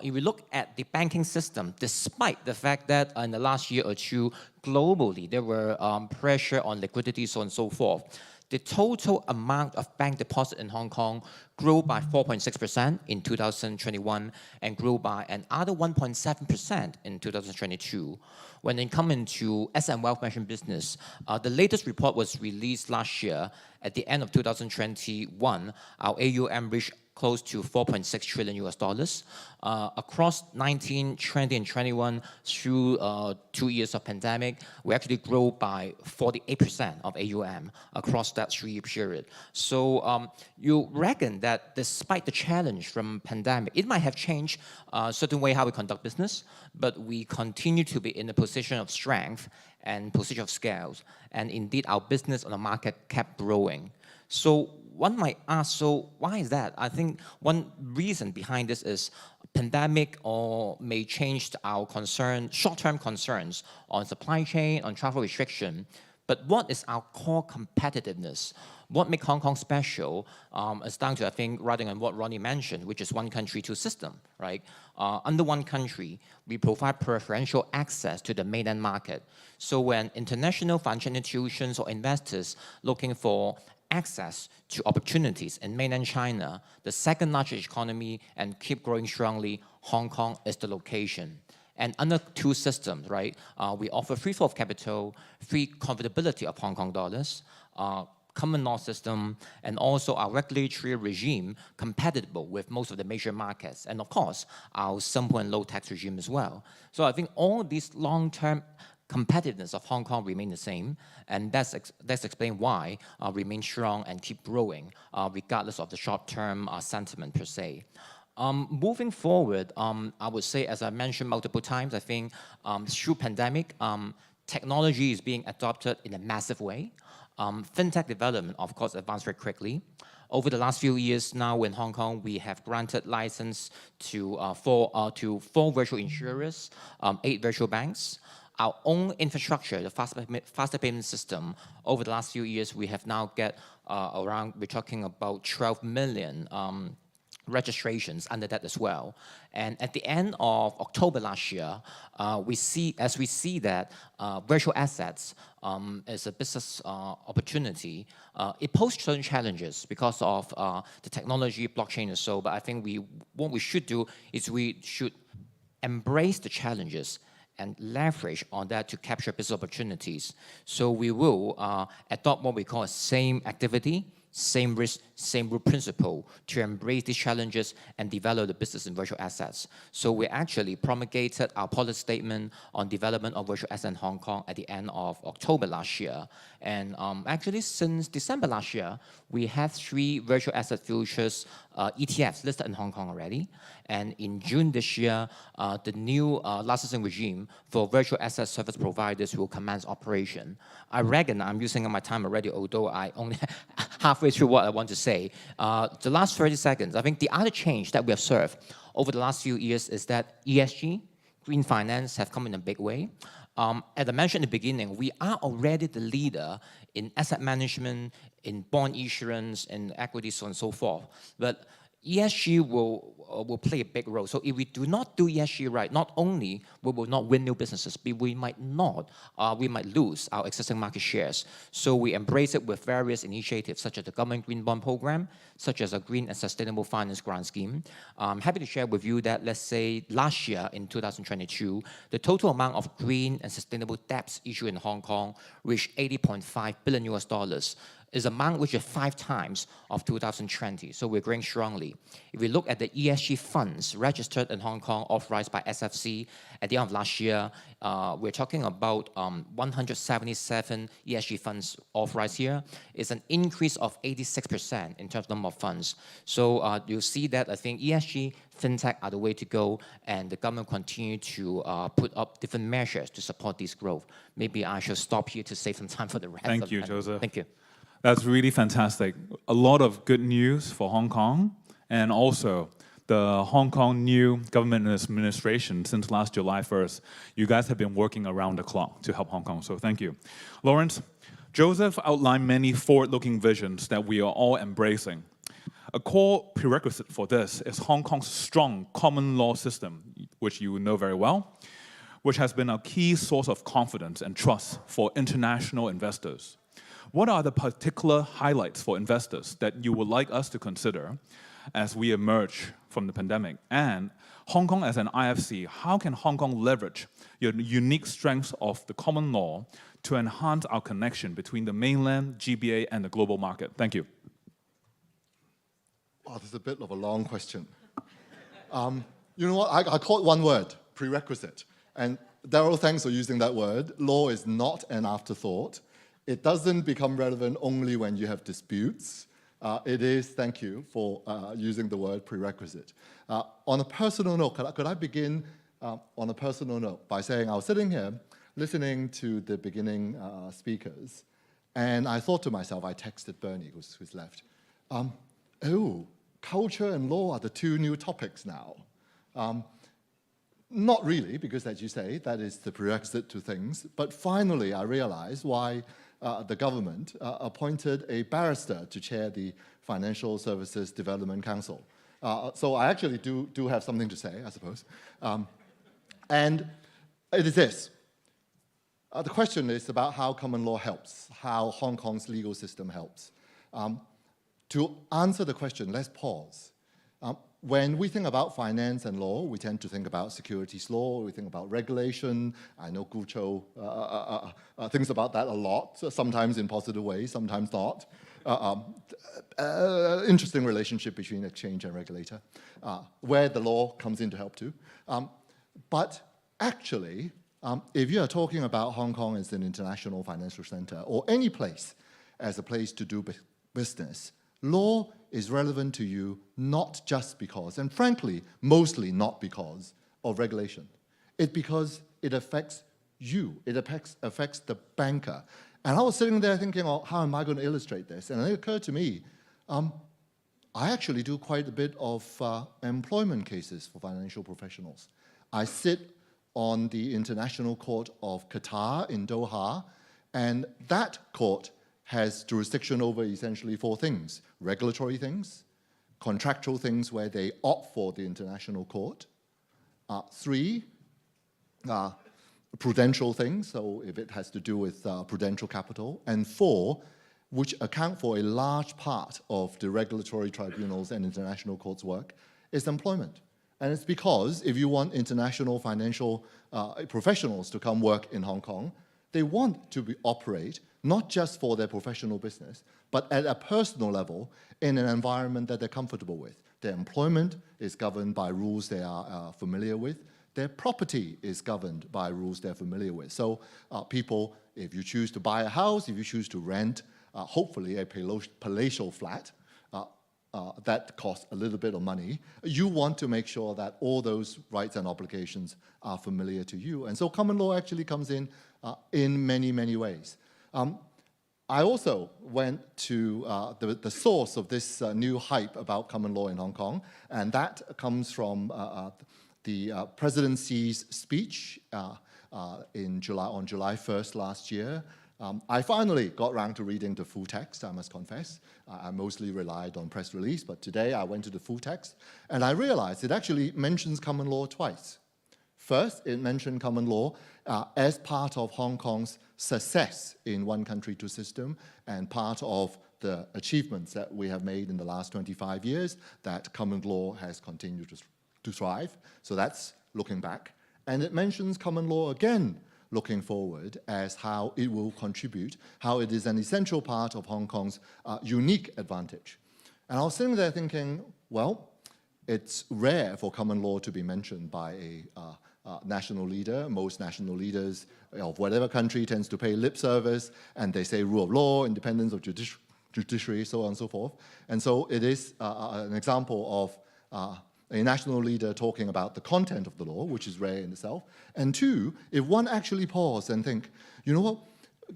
If we look at the banking system, despite the fact that in the last year or two, globally, there were pressure on liquidity, so on and so forth, the total amount of bank deposit in Hong Kong grew by 4.6% in 2021 and grew by another 1.7% in 2022. When it comes into asset and wealth management business, the latest report was released last year. At the end of 2021, our AUM reached close to $4.6 trillion across 19, 20, and 21 through 2 years of pandemic. We actually grew by 48% of AUM across that 3-year period. So you reckon that despite the challenge from pandemic, it might have changed a certain way how we conduct business, but we continue to be in a position of strength and position of scales. And indeed, our business on the market kept growing. So one might ask, so why is that? I think one reason behind this is pandemic or may change our concern, short-term concerns on supply chain, on travel restriction. But what is our core competitiveness? What makes Hong Kong special is down to, I think, rather than what Ronnie mentioned, which is one country, two system, right? Under one country, we provide preferential access to the mainland market. So when international financial institutions or investors looking for access to opportunities in mainland China, the second largest economy and keep growing strongly, Hong Kong is the location. And under two systems, right, we offer free flow of capital, free convertibility of Hong Kong dollars, common law system, and also our regulatory regime compatible with most of the major markets. And of course, our simple and low tax regime as well. So I think all these long-term competitiveness of Hong Kong remain the same, and that's explain why remain strong and keep growing regardless of the short-term sentiment per se. Moving forward, I would say, as I mentioned multiple times, I think through pandemic, technology is being adopted in a massive way. Fintech development, of course, advanced very quickly. Over the last few years now in Hong Kong, we have granted license to 4 virtual insurers, 8 virtual banks. Our own infrastructure, the faster payment system, over the last few years, we have now get around, we're talking about 12 million registrations under that as well. And at the end of October last year, we see that virtual assets is a business opportunity. It poses certain challenges because of the technology, blockchain and so, but I think what we should do is we should embrace the challenges and leverage on that to capture business opportunities. So we will adopt what we call a same activity, same risk, same rule principle to embrace these challenges and develop the business in virtual assets. So we actually promulgated our policy statement on development of virtual assets in Hong Kong at the end of October last year. And actually since December last year, we have 3 virtual asset futures ETFs listed in Hong Kong already. And in June this year, the new licensing regime for virtual asset service providers will commence operation. I reckon I'm using up my time already, although I only halfway through what I want to say. The last 30 seconds, I think the other change that we observed over the last few years is that ESG, green finance, have come in a big way. As I mentioned in the beginning, we are already the leader in asset management, in bond issuance, in equities, so on and so forth. But ESG will play a big role. So if we do not do ESG right, not only we will not win new businesses, but we might lose our existing market shares. So we embrace it with various initiatives, such as the government green bond program, such as a green and sustainable finance grant scheme. I'm happy to share with you that, let's say, last year in 2022, the total amount of green and sustainable debts issued in Hong Kong reached $80.5 billion. Is amount which is 5 times of 2020, so we're growing strongly. If we look at the ESG funds registered in Hong Kong, authorized by SFC at the end of last year, we're talking about 177 ESG funds authorized here. It's an increase of 86% in terms of number of funds. So you'll see that I think ESG, fintech are the way to go, and the government continue to put up different measures to support this growth. Maybe I should stop here to save some time for the rest. Thank you, Joseph. Thank you. That's really fantastic. A lot of good news for Hong Kong, and also the Hong Kong new government administration since last July 1st. You guys have been working around the clock to help Hong Kong, so thank you. Lawrence, Joseph outlined many forward-looking visions that we are all embracing. A core prerequisite for this is Hong Kong's strong common law system, which you know very well, which has been a key source of confidence and trust for international investors. What are the particular highlights for investors that you would like us to consider as we emerge from the pandemic? And Hong Kong as an IFC, how can Hong Kong leverage your unique strengths of the common law to enhance our connection between the mainland, GBA, and the global market? Thank you. Oh, this is a bit of a long question. You know what? I caught one word, prerequisite. And Daryl, thanks for using that word. Law is not an afterthought. It doesn't become relevant only when you have disputes. It is, thank you for using the word prerequisite. On a personal note, could I begin on a personal note by saying I was sitting here listening to the beginning speakers, and I thought to myself, I texted Bernie, who's left, oh, culture and law are the 2 new topics now. Not really, because as you say, that is the prerequisite to things. But finally, I realized why the government appointed a barrister to chair the Financial Services Development Council. So I actually do have something to say, I suppose. And it is this. The question is about how common law helps, how Hong Kong's legal system helps. To answer the question, let's pause. When we think about finance and law, we tend to think about securities law, we think about regulation. I know Gu Chou thinks about that a lot, sometimes in positive ways, sometimes not. Interesting relationship between exchange and regulator, where the law comes in to help too. But actually, if you are talking about Hong Kong as an international financial center, or any place as a place to do business, law is relevant to you not just because, and frankly, mostly not because of regulation. It's because it affects you. It affects the banker. And I was sitting there thinking, oh, how am I going to illustrate this? And it occurred to me, I actually do quite a bit of employment cases for financial professionals. I sit on the International Court of Qatar in Doha, and that court has jurisdiction over essentially 4 things: regulatory things, contractual things where they opt for the international court, 3, prudential things, so if it has to do with prudential capital, and 4, which account for a large part of the regulatory tribunals and international courts' work, is employment. And it's because if you want international financial professionals to come work in Hong Kong, they want to operate not just for their professional business, but at a personal level in an environment that they're comfortable with. Their employment is governed by rules they are familiar with. Their property is governed by rules they're familiar with. So people, if you choose to buy a house, if you choose to rent, hopefully a palatial flat, that costs a little bit of money, you want to make sure that all those rights and obligations are familiar to you. And so common law actually comes in many, many ways. I also went to the source of this new hype about common law in Hong Kong, and that comes from the presidency's speech on July 1st last year. I finally got around to reading the full text, I must confess. I mostly relied on press release, but today I went to the full text, and I realized it actually mentions common law twice. First, it mentioned common law as part of Hong Kong's success in one country, two system, and part of the achievements that we have made in the last 25 years, that common law has continued to thrive. So that's looking back. And it mentions common law again, looking forward, as how it will contribute, how it is an essential part of Hong Kong's unique advantage. And I was sitting there thinking, well, it's rare for common law to be mentioned by a national leader. Most national leaders of whatever country tends to pay lip service, and they say rule of law, independence of judiciary, so on and so forth. And so it is an example of a national leader talking about the content of the law, which is rare in itself. And two, if one actually pause and think, you know what,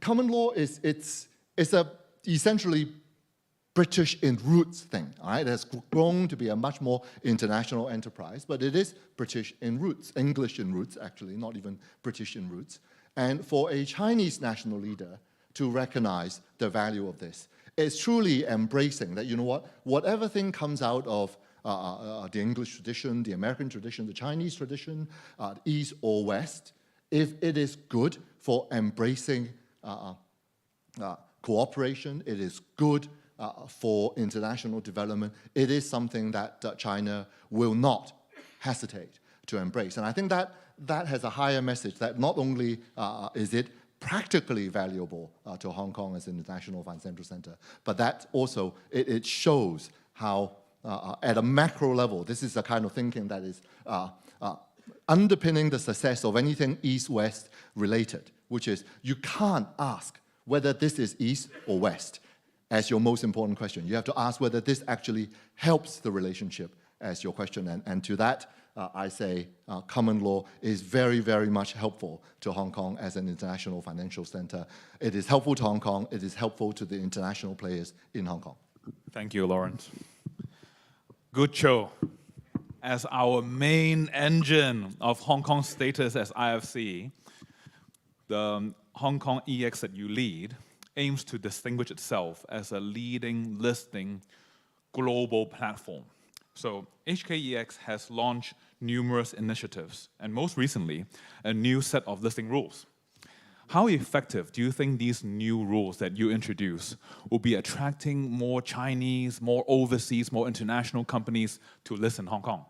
common law is a essentially British in roots thing, all right? It has grown to be a much more international enterprise, but it is British in roots, English in roots, actually, not even British in roots. And for a Chinese national leader to recognize the value of this, it's truly embracing that, you know what, whatever thing comes out of the English tradition, the American tradition, the Chinese tradition, East or West, if it is good for embracing cooperation, it is good for international development, it is something that China will not hesitate to embrace. And I think that has a higher message, that not only is it practically valuable to Hong Kong as an international financial center, but that also, it shows how at a macro level, this is the kind of thinking that is underpinning the success of anything East-West related, which is you can't ask whether this is East or West as your most important question. You have to ask whether this actually helps the relationship as your question. And to that, I say common law is very, very much helpful to Hong Kong as an international financial center. It is helpful to Hong Kong. It is helpful to the international players in Hong Kong. Thank you, Lawrence. Good show. As our main engine of Hong Kong's status as IFC, the Hong Kong EX that you lead aims to distinguish itself as a leading listing global platform. So HKEX has launched numerous initiatives, and most recently, a new set of listing rules. How effective do you think these new rules that you introduce will be attracting more Chinese, more overseas, more international companies to list in Hong Kong?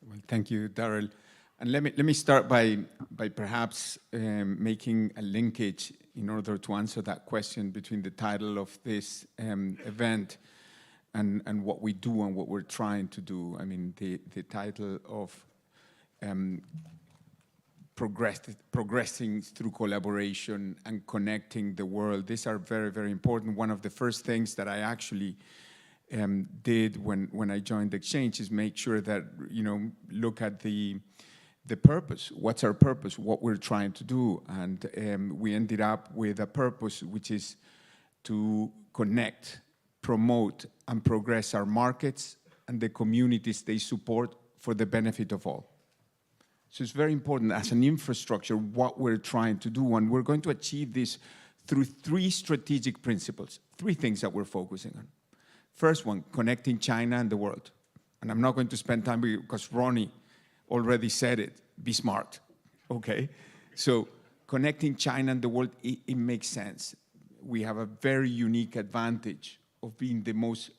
Well, thank you, Darrell. And let me start by perhaps making a linkage in order to answer that question between the title of this event and what we do and what we're trying to do. I mean, the title of progressing through collaboration and connecting the world. These are very, very important. One of the first things that I actually did when I joined the exchange is make sure that, look at the purpose. What's our purpose? What we're trying to do. And we ended up with a purpose which is to connect, promote, and progress our markets and the communities they support for the benefit of all. So it's very important as an infrastructure what we're trying to do, and we're going to achieve this through three strategic principles, three things that we're focusing on. First one, connecting China and the world. And I'm not going to spend time because Ronnie already said it, be smart, okay? So connecting China and the world, it makes sense. We have a very unique advantage of being the most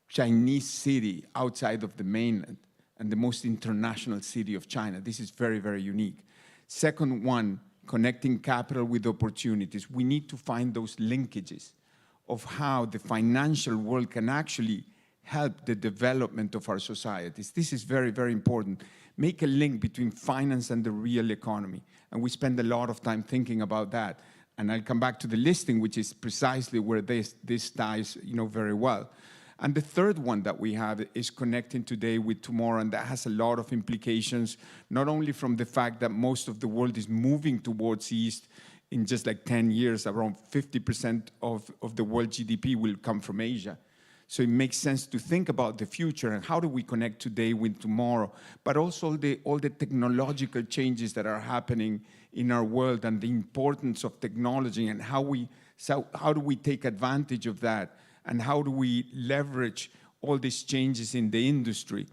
Chinese city outside of the mainland and the most international city of China. This is very, very unique. Second one, connecting capital with opportunities. We need to find those linkages of how the financial world can actually help the development of our societies. This is very, very important. Make a link between finance and the real economy. And we spend a lot of time thinking about that. And I'll come back to the listing, which is precisely where this ties, very well. And the third one that we have is connecting today with tomorrow, and that has a lot of implications, not only from the fact that most of the world is moving towards East. In just like 10 years, around 50% of the world GDP will come from Asia. So it makes sense to think about the future and how do we connect today with tomorrow, but also all the technological changes that are happening in our world and the importance of technology and how do we take advantage of that and how do we leverage all these changes in the industry.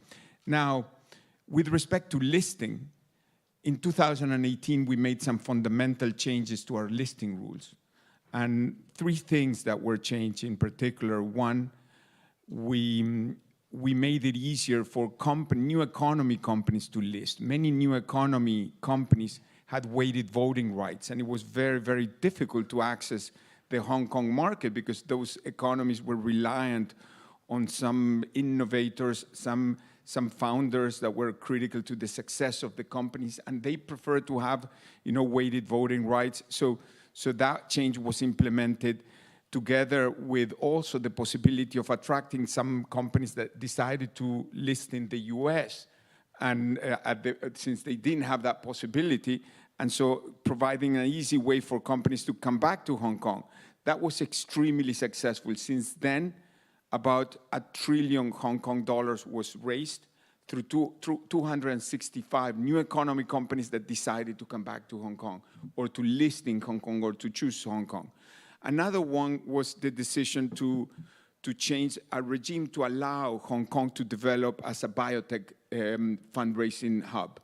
Now, with respect to listing, in 2018, we made some fundamental changes to our listing rules. And 3 things that were changed in particular. One, we made it easier for new economy companies to list. Many new economy companies had weighted voting rights, and it was very, very difficult to access the Hong Kong market because those economies were reliant on some innovators, some founders that were critical to the success of the companies, and they preferred to have, weighted voting rights. So that change was implemented together with also the possibility of attracting some companies that decided to list in the US, and since they didn't have that possibility, and so providing an easy way for companies to come back to Hong Kong. That was extremely successful. Since then, about $1 trillion Hong Kong dollars was raised through 265 new economy companies that decided to come back to Hong Kong or to list in Hong Kong or to choose Hong Kong. Another one was the decision to change a regime to allow Hong Kong to develop as a biotech fundraising hub.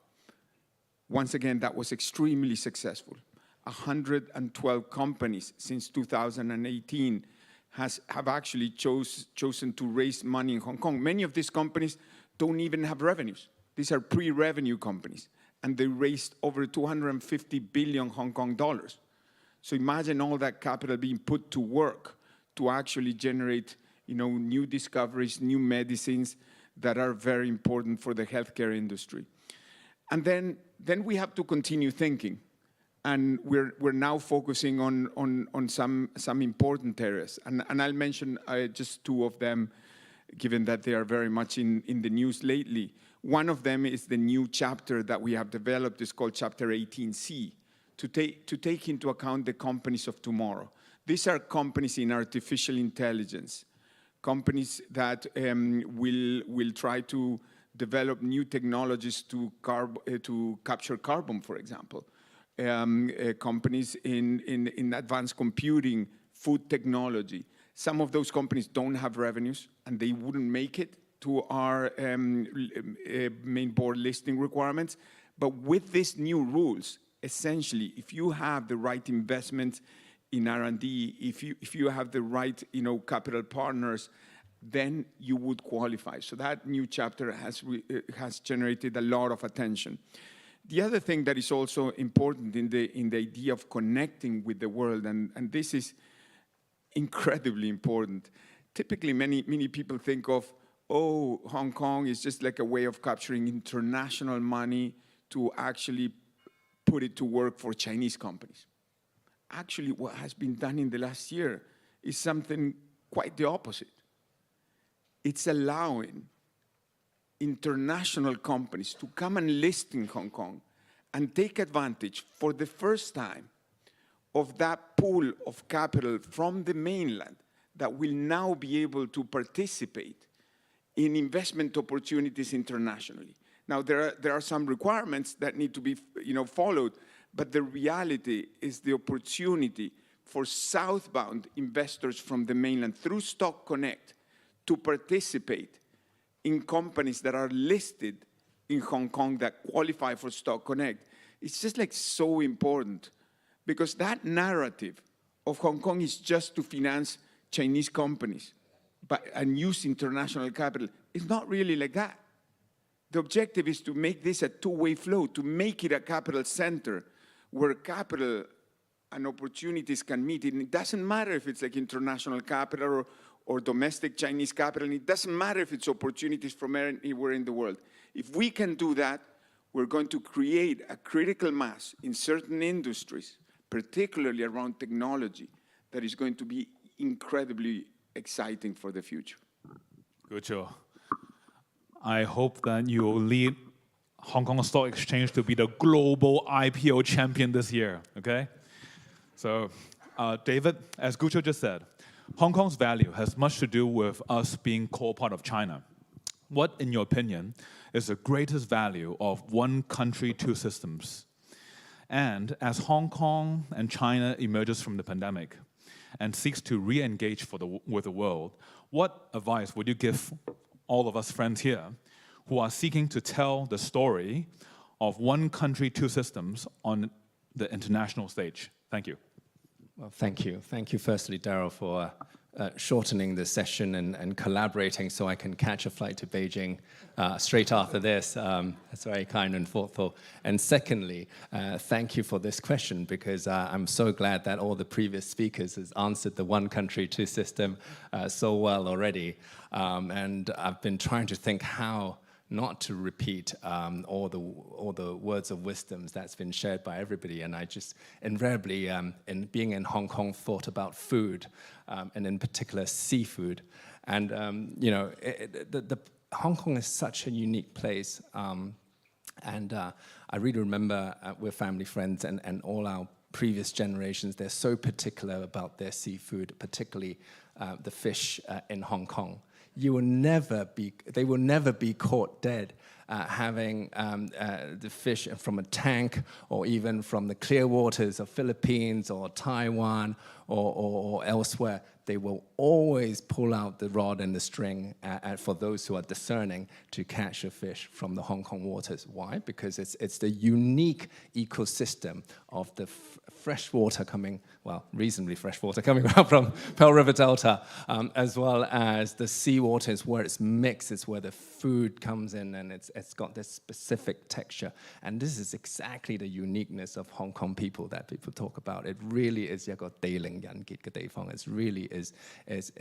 Once again, that was extremely successful. 112 companies since 2018 have actually chosen to raise money in Hong Kong. Many of these companies don't even have revenues. These are pre-revenue companies, and they raised over 250 billion Hong Kong dollars. So imagine all that capital being put to work to actually generate, new discoveries, new medicines that are very important for the healthcare industry. And then we have to continue thinking. And we're now focusing on some important areas. And I'll mention just 2 of them, given that they are very much in the news lately. One of them is the new chapter that we have developed. It's called Chapter 18C, to take into account the companies of tomorrow. These are companies in artificial intelligence, companies that will try to develop new technologies to capture carbon, for example. Companies in advanced computing, food technology. Some of those companies don't have revenues, and they wouldn't make it to our main board listing requirements. But with these new rules, essentially, if you have the right investment in R&D, if you have the right capital partners, then you would qualify. So that new chapter has generated a lot of attention. The other thing that is also important in the idea of connecting with the world, and this is incredibly important. Typically, many people think of, Hong Kong is just like a way of capturing international money to actually put it to work for Chinese companies. Actually, what has been done in the last year is something quite the opposite. It's allowing international companies to come and list in Hong Kong and take advantage for the first time of that pool of capital from the mainland that will now be able to participate in investment opportunities internationally. Now, there are some requirements that need to be followed, but the reality is the opportunity for southbound investors from the mainland through Stock Connect to participate in companies that are listed in Hong Kong that qualify for Stock Connect. It's just like so important, because that narrative of Hong Kong is just to finance Chinese companies and use international capital. It's not really like that. The objective is to make this a two-way flow, to make it a capital center where capital and opportunities can meet. And it doesn't matter if it's like international capital or domestic Chinese capital, and it doesn't matter if it's opportunities from anywhere in the world. If we can do that, we're going to create a critical mass in certain industries, particularly around technology, that is going to be incredibly exciting for the future. Good job. I hope that you will lead Hong Kong Stock Exchange to be the global IPO champion this year, okay? So, David, as Gucho just said, Hong Kong's value has much to do with us being core part of China. What, in your opinion, is the greatest value of one country, two systems? And as Hong Kong and China emerges from the pandemic and seeks to re-engage with the world, what advice would you give all of us friends here who are seeking to tell the story of one country, two systems on the international stage? Thank you. Well, thank you. Thank you, firstly, Daryl, for shortening the session and collaborating so I can catch a flight to Beijing straight after this. That's very kind and thoughtful. And secondly, thank you for this question, because I'm so glad that all the previous speakers has answered the one country, two system so well already. And I've been trying to think how not to repeat all the words of wisdoms that's been shared by everybody. And I just invariably, in being in Hong Kong, thought about food, and in particular seafood. And you know, Hong Kong is such a unique place. And I really remember we're family friends, and all our previous generations, they're so particular about their seafood, particularly the fish in Hong Kong. They will never be caught dead having the fish from a tank, or even from the clear waters of Philippines or Taiwan or elsewhere. They will always pull out the rod and the string for those who are discerning to catch a fish from the Hong Kong waters. Why? Because it's the unique ecosystem of the fresh water coming, well, reasonably fresh water coming out from Pearl River Delta, as well as the sea waters where it's mixed. It's where the food comes in, and it's got this specific texture. And this is exactly the uniqueness of Hong Kong people that people talk about. It really is, it really is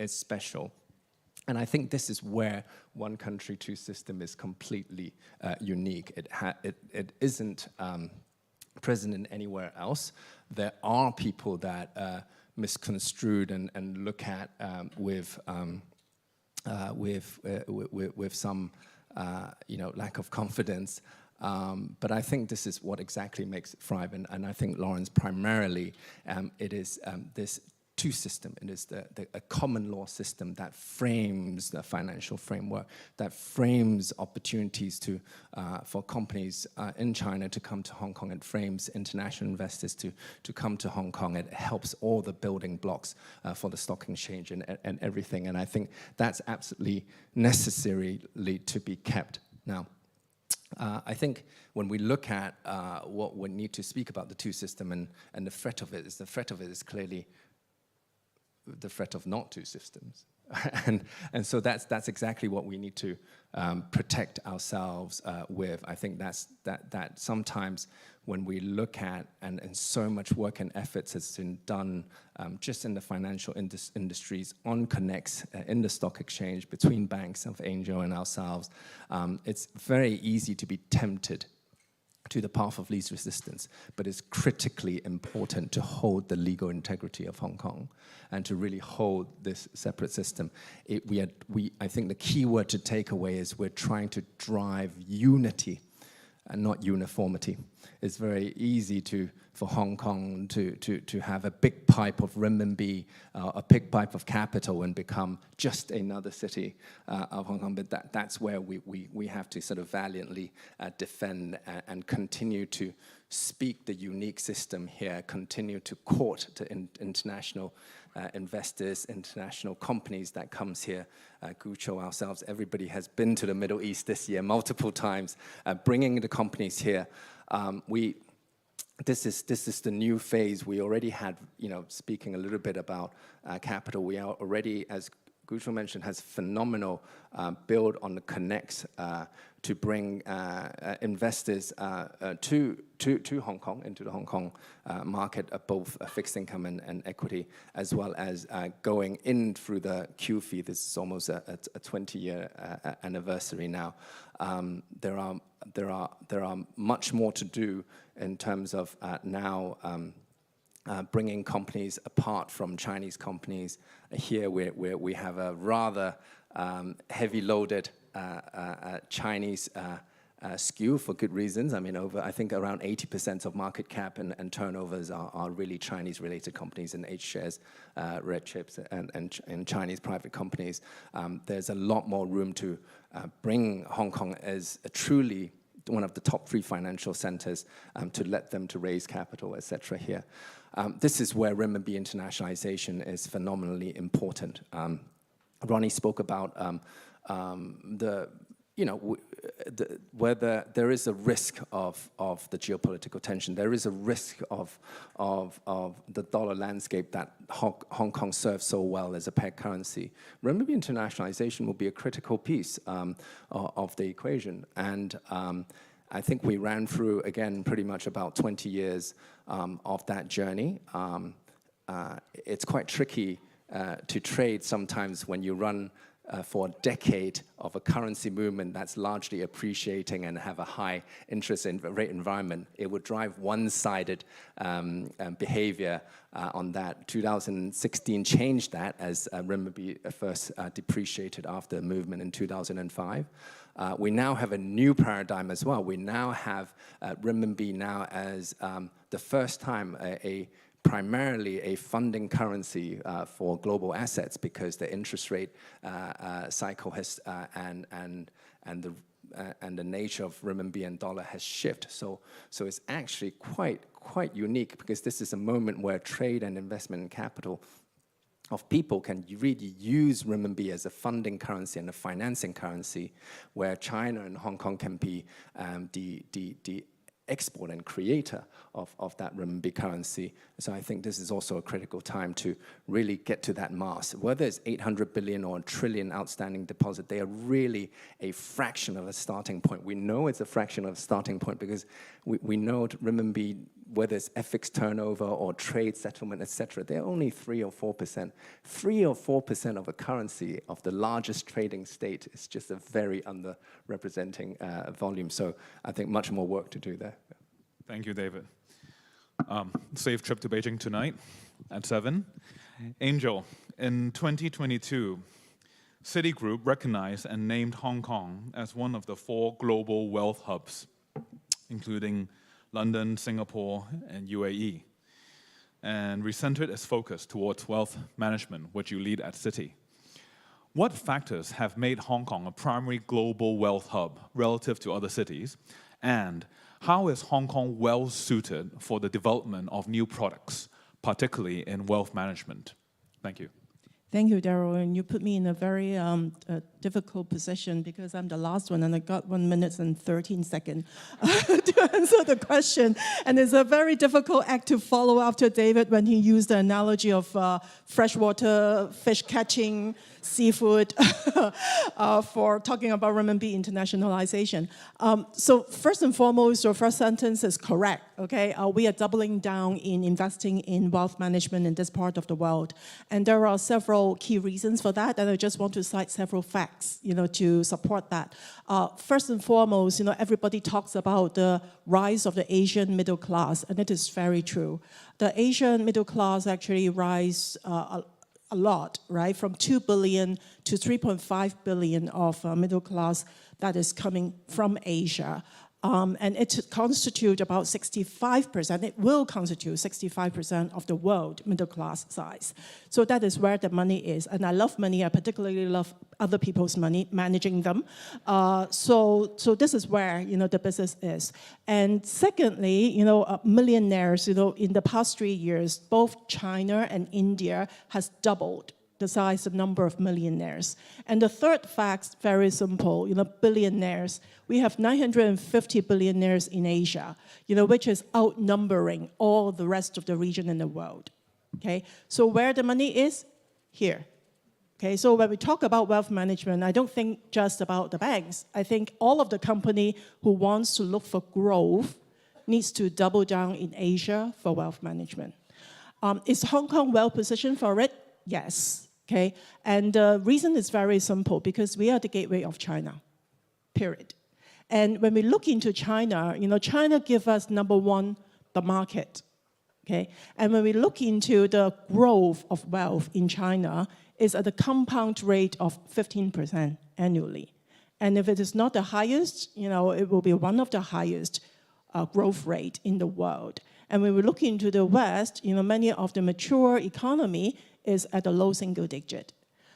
special. And I think this is where one country, two system is completely unique. It isn't present in anywhere else. There are people that misconstrued and look at with some lack of confidence. But I think this is what exactly makes it thrive. And I think, Lawrence, primarily it is this two system. It is a common law system that frames the financial framework, that frames opportunities for companies in China to come to Hong Kong. It frames international investors to come to Hong Kong. It helps all the building blocks for the stock exchange and everything. And I think that's absolutely necessary to be kept. Now, I think when we look at what we need to speak about the two system and the threat of it is clearly the threat of not two systems. and so that's exactly what we need to protect ourselves with. I think that sometimes when we look at, and so much work and efforts has been done just in the financial industries on connects in the stock exchange between banks of Angel and ourselves, it's very easy to be tempted to the path of least resistance, but it's critically important to hold the legal integrity of Hong Kong and to really hold this separate system. I think the key word to take away is we're trying to drive unity and not uniformity. It's very easy for Hong Kong to have a big pipe of renminbi, a big pipe of capital, and become just another city of Hong Kong. But that's where we have to sort of valiantly defend and continue to speak the unique system here, continue to court the international investors, international companies that comes here. Gucho, ourselves, everybody has been to the Middle East this year multiple times, bringing the companies here. This is the new phase. We already had, speaking a little bit about capital, we are already, as Gucho mentioned, has phenomenal build on the connects to bring investors to Hong Kong, into the Hong Kong market, both fixed income and equity, as well as going in through the Q fee. This is almost a 20-year anniversary now. There are much more to do in terms of now bringing companies apart from Chinese companies. Here we have a rather heavy-loaded Chinese skew for good reasons. I mean, I think around 80% of market cap and turnovers are really Chinese-related companies and H-shares, red chips, and Chinese private companies. There's a lot more room to bring Hong Kong as a truly one of the top 3 financial centers, to let them to raise capital, etc. here. This is where renminbi internationalization is phenomenally important. Ronnie spoke about whether there is a risk of the geopolitical tension, there is a risk of the dollar landscape that Hong Kong serves so well as a peg currency. Renminbi internationalization will be a critical piece of the equation. And I think we ran through, again, pretty much about 20 years of that journey. It's quite tricky to trade sometimes when you run for a decade of a currency movement that's largely appreciating and have a high interest rate environment. It would drive one-sided behavior on that. 2016 changed that as renminbi first depreciated after the movement in 2005. We now have a new paradigm as well. We now have renminbi now as the first time primarily a funding currency for global assets, because the interest rate cycle has and the nature of renminbi and dollar has shifted. So it's actually quite unique, because this is a moment where trade and investment and capital of people can really use renminbi as a funding currency and a financing currency, where China and Hong Kong can be the export and creator of that renminbi currency. So I think this is also a critical time to really get to that mass. Whether it's 800 billion or a trillion outstanding deposit, they are really a fraction of a starting point. We know it's a fraction of a starting point because we know renminbi, whether it's FX turnover or trade settlement, etc., they're only 3 or 4%. 3 or 4% of a currency of the largest trading state is just a very underrepresenting volume. So I think much more work to do there. Thank you, David. Safe trip to Beijing tonight at 7. Angel, in 2022, Citigroup recognized and named Hong Kong as one of the 4 global wealth hubs, including London, Singapore, and UAE, and recentered its focus towards wealth management, which you lead at Citi. What factors have made Hong Kong a primary global wealth hub relative to other cities? And how is Hong Kong well suited for the development of new products, particularly in wealth management? Thank you. Thank you, Daryl. And you put me in a very difficult position, because I'm the last one and I got 1 minute and 13 seconds to answer the question. And it's a very difficult act to follow after David when he used the analogy of freshwater fish catching, seafood, for talking about renminbi internationalization. So first and foremost, your first sentence is correct, okay? We are doubling down in investing in wealth management in this part of the world. And there are several key reasons for that, and I just want to cite several facts, to support that. First and foremost, everybody talks about the rise of the Asian middle class, and it is very true. The Asian middle class actually rise a lot, right? From 2 billion to 3.5 billion of middle class that is coming from Asia. And it constitutes about 65%, it will constitute 65% of the world middle class size. So that is where the money is. And I love money, I particularly love other people's money, managing them. So this is where, the business is. And secondly, millionaires, in the past 3 years, both China and India has doubled the size, the number of millionaires. And the third fact, very simple, billionaires. We have 950 billionaires in Asia, which is outnumbering all the rest of the region in the world, okay? So where the money is? Here, okay? So when we talk about wealth management, I don't think just about the banks. I think all of the company who wants to look for growth needs to double down in Asia for wealth management. Is Hong Kong well positioned for it? Yes. Okay, and the reason is very simple, because we are the gateway of China, period. And when we look into China, China gives us, number one, the market, okay? And when we look into the growth of wealth in China, it's at a compound rate of 15% annually. And if it is not the highest, it will be one of the highest growth rate in the world. And when we look into the West, many of the mature economy is at a low single digit.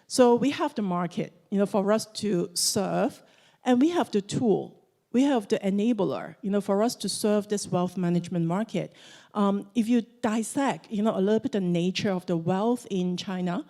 So we have the market, for us to serve, and we have the tool. We have the enabler, for us to serve this wealth management market. If you dissect, a little bit the nature of the wealth in China,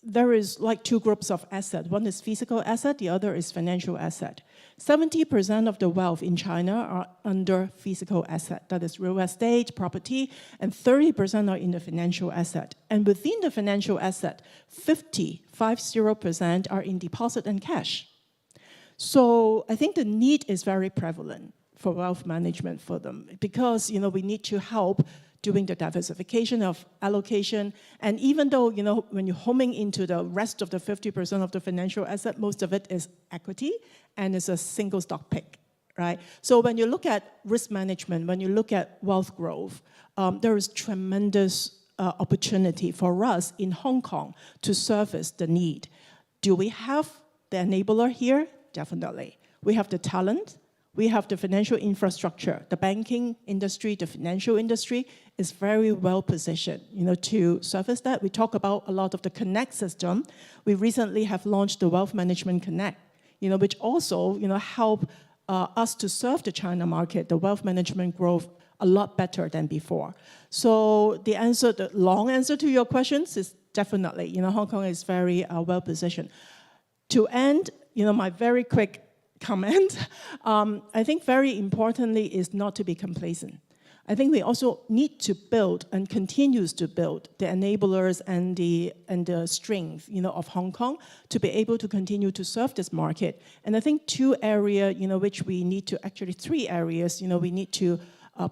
there is like two groups of assets. One is physical asset, the other is financial asset. 70% of the wealth in China are under physical asset. That is real estate, property, and 30% are in the financial asset. And within the financial asset, 50% are in deposit and cash. So I think the need is very prevalent for wealth management for them because, we need to help doing the diversification of allocation. And even though, when you're homing into the rest of the 50% of the financial asset, most of it is equity and it's a single stock pick, right? So when you look at risk management, when you look at wealth growth, there is tremendous opportunity for us in Hong Kong to service the need. Do we have the enabler here? Definitely. We have the talent. We have the financial infrastructure. The banking industry, the financial industry is very well positioned, to service that. We talk about a lot of the Connect system. We recently have launched the Wealth Management Connect, which also, help us to serve the China market, the wealth management growth a lot better than before. So the long answer to your questions is definitely, Hong Kong is very well positioned. To end, my very quick comment, I think very importantly is not to be complacent. I think we also need to build and continues to build the enablers and the strength, of Hong Kong to be able to continue to serve this market. And I think three areas, we need to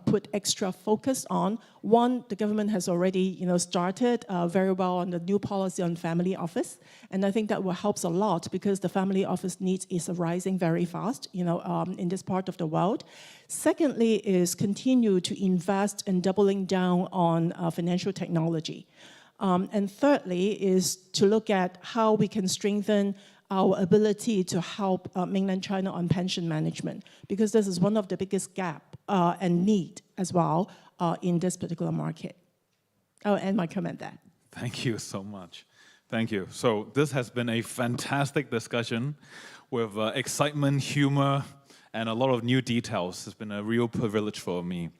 put extra focus on. One, the government has already, started very well on the new policy on family office. And I think that will help a lot because the family office needs is rising very fast, in this part of the world. Secondly is continue to invest in doubling down on financial technology. And thirdly is to look at how we can strengthen our ability to help mainland China on pension management, because this is one of the biggest gap and need as well in this particular market. I'll end my comment there. Thank you so much. Thank you. So this has been a fantastic discussion with excitement, humor, and a lot of new details. It's been a real privilege for me.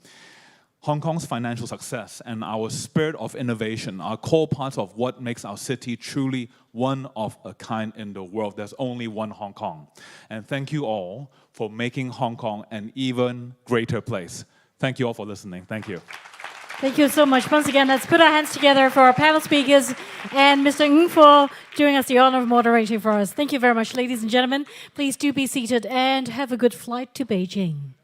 Hong Kong's financial success and our spirit of innovation are core parts of what makes our city truly one of a kind in the world. There's only one Hong Kong. And thank you all for making Hong Kong an even greater place. Thank you all for listening. Thank you. Thank you so much. Once again, let's put our hands together for our panel speakers and Mr. Ng for doing us the honor of moderating for us. Thank you very much, ladies and gentlemen. Please do be seated and have a good flight to Beijing.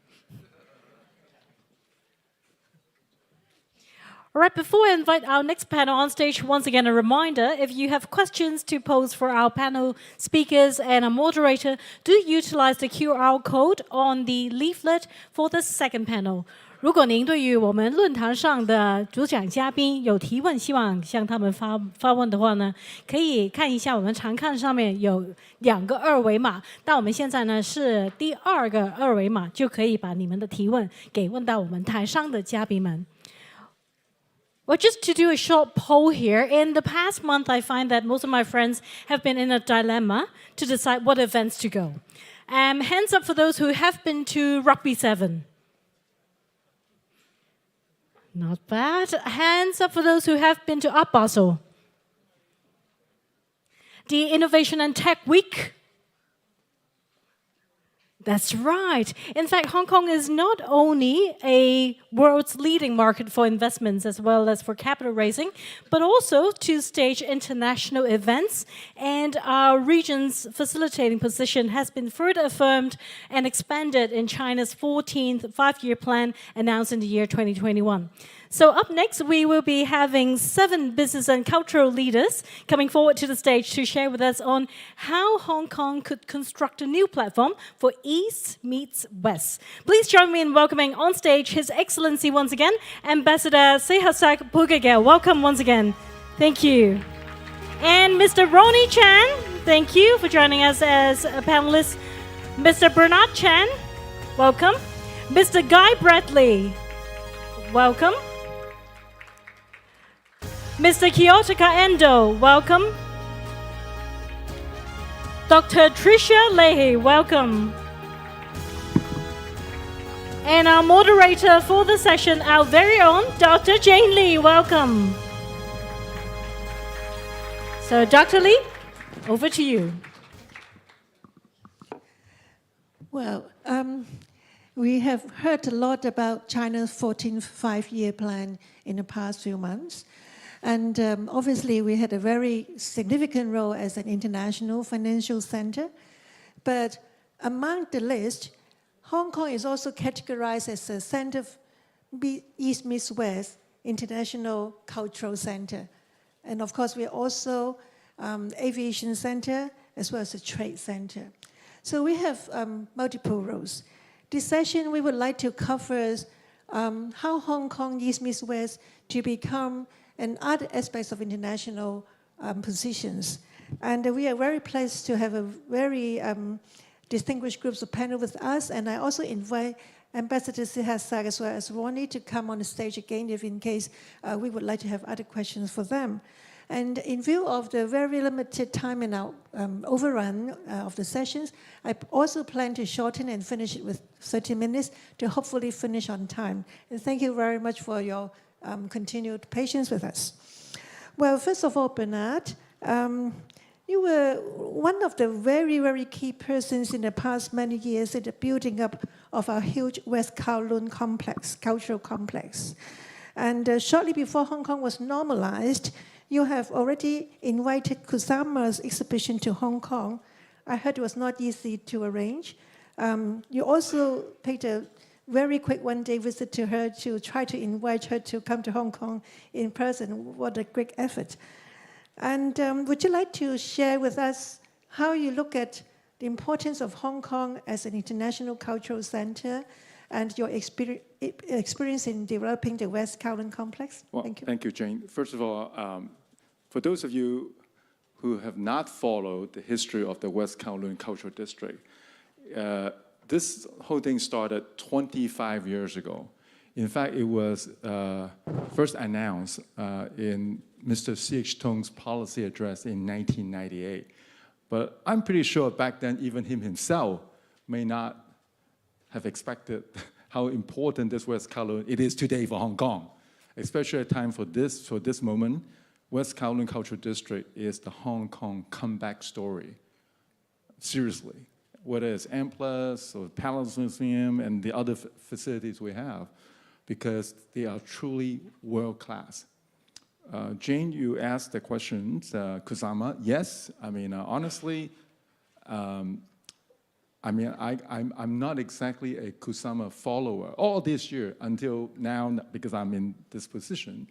All right, before I invite our next panel on stage, once again, a reminder, if you have questions to pose for our panel speakers and our moderator, do utilize the QR code on the leaflet for the second panel. 如果您对于我们论坛上的主讲嘉宾有提问，希望向他们发问的话呢，可以看一下我们常看上面有2个二维码，但我们现在呢是第2个二维码，就可以把你们的提问给问到我们台上的嘉宾们。Well, just to do a short poll here, in the past month, I find that most of my friends have been in a dilemma to decide what events to go. Hands up for those who have been to Rugby 7. Not bad. Hands up for those who have been to Art Basel. The Innovation and Tech Week. That's right. In fact, Hong Kong is not only a world's leading market for investments as well as for capital raising, but also to stage international events. And our region's facilitating position has been further affirmed and expanded in China's 14th five-year plan announced in the year 2021. So up next, we will be having 7 business and cultural leaders coming forward to the stage to share with us on how Hong Kong could construct a new platform for East meets West. Please join me in welcoming on stage His Excellency once again, Ambassador Sehasak Pugagel. Welcome once again. Thank you. And Mr. Ronnie Chan Thank you for joining us as a panelist. Mr. Bernard Chan, welcome. Mr. Guy Bradley, welcome. Mr. Kiyotaka Endo, welcome. Dr. Tricia Leahy, welcome. And our moderator for the session, our very own Dr. Jane Lee, welcome. So, Dr. Lee, over to you. Well, we have heard a lot about China's 14th five-year plan in the past few months. And obviously, we had a very significant role as an international financial center. But among the list, Hong Kong is also categorized as a center of East meets West International Cultural Center. And of course, we're also aviation center as well as a trade center. So we have multiple roles. This session, we would like to cover how Hong Kong East meets West to become and other aspects of international positions. And we are very pleased to have a very distinguished groups of panel with us, and I also invite Ambassador Sihasak as well as Ronnie to come on the stage again if in case we would like to have other questions for them. And in view of the very limited time in our overrun of the sessions, I also plan to shorten and finish it with 30 minutes to hopefully finish on time. And thank you very much for your continued patience with us. Well, first of all, Bernard, you were one of the very, very key persons in the past many years in the building up of our huge West Kowloon complex, cultural complex. And shortly before Hong Kong was normalized, you have already invited Kusama's exhibition to Hong Kong. I heard it was not easy to arrange. You also paid a very quick one-day visit to her to try to invite her to come to Hong Kong in person. What a great effort. And would you like to share with us how you look at the importance of Hong Kong as an international cultural center and your experience in developing the West Kowloon complex? Well, thank you, Jane. First of all, for those of you who have not followed the history of the West Kowloon Cultural District, this whole thing started 25 years ago. In fact, it was first announced in Mr. C.H. Tong's policy address in 1998. But I'm pretty sure back then, even him himself may not have expected how important this West Kowloon it is today for Hong Kong. Especially at a time for this moment, West Kowloon Cultural District is the Hong Kong comeback story. Seriously. Whether it's M+ or Palace Museum and the other facilities we have, because they are truly world-class. Jane, you asked the questions, Kusama. Yes, I mean, honestly, I'm not exactly a Kusama follower all this year until now because I'm in this position.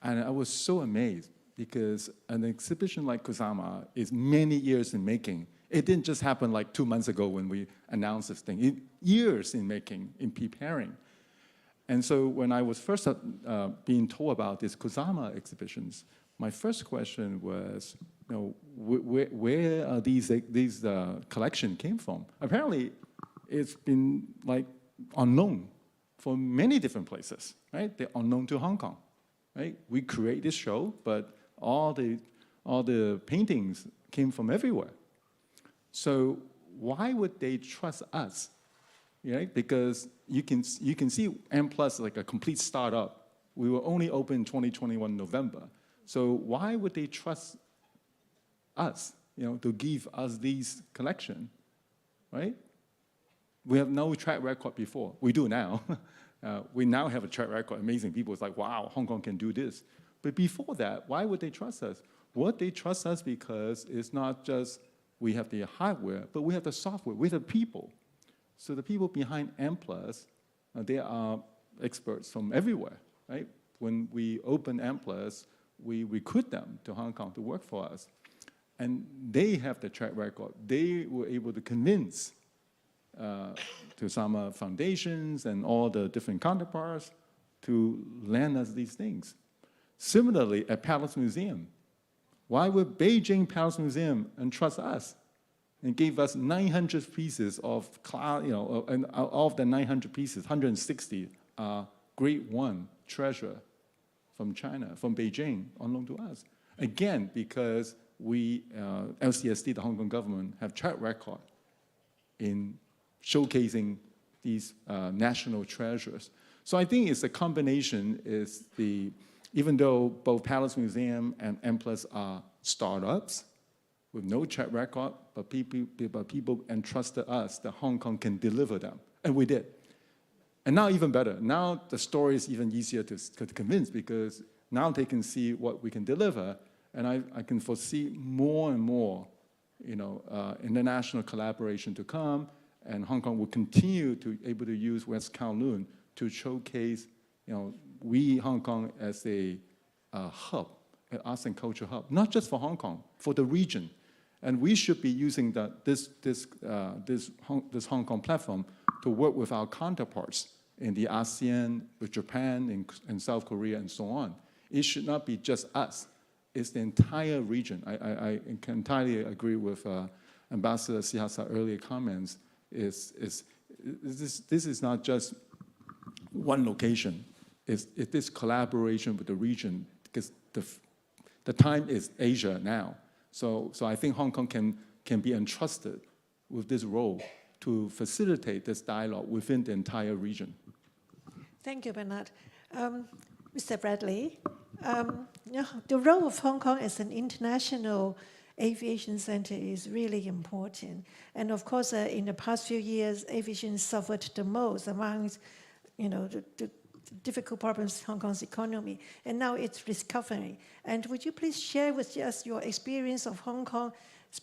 And I was so amazed because an exhibition like Kusama is many years in making. It didn't just happen like 2 months ago when we announced this thing. Years in making, in preparing. And so when I was first being told about these Kusama exhibitions, my first question was, you know, where are these collection came from? Apparently, it's been like unknown for many different places, right? They're unknown to Hong Kong, right? We create this show, but all the paintings came from everywhere. So why would they trust us? Right? Because you can see M+ like a complete startup. We were only open in 2021 November. So why would they trust us, you know, to give us these collection, right? We have no track record before. We do now. We now have a track record. Amazing people. It's like, wow, Hong Kong can do this. But before that, why would they trust us? Would they trust us because it's not just we have the hardware, but we have the software, we have the people. So the people behind M+, they are experts from everywhere, right? When we open M+, we recruit them to Hong Kong to work for us. And they have the track record. They were able to convince to some foundations and all the different counterparts to lend us these things. Similarly, at Palace Museum, Why would Beijing Palace Museum entrust us and give us 900 pieces of, and of the 900 pieces, 160 are Grade 1 treasure from China, from Beijing, on loan to us? Again, because we, LCSD, the Hong Kong government, have track record in showcasing these national treasures. So I think it's a combination, even though both Palace Museum and M+ are startups with no track record, but people entrusted us that Hong Kong can deliver them, and we did. And now even better, now the story is even easier to convince, because now they can see what we can deliver, and I can foresee more and more international collaboration to come, and Hong Kong will continue to able to use West Kowloon to showcase, we Hong Kong as a hub, an arts and culture hub, not just for Hong Kong, for the region. And we should be using this Hong Kong platform to work with our counterparts in the ASEAN, with Japan, and South Korea, and so on. It should not be just us. It's the entire region. I can entirely agree with Ambassador Sihasa's earlier comments. This is not just one location. It's this collaboration with the region, because the time is Asia now. So I think Hong Kong can be entrusted with this role to facilitate this dialogue within the entire region. Thank you, Bernard. Mr. Bradley, the role of Hong Kong as an international aviation center is really important. And of course, in the past few years, aviation suffered the most among, the difficult problems in Hong Kong's economy. And now it's recovering. And would you please share with us your experience of Hong Kong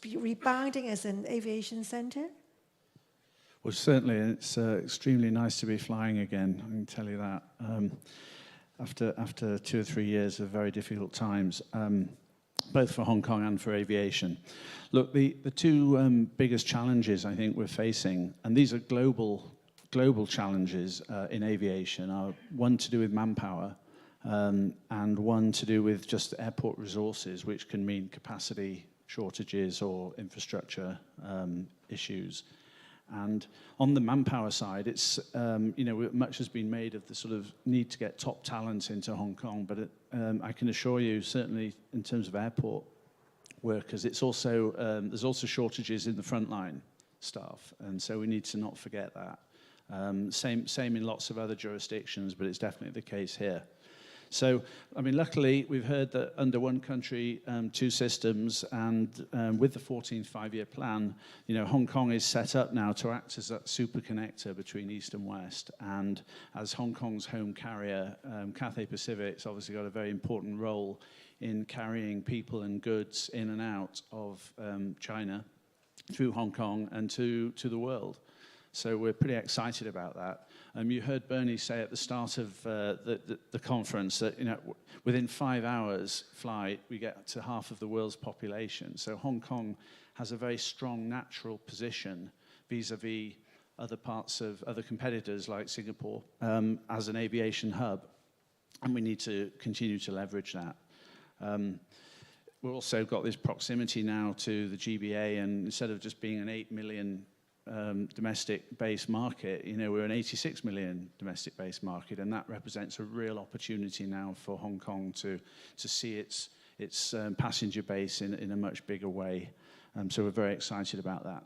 rebounding as an aviation center? Well, certainly, it's extremely nice to be flying again, I can tell you that. After 2 or 3 years of very difficult times, both for Hong Kong and for aviation. Look, the two biggest challenges I think we're facing, and these are global challenges in aviation, are one to do with manpower and one to do with just airport resources, which can mean capacity shortages or infrastructure issues. And on the manpower side, it's, much has been made of the sort of need to get top talent into Hong Kong, but I can assure you, certainly in terms of airport workers, it's also, there's also shortages in the frontline staff, and so we need to not forget that. Same in lots of other jurisdictions, but it's definitely the case here. So, I mean, luckily, we've heard that under one country, two systems, and with the 14th five-year plan, Hong Kong is set up now to act as that super connector between East and West. And as Hong Kong's home carrier, Cathay Pacific's obviously got a very important role in carrying people and goods in and out of China through Hong Kong and to the world. So we're pretty excited about that. You heard Bernie say at the start of the conference that within 5 hours flight, we get to half of the world's population. So Hong Kong has a very strong natural position vis-a-vis other parts of other competitors like Singapore as an aviation hub, and we need to continue to leverage that. We've also got this proximity now to the GBA, and instead of just being an 8 million domestic-based market, we're an 86 million domestic-based market, and that represents a real opportunity now for Hong Kong to see its passenger base in a much bigger way. So we're very excited about that.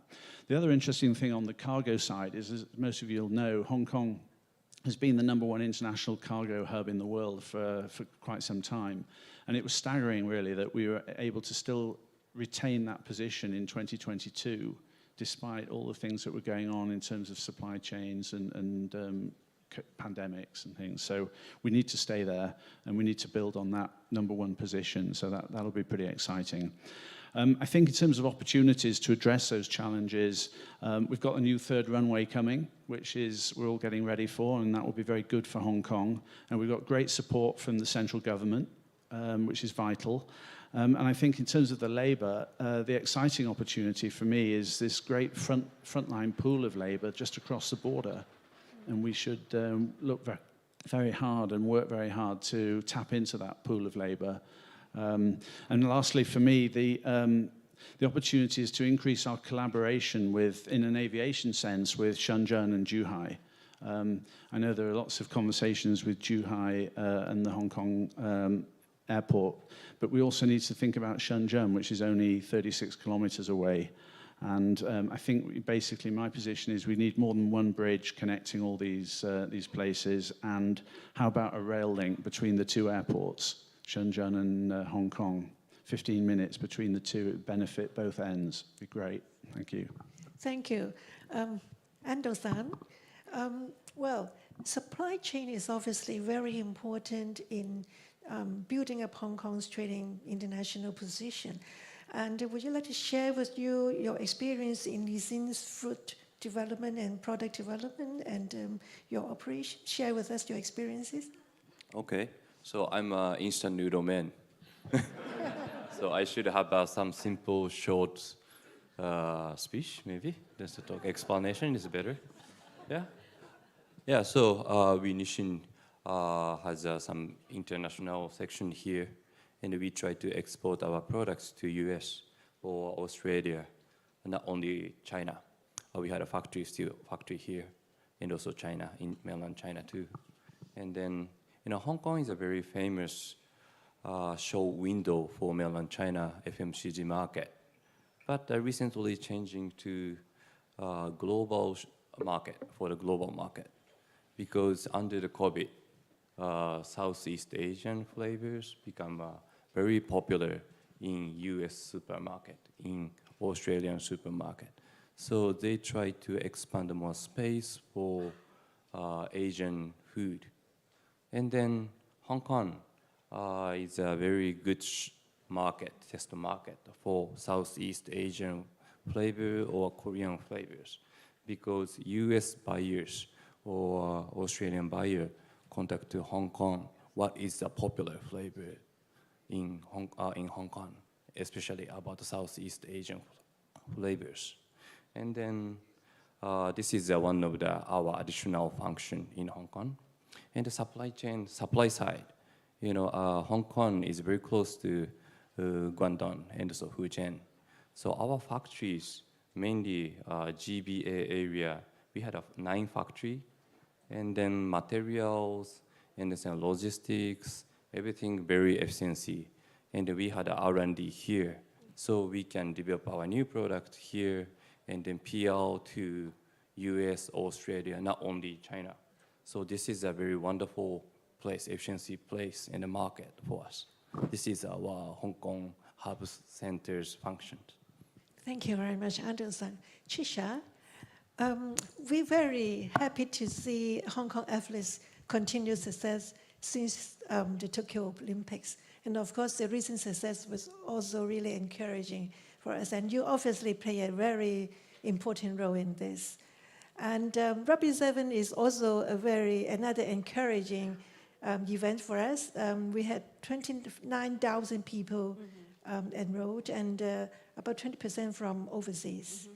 The other interesting thing on the cargo side is, as most of you will know, Hong Kong has been the #1 international cargo hub in the world for quite some time. And it was staggering, really, that we were able to still retain that position in 2022, despite all the things that were going on in terms of supply chains and pandemics and things. So we need to stay there, and we need to build on that #1 position. So that'll be pretty exciting. I think in terms of opportunities to address those challenges, we've got a new third runway coming, which we're all getting ready for, and that will be very good for Hong Kong. And we've got great support from the central government, which is vital. And I think in terms of the labour, the exciting opportunity for me is this great frontline pool of labour just across the border. And we should look very hard and work very hard to tap into that pool of labour And lastly, for me, the opportunity is to increase our collaboration with, in an aviation sense, with Shenzhen and Zhuhai. I know there are lots of conversations with Zhuhai and the Hong Kong airport, but we also need to think about Shenzhen, which is only 36 kilometers away. And I think basically my position is we need more than one bridge connecting all these places. And how about a rail link between the two airports, Shenzhen and Hong Kong? 15 minutes between the two, it would benefit both ends. It'd be great. Thank you. Thank you. Ando-san, well, supply chain is obviously very important in building up Hong Kong's trading international position. And would you like to share with you your experience in Lisin's fruit development and product development and your operation? Share with us your experiences. Okay, so I'm an instant noodle man. So I should have some simple, short speech, maybe. Just to talk. Explanation is better. Yeah? Yeah, so we Nissin has some international section here. And we try to export our products to US or Australia, not only China. We had a factory here, and also China, in mainland China too. And then, Hong Kong is a very famous show window for mainland China FMCG market. But recently changing to global market, for the global market. Because under the COVID, Southeast Asian flavors become very popular in US supermarket, in Australian supermarket. So they try to expand more space for Asian food. And then Hong Kong is a very good market, test market for Southeast Asian flavor or Korean flavors. Because US buyers or Australian buyer contact to Hong Kong, what is the popular flavor in Hong Kong, especially about the Southeast Asian flavors. And then this is one of our additional function in Hong Kong. And the supply chain, supply side, Hong Kong is very close to Guangdong and also Fujian. So our factories, mainly GBA area, we had 9 factories, and then materials, and then logistics, everything very efficiency. And we had R&D here, so we can develop our new product here, and then PL to US, Australia, not only China. So this is a very wonderful place, efficiency place in the market for us. This is our Hong Kong hub center's function. Thank you very much, Anderson. Trisha, we're very happy to see Hong Kong athletes continue success since the Tokyo Olympics. And of course, the recent success was also really encouraging for us. And you obviously play a very important role in this. And Rugby 7 is also another encouraging event for us. We had 29,000 people enrolled, and about 20% from overseas.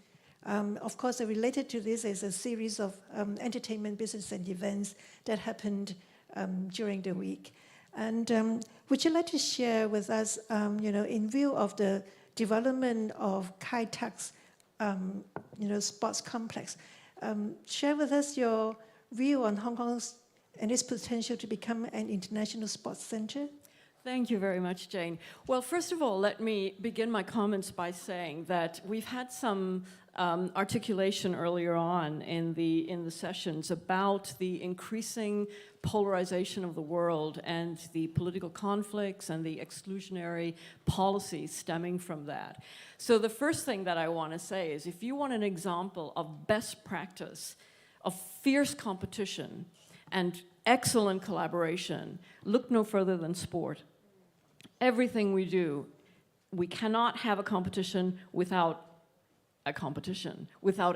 Of course, related to this is a series of entertainment, business, and events that happened during the week. And would you like to share with us, in view of the development of Kai Tak's, sports complex, share with us your view on Hong Kong's and its potential to become an international sports center? Thank you very much, Jane. Well, first of all, let me begin my comments by saying that we've had some articulation earlier on in the sessions about the increasing polarization of the world and the political conflicts and the exclusionary policies stemming from that. So the first thing that I want to say is, if you want an example of best practice, of fierce competition and excellent collaboration, look no further than sport. Everything we do, we cannot have a competition without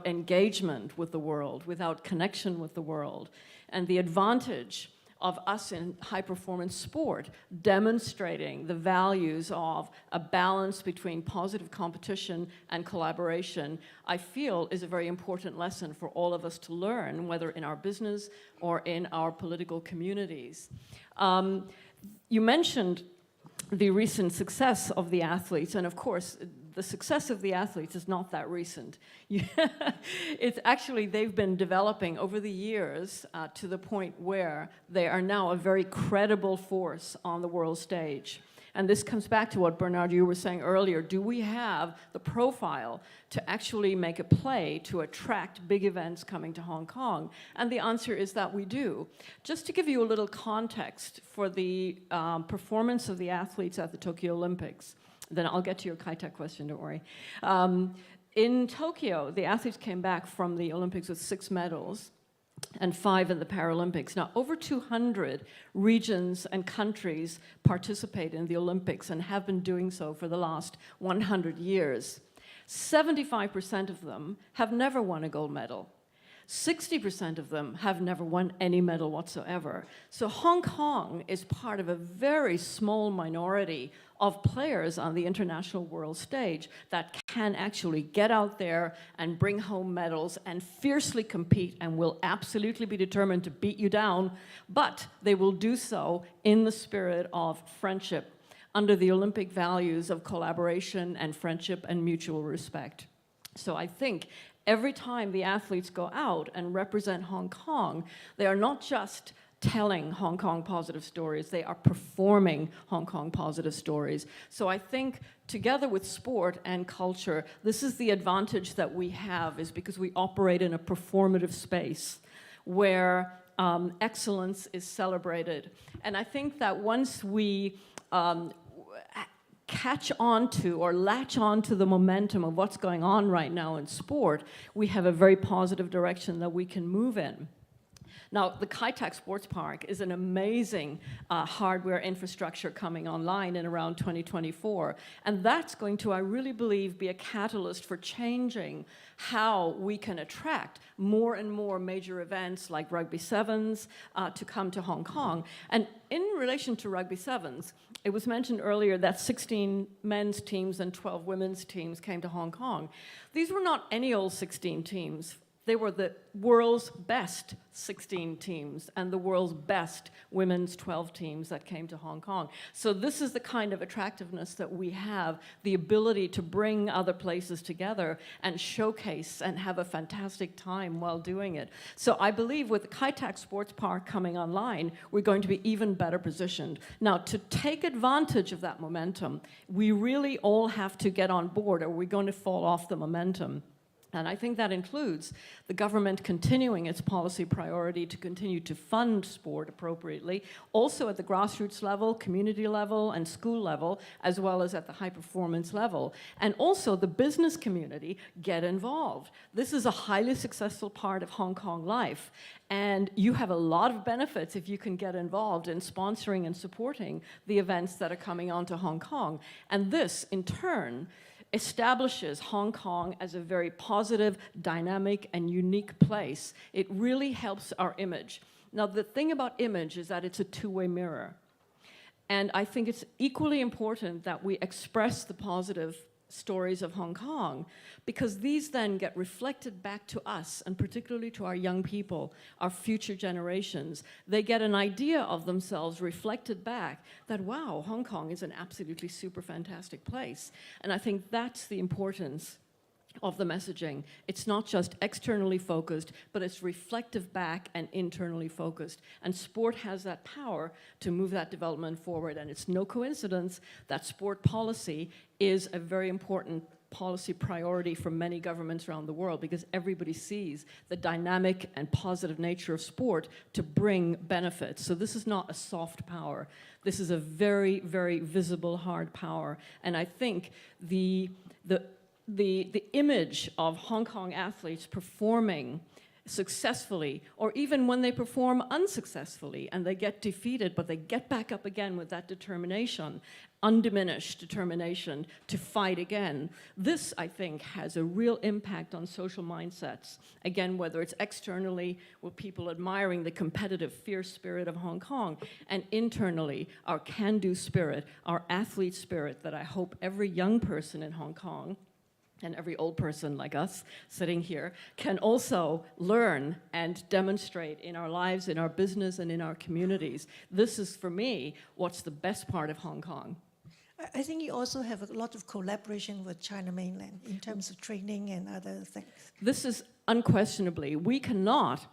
engagement with the world, without connection with the world. And the advantage of us in high-performance sport demonstrating the values of a balance between positive competition and collaboration, I feel is a very important lesson for all of us to learn, whether in our business or in our political communities. You mentioned the recent success of the athletes, and of course, the success of the athletes is not that recent. It's actually, they've been developing over the years to the point where they are now a very credible force on the world stage. And this comes back to what, Bernard, you were saying earlier. Do we have the profile to actually make a play to attract big events coming to Hong Kong? And the answer is that we do. Just to give you a little context for the performance of the athletes at the Tokyo Olympics, then I'll get to your Kai-Tak question, don't worry. In Tokyo, the athletes came back from the Olympics with 6 medals and 5 in the Paralympics. Now, over 200 regions and countries participate in the Olympics and have been doing so for the last 100 years. 75% of them have never won a gold medal. 60% of them have never won any medal whatsoever. So Hong Kong is part of a very small minority of players on the international world stage that can actually get out there and bring home medals and fiercely compete and will absolutely be determined to beat you down, but they will do so in the spirit of friendship, under the Olympic values of collaboration and friendship and mutual respect. So I think every time the athletes go out and represent Hong Kong, they are not just telling Hong Kong positive stories, they are performing Hong Kong positive stories. So I think together with sport and culture, this is the advantage that we have, is because we operate in a performative space where excellence is celebrated. And I think that once we catch on to or latch on to the momentum of what's going on right now in sport, we have a very positive direction that we can move in. Now, the Kai-Tak Sports Park is an amazing hardware infrastructure coming online in around 2024. And that's going to, I really believe, be a catalyst for changing how we can attract more and more major events like Rugby Sevens to come to Hong Kong. And in relation to Rugby Sevens, it was mentioned earlier that 16 men's teams and 12 women's teams came to Hong Kong. These were not any old 16 teams. They were the world's best 16 teams and the world's best women's 12 teams that came to Hong Kong. So this is the kind of attractiveness that we have, the ability to bring other places together and showcase and have a fantastic time while doing it. So I believe with the Kai-Tak Sports Park coming online, we're going to be even better positioned. Now, to take advantage of that momentum, we really all have to get on board or we're going to fall off the momentum. And I think that includes the government continuing its policy priority to continue to fund sport appropriately, also at the grassroots level, community level, and school level, as well as at the high-performance level. And also the business community get involved. This is a highly successful part of Hong Kong life. And you have a lot of benefits if you can get involved in sponsoring and supporting the events that are coming onto Hong Kong. And this, in turn, establishes Hong Kong as a very positive, dynamic, and unique place. It really helps our image. Now, the thing about image is that it's a two-way mirror. And I think it's equally important that we express the positive stories of Hong Kong, because these then get reflected back to us, and particularly to our young people, our future generations. They get an idea of themselves reflected back that, wow, Hong Kong is an absolutely super fantastic place. And I think that's the importance of the messaging. It's not just externally focused, but it's reflective back and internally focused. And sport has that power to move that development forward. And it's no coincidence that sport policy is a very important policy priority for many governments around the world, because everybody sees the dynamic and positive nature of sport to bring benefits. So this is not a soft power. This is a very, very visible hard power. And I think the image of Hong Kong athletes performing successfully, or even when they perform unsuccessfully and they get defeated, but they get back up again with that determination, undiminished determination to fight again. This, I think, has a real impact on social mindsets. Again, whether it's externally with people admiring the competitive, fierce spirit of Hong Kong, and internally, our can-do spirit, our athlete spirit that I hope every young person in Hong Kong and every old person like us sitting here can also learn and demonstrate in our lives, in our business, and in our communities. This is, for me, what's the best part of Hong Kong. I think you also have a lot of collaboration with China mainland in terms of training and other things. This is unquestionably, we cannot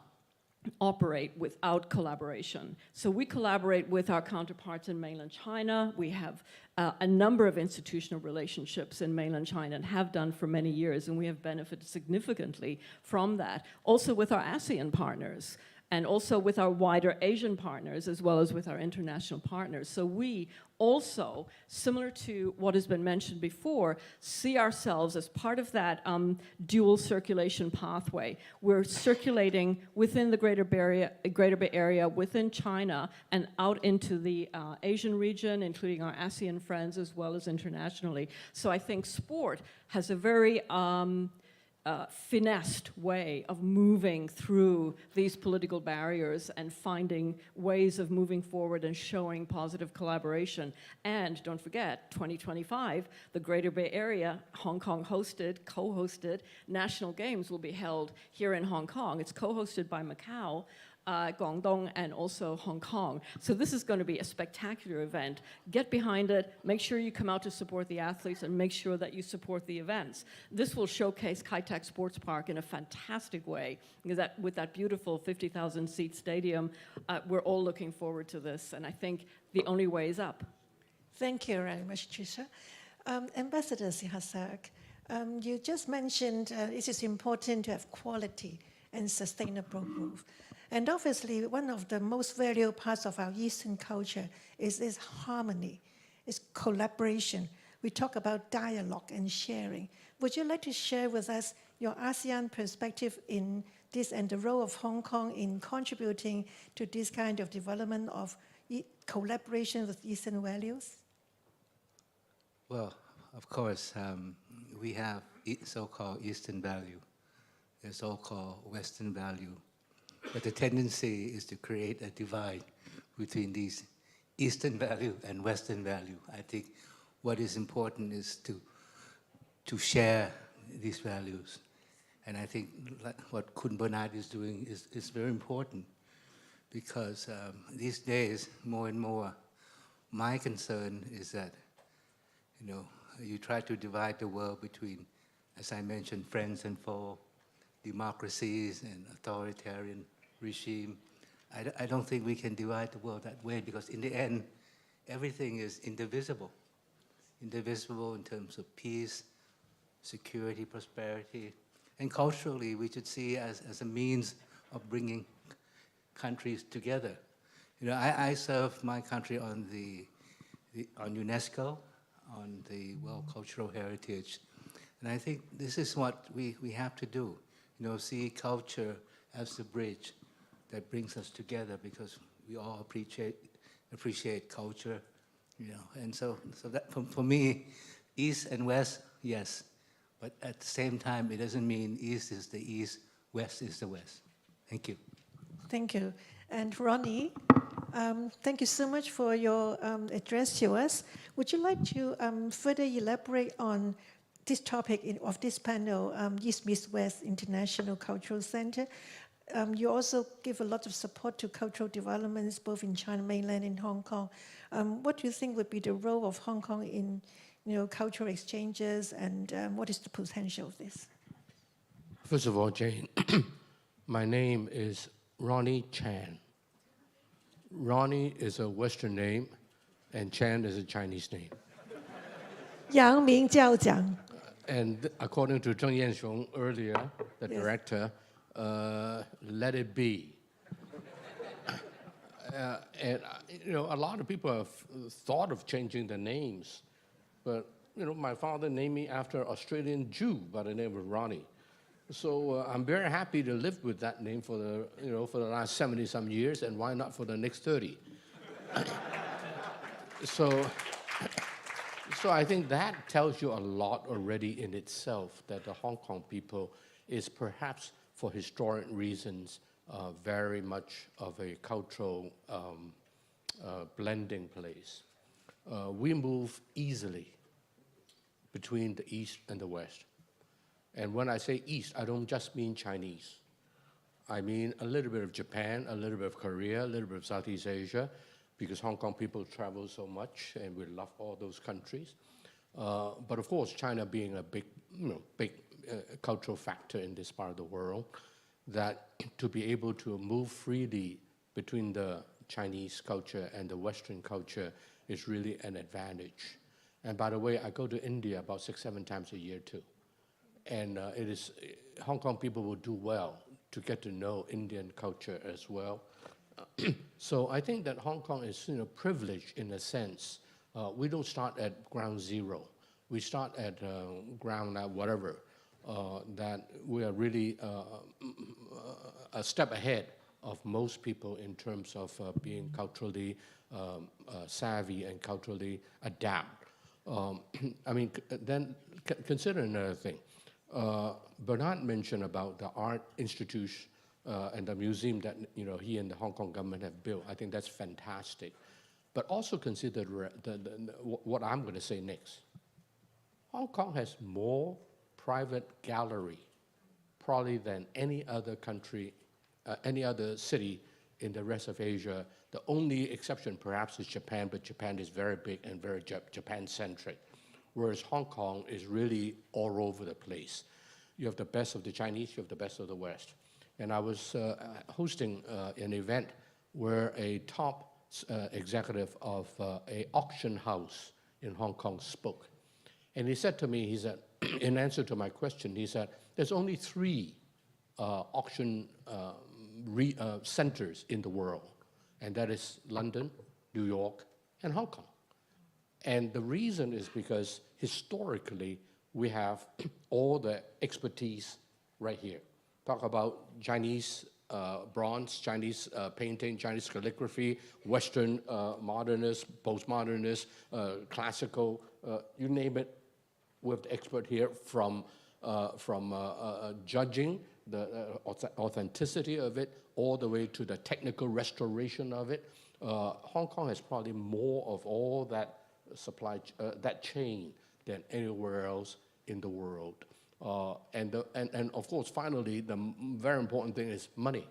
operate without collaboration. So we collaborate with our counterparts in mainland China. We have a number of institutional relationships in mainland China and have done for many years, and we have benefited significantly from that. Also with our ASEAN partners, and also with our wider Asian partners, as well as with our international partners. So we also, similar to what has been mentioned before, see ourselves as part of that dual circulation pathway. We're circulating within the Greater Bay Area, within China, and out into the Asian region, including our ASEAN friends, as well as internationally. So I think sport has a very finessed way of moving through these political barriers and finding ways of moving forward and showing positive collaboration. And don't forget, 2025, the Greater Bay Area, Hong Kong hosted, co-hosted, National Games will be held here in Hong Kong. It's co-hosted by Macau, Guangdong, and also Hong Kong. So this is going to be a spectacular event. Get behind it, make sure you come out to support the athletes, and make sure that you support the events. This will showcase Kai Tak Sports Park in a fantastic way, because with that beautiful 50,000 seat stadium, we're all looking forward to this, and I think the only way is up. Thank you very much, Trisha. Ambassador Sihasak, you just mentioned it is important to have quality and sustainable growth. And obviously, one of the most valuable parts of our Eastern culture is harmony, is collaboration. We talk about dialogue and sharing. Would you like to share with us your ASEAN perspective in this and the role of Hong Kong in contributing to this kind of development of collaboration with Eastern values? Well, of course, we have so-called Eastern value. There's so-called Western value. But the tendency is to create a divide between these Eastern value and Western value. I think what is important is to share these values. And I think what Kun Bernard is doing is very important, because these days, more and more, my concern is that, you try to divide the world between, as I mentioned, friends and foes, democracies and authoritarian regime. I don't think we can divide the world that way, because in the end, everything is indivisible. Indivisible in terms of peace, security, prosperity. And culturally, we should see as a means of bringing countries together. I serve my country on on UNESCO, on the World Cultural Heritage. And I think this is what we have to do. See culture as the bridge that brings us together, because we all appreciate culture, And so that for me, East and West, yes, but at the same time, it doesn't mean East is the East, West is the West. Thank you. Thank you. And Ronnie, thank you so much for your address to us. Would you like to further elaborate on this topic of this panel, East Meets West International Cultural Center? You also give a lot of support to cultural developments, both in China mainland and Hong Kong. What do you think would be the role of Hong Kong in cultural exchanges, and what is the potential of this? First of all, Jane, my name is Ronnie Chan. Ronnie is a Western name, and Chan is a Chinese name. 杨明教长. And according to Zheng Yanxiong earlier, the director, let it be. And a lot of people have thought of changing the names, but my father named me after an Australian Jew by the name of Ronnie. So I'm very happy to live with that name for the last 70-some years, and why not for the next 30? So I think that tells you a lot already in itself, that the Hong Kong people is perhaps, for historic reasons, very much of a cultural blending place. We move easily between the East and the West. And when I say East, I don't just mean Chinese. I mean a little bit of Japan, a little bit of Korea, a little bit of Southeast Asia, because Hong Kong people travel so much, and we love all those countries. But of course, China being a big cultural factor in this part of the world, that to be able to move freely between the Chinese culture and the Western culture is really an advantage. And by the way, I go to India about 6-7 times a year too. And Hong Kong people will do well to get to know Indian culture as well. So I think that Hong Kong is privileged in a sense. We don't start at ground zero. We start at ground whatever, that we are really a step ahead of most people in terms of being culturally savvy and culturally adapt. I mean, then consider another thing. Bernard mentioned about the art institution and the museum that he and the Hong Kong government have built. I think that's fantastic. But also consider what I'm going to say next. Hong Kong has more private gallery probably than any other country, any other city in the rest of Asia. The only exception perhaps is Japan, but Japan is very big and very Japan-centric, whereas Hong Kong is really all over the place. You have the best of the Chinese, you have the best of the West. And I was hosting an event where a top executive of an auction house in Hong Kong spoke. And he said to me, he said, in answer to my question, he said, there's only 3 auction centers in the world, and that is London, New York, and Hong Kong. And the reason is because historically, we have all the expertise right here. Talk about Chinese bronze, Chinese painting, Chinese calligraphy, Western modernist, postmodernist, classical, you name it. We have the expert here from judging the authenticity of it all the way to the technical restoration of it. Hong Kong has probably more of all that that chain than anywhere else in the world. And of course, finally, the very important thing is money.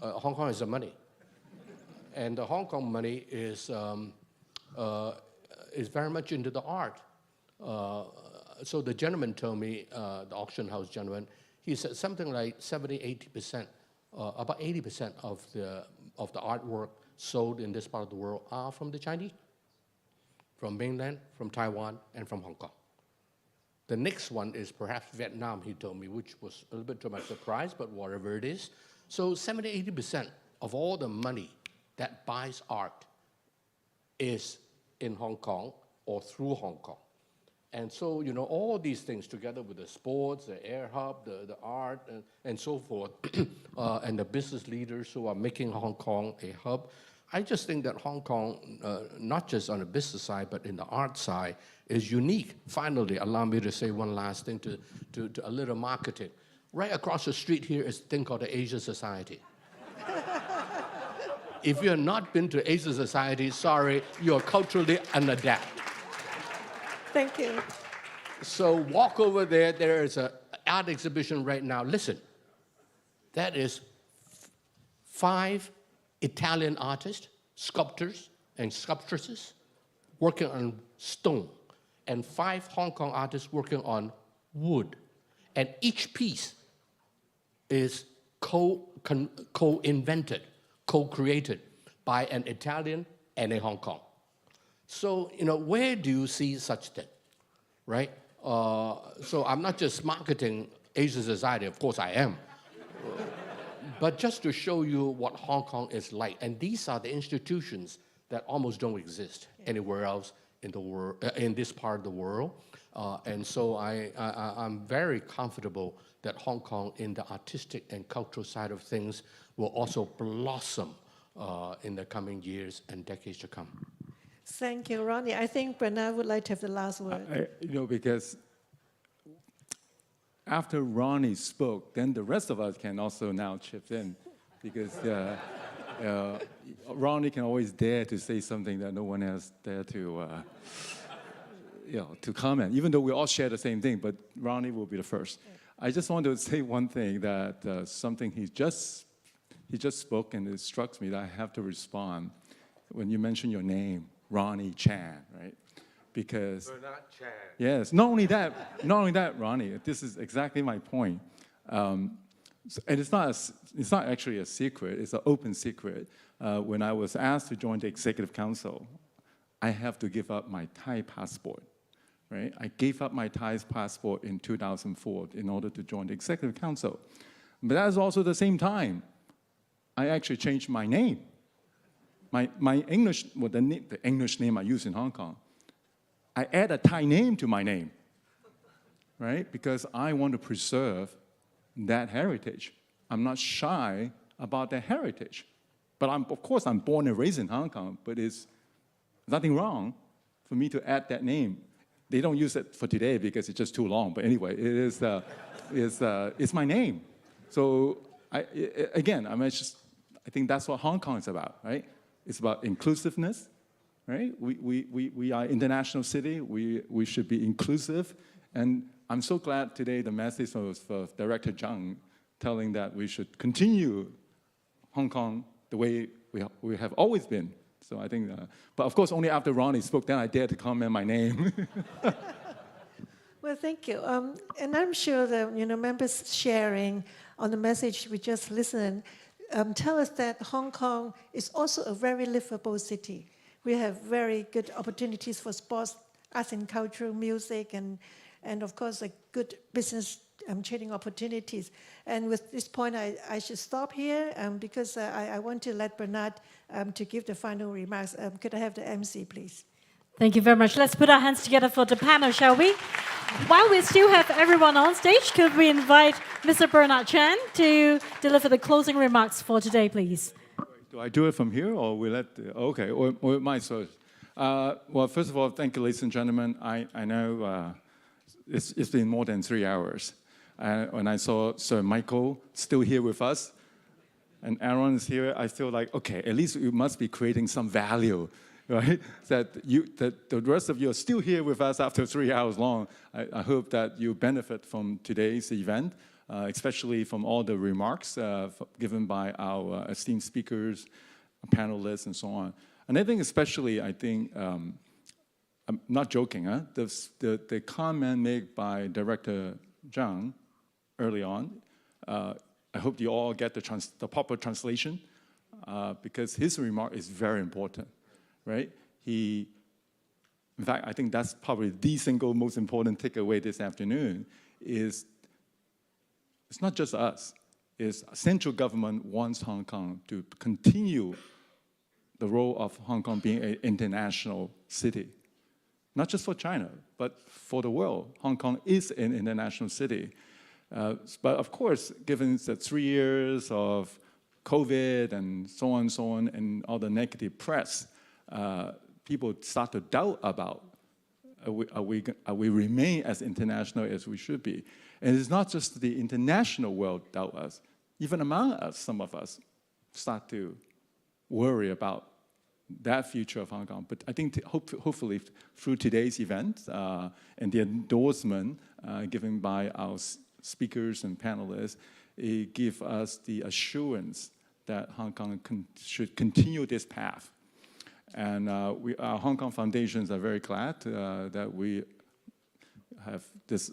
Hong Kong is the money. And the Hong Kong money is very much into the art. So the gentleman told me, the auction house gentleman, he said something like 70-80%, about 80% of the artwork sold in this part of the world are from the Chinese, from mainland, from Taiwan, and from Hong Kong. The next one is perhaps Vietnam, he told me, which was a little bit to my surprise, but whatever it is. So 70-80% of all the money that buys art is in Hong Kong or through Hong Kong. And so, all these things together with the sports, the air hub, the art, and so forth, and the business leaders who are making Hong Kong a hub, I just think that Hong Kong, not just on the business side, but in the art side, is unique. Finally, allow me to say one last thing to a little marketing. Right across the street here is a thing called the Asia Society. If you have not been to Asia Society, sorry, you're culturally unadapted. Thank you. So walk over there. There is an art exhibition right now. Listen, that is 5 Italian artists, sculptors and sculptresses working on stone, and 5 Hong Kong artists working on wood. And each piece is co-invented, co-created by an Italian and a Hong Kong. So, where do you see such thing, right? So I'm not just marketing Asia Society, of course I am, but just to show you what Hong Kong is like. And these are the institutions that almost don't exist anywhere else in the world, in this part of the world. And so I'm very comfortable that Hong Kong, in the artistic and cultural side of things, will also blossom in the coming years and decades to come. Thank you, Ronnie. I think Bernard would like to have the last word. Because after Ronnie spoke, then the rest of us can also now chip in, because Ronnie can always dare to say something that no one else dare to, to comment, even though we all share the same thing, but Ronnie will be the first. I just want to say one thing, that something he just spoke, and it struck me that I have to respond. when you mention your name, Ronnie Chan, right? Because Bernard Chan. yes, not only that, Ronnie. This is exactly my point. And it's not actually a secret. It's an open secret. When I was asked to join the Executive Council, I have to give up my Thai passport. Right? I gave up my Thai passport in 2004 in order to join the Executive Council. But that is also the same time, I actually changed my name. My English, well, the English name I use in Hong Kong, I add a Thai name to my name, right? Because I want to preserve that heritage. I'm not shy about that heritage. But of course, I'm born and raised in Hong Kong, but it's nothing wrong for me to add that name. They don't use it for today because it's just too long. But anyway, it's my name. So I think that's what Hong Kong is about, right? It's about inclusiveness, right? We are an international city. We should be inclusive. And I'm so glad today the message was for Director Zhang telling that we should continue Hong Kong the way we have always been. So I think, but of course, only after Ronnie spoke, then I dared to comment my name. Well, thank you. And I'm sure that members sharing on the message we just listened tell us that Hong Kong is also a very livable city. We have very good opportunities for sports, arts and culture, music, and of course, a good business trading opportunities. And with this point, I should stop here because I want to let Bernard to give the final remarks. Could I have the MC, please? Thank you very much. Let's put our hands together for the panel, shall we? While we still have everyone on stage, could we invite Mr. Bernard Chan to deliver the closing remarks for today, please? Do I do it from here, or we let? Okay, or my first. Well, first of all, thank you, ladies and gentlemen. I know it's been more than 3 hours. When I saw Sir Michael still here with us, and Aaron is here, I feel like, okay, at least you must be creating some value, right? That the rest of you are still here with us after 3 hours long. I hope that you benefit from today's event, especially from all the remarks given by our esteemed speakers, panelists, and so on. And I think especially, I'm not joking, the comment made by Director Zhang early on, I hope you all get the proper translation because his remark is very important, right? In fact, I think that's probably the single most important takeaway this afternoon is it's not just us, it's central government wants Hong Kong to continue the role of Hong Kong being an international city. Not just for China, but for the world. Hong Kong is an international city. But of course, given the 3 years of COVID and so on, and all the negative press, people start to doubt about are we remain as international as we should be. And it's not just the international world doubt us. Even among us, some of us start to worry about that future of Hong Kong. But I think hopefully through today's event and the endorsement given by our speakers and panelists, it gives us the assurance that Hong Kong should continue this path. And our Hong Kong foundations are very glad that we have this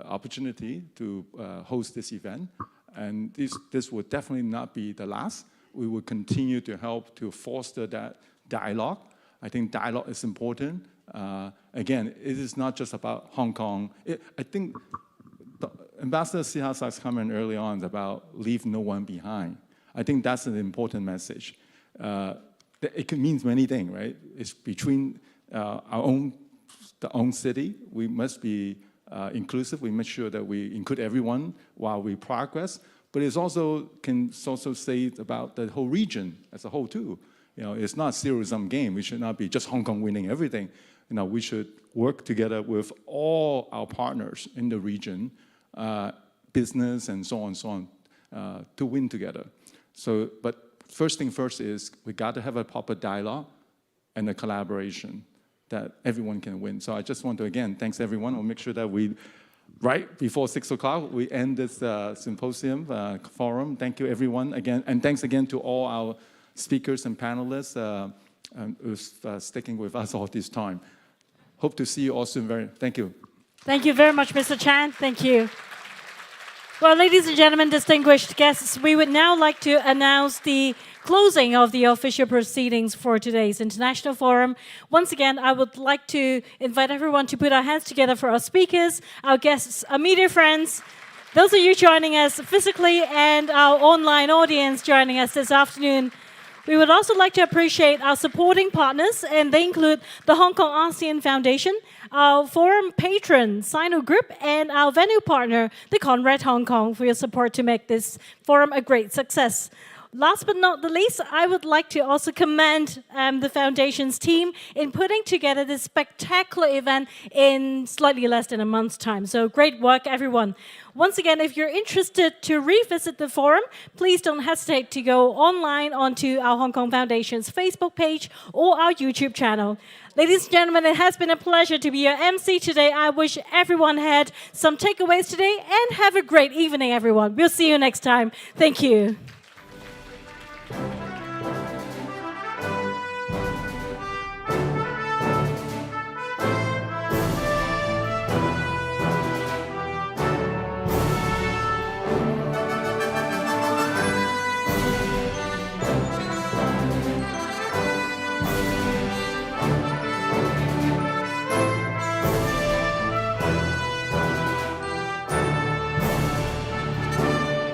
opportunity to host this event. And this will definitely not be the last. We will continue to help to foster that dialogue. I think dialogue is important. Again, it is not just about Hong Kong. I think Ambassador Sihasa's comment early on about leave no one behind. I think that's an important message. It means many things, right? It's between the own city. We must be inclusive. We make sure that we include everyone while we progress. But it can also say about the whole region as a whole too. It's not a zero-sum game. We should not be just Hong Kong winning everything. We should work together with all our partners in the region, business and so on, to win together. But first thing first is we got to have a proper dialogue and a collaboration that everyone can win. So I just want to, again, thanks everyone. We'll make sure that right before 6 o'clock, we end this symposium, forum. Thank you, everyone, again. And thanks again to all our speakers and panelists. who's sticking with us all this time. Hope to see you all soon. Thank you. Thank you very much, Mr. Chan. Thank you. Well, ladies and gentlemen, distinguished guests, we would now like to announce the closing of the official proceedings for today's International Forum. Once again, I would like to invite everyone to put our hands together for our speakers, our guests, our media friends, those of you joining us physically, and our online audience joining us this afternoon. We would also like to appreciate our supporting partners, and they include the Hong Kong ASEAN Foundation, our forum patron, Sino Group, and our venue partner, the Conrad Hong Kong, for your support to make this forum a great success. Last but not the least, I would like to also commend the Foundation's team in putting together this spectacular event in slightly less than a month's time. So great work, everyone. Once again, if you're interested to revisit the forum, please don't hesitate to go online onto our Hong Kong Foundation's Facebook page or our YouTube channel. Ladies and gentlemen, it has been a pleasure to be your MC today. I wish everyone had some takeaways today, and have a great evening, everyone. We'll see you next time. Thank you.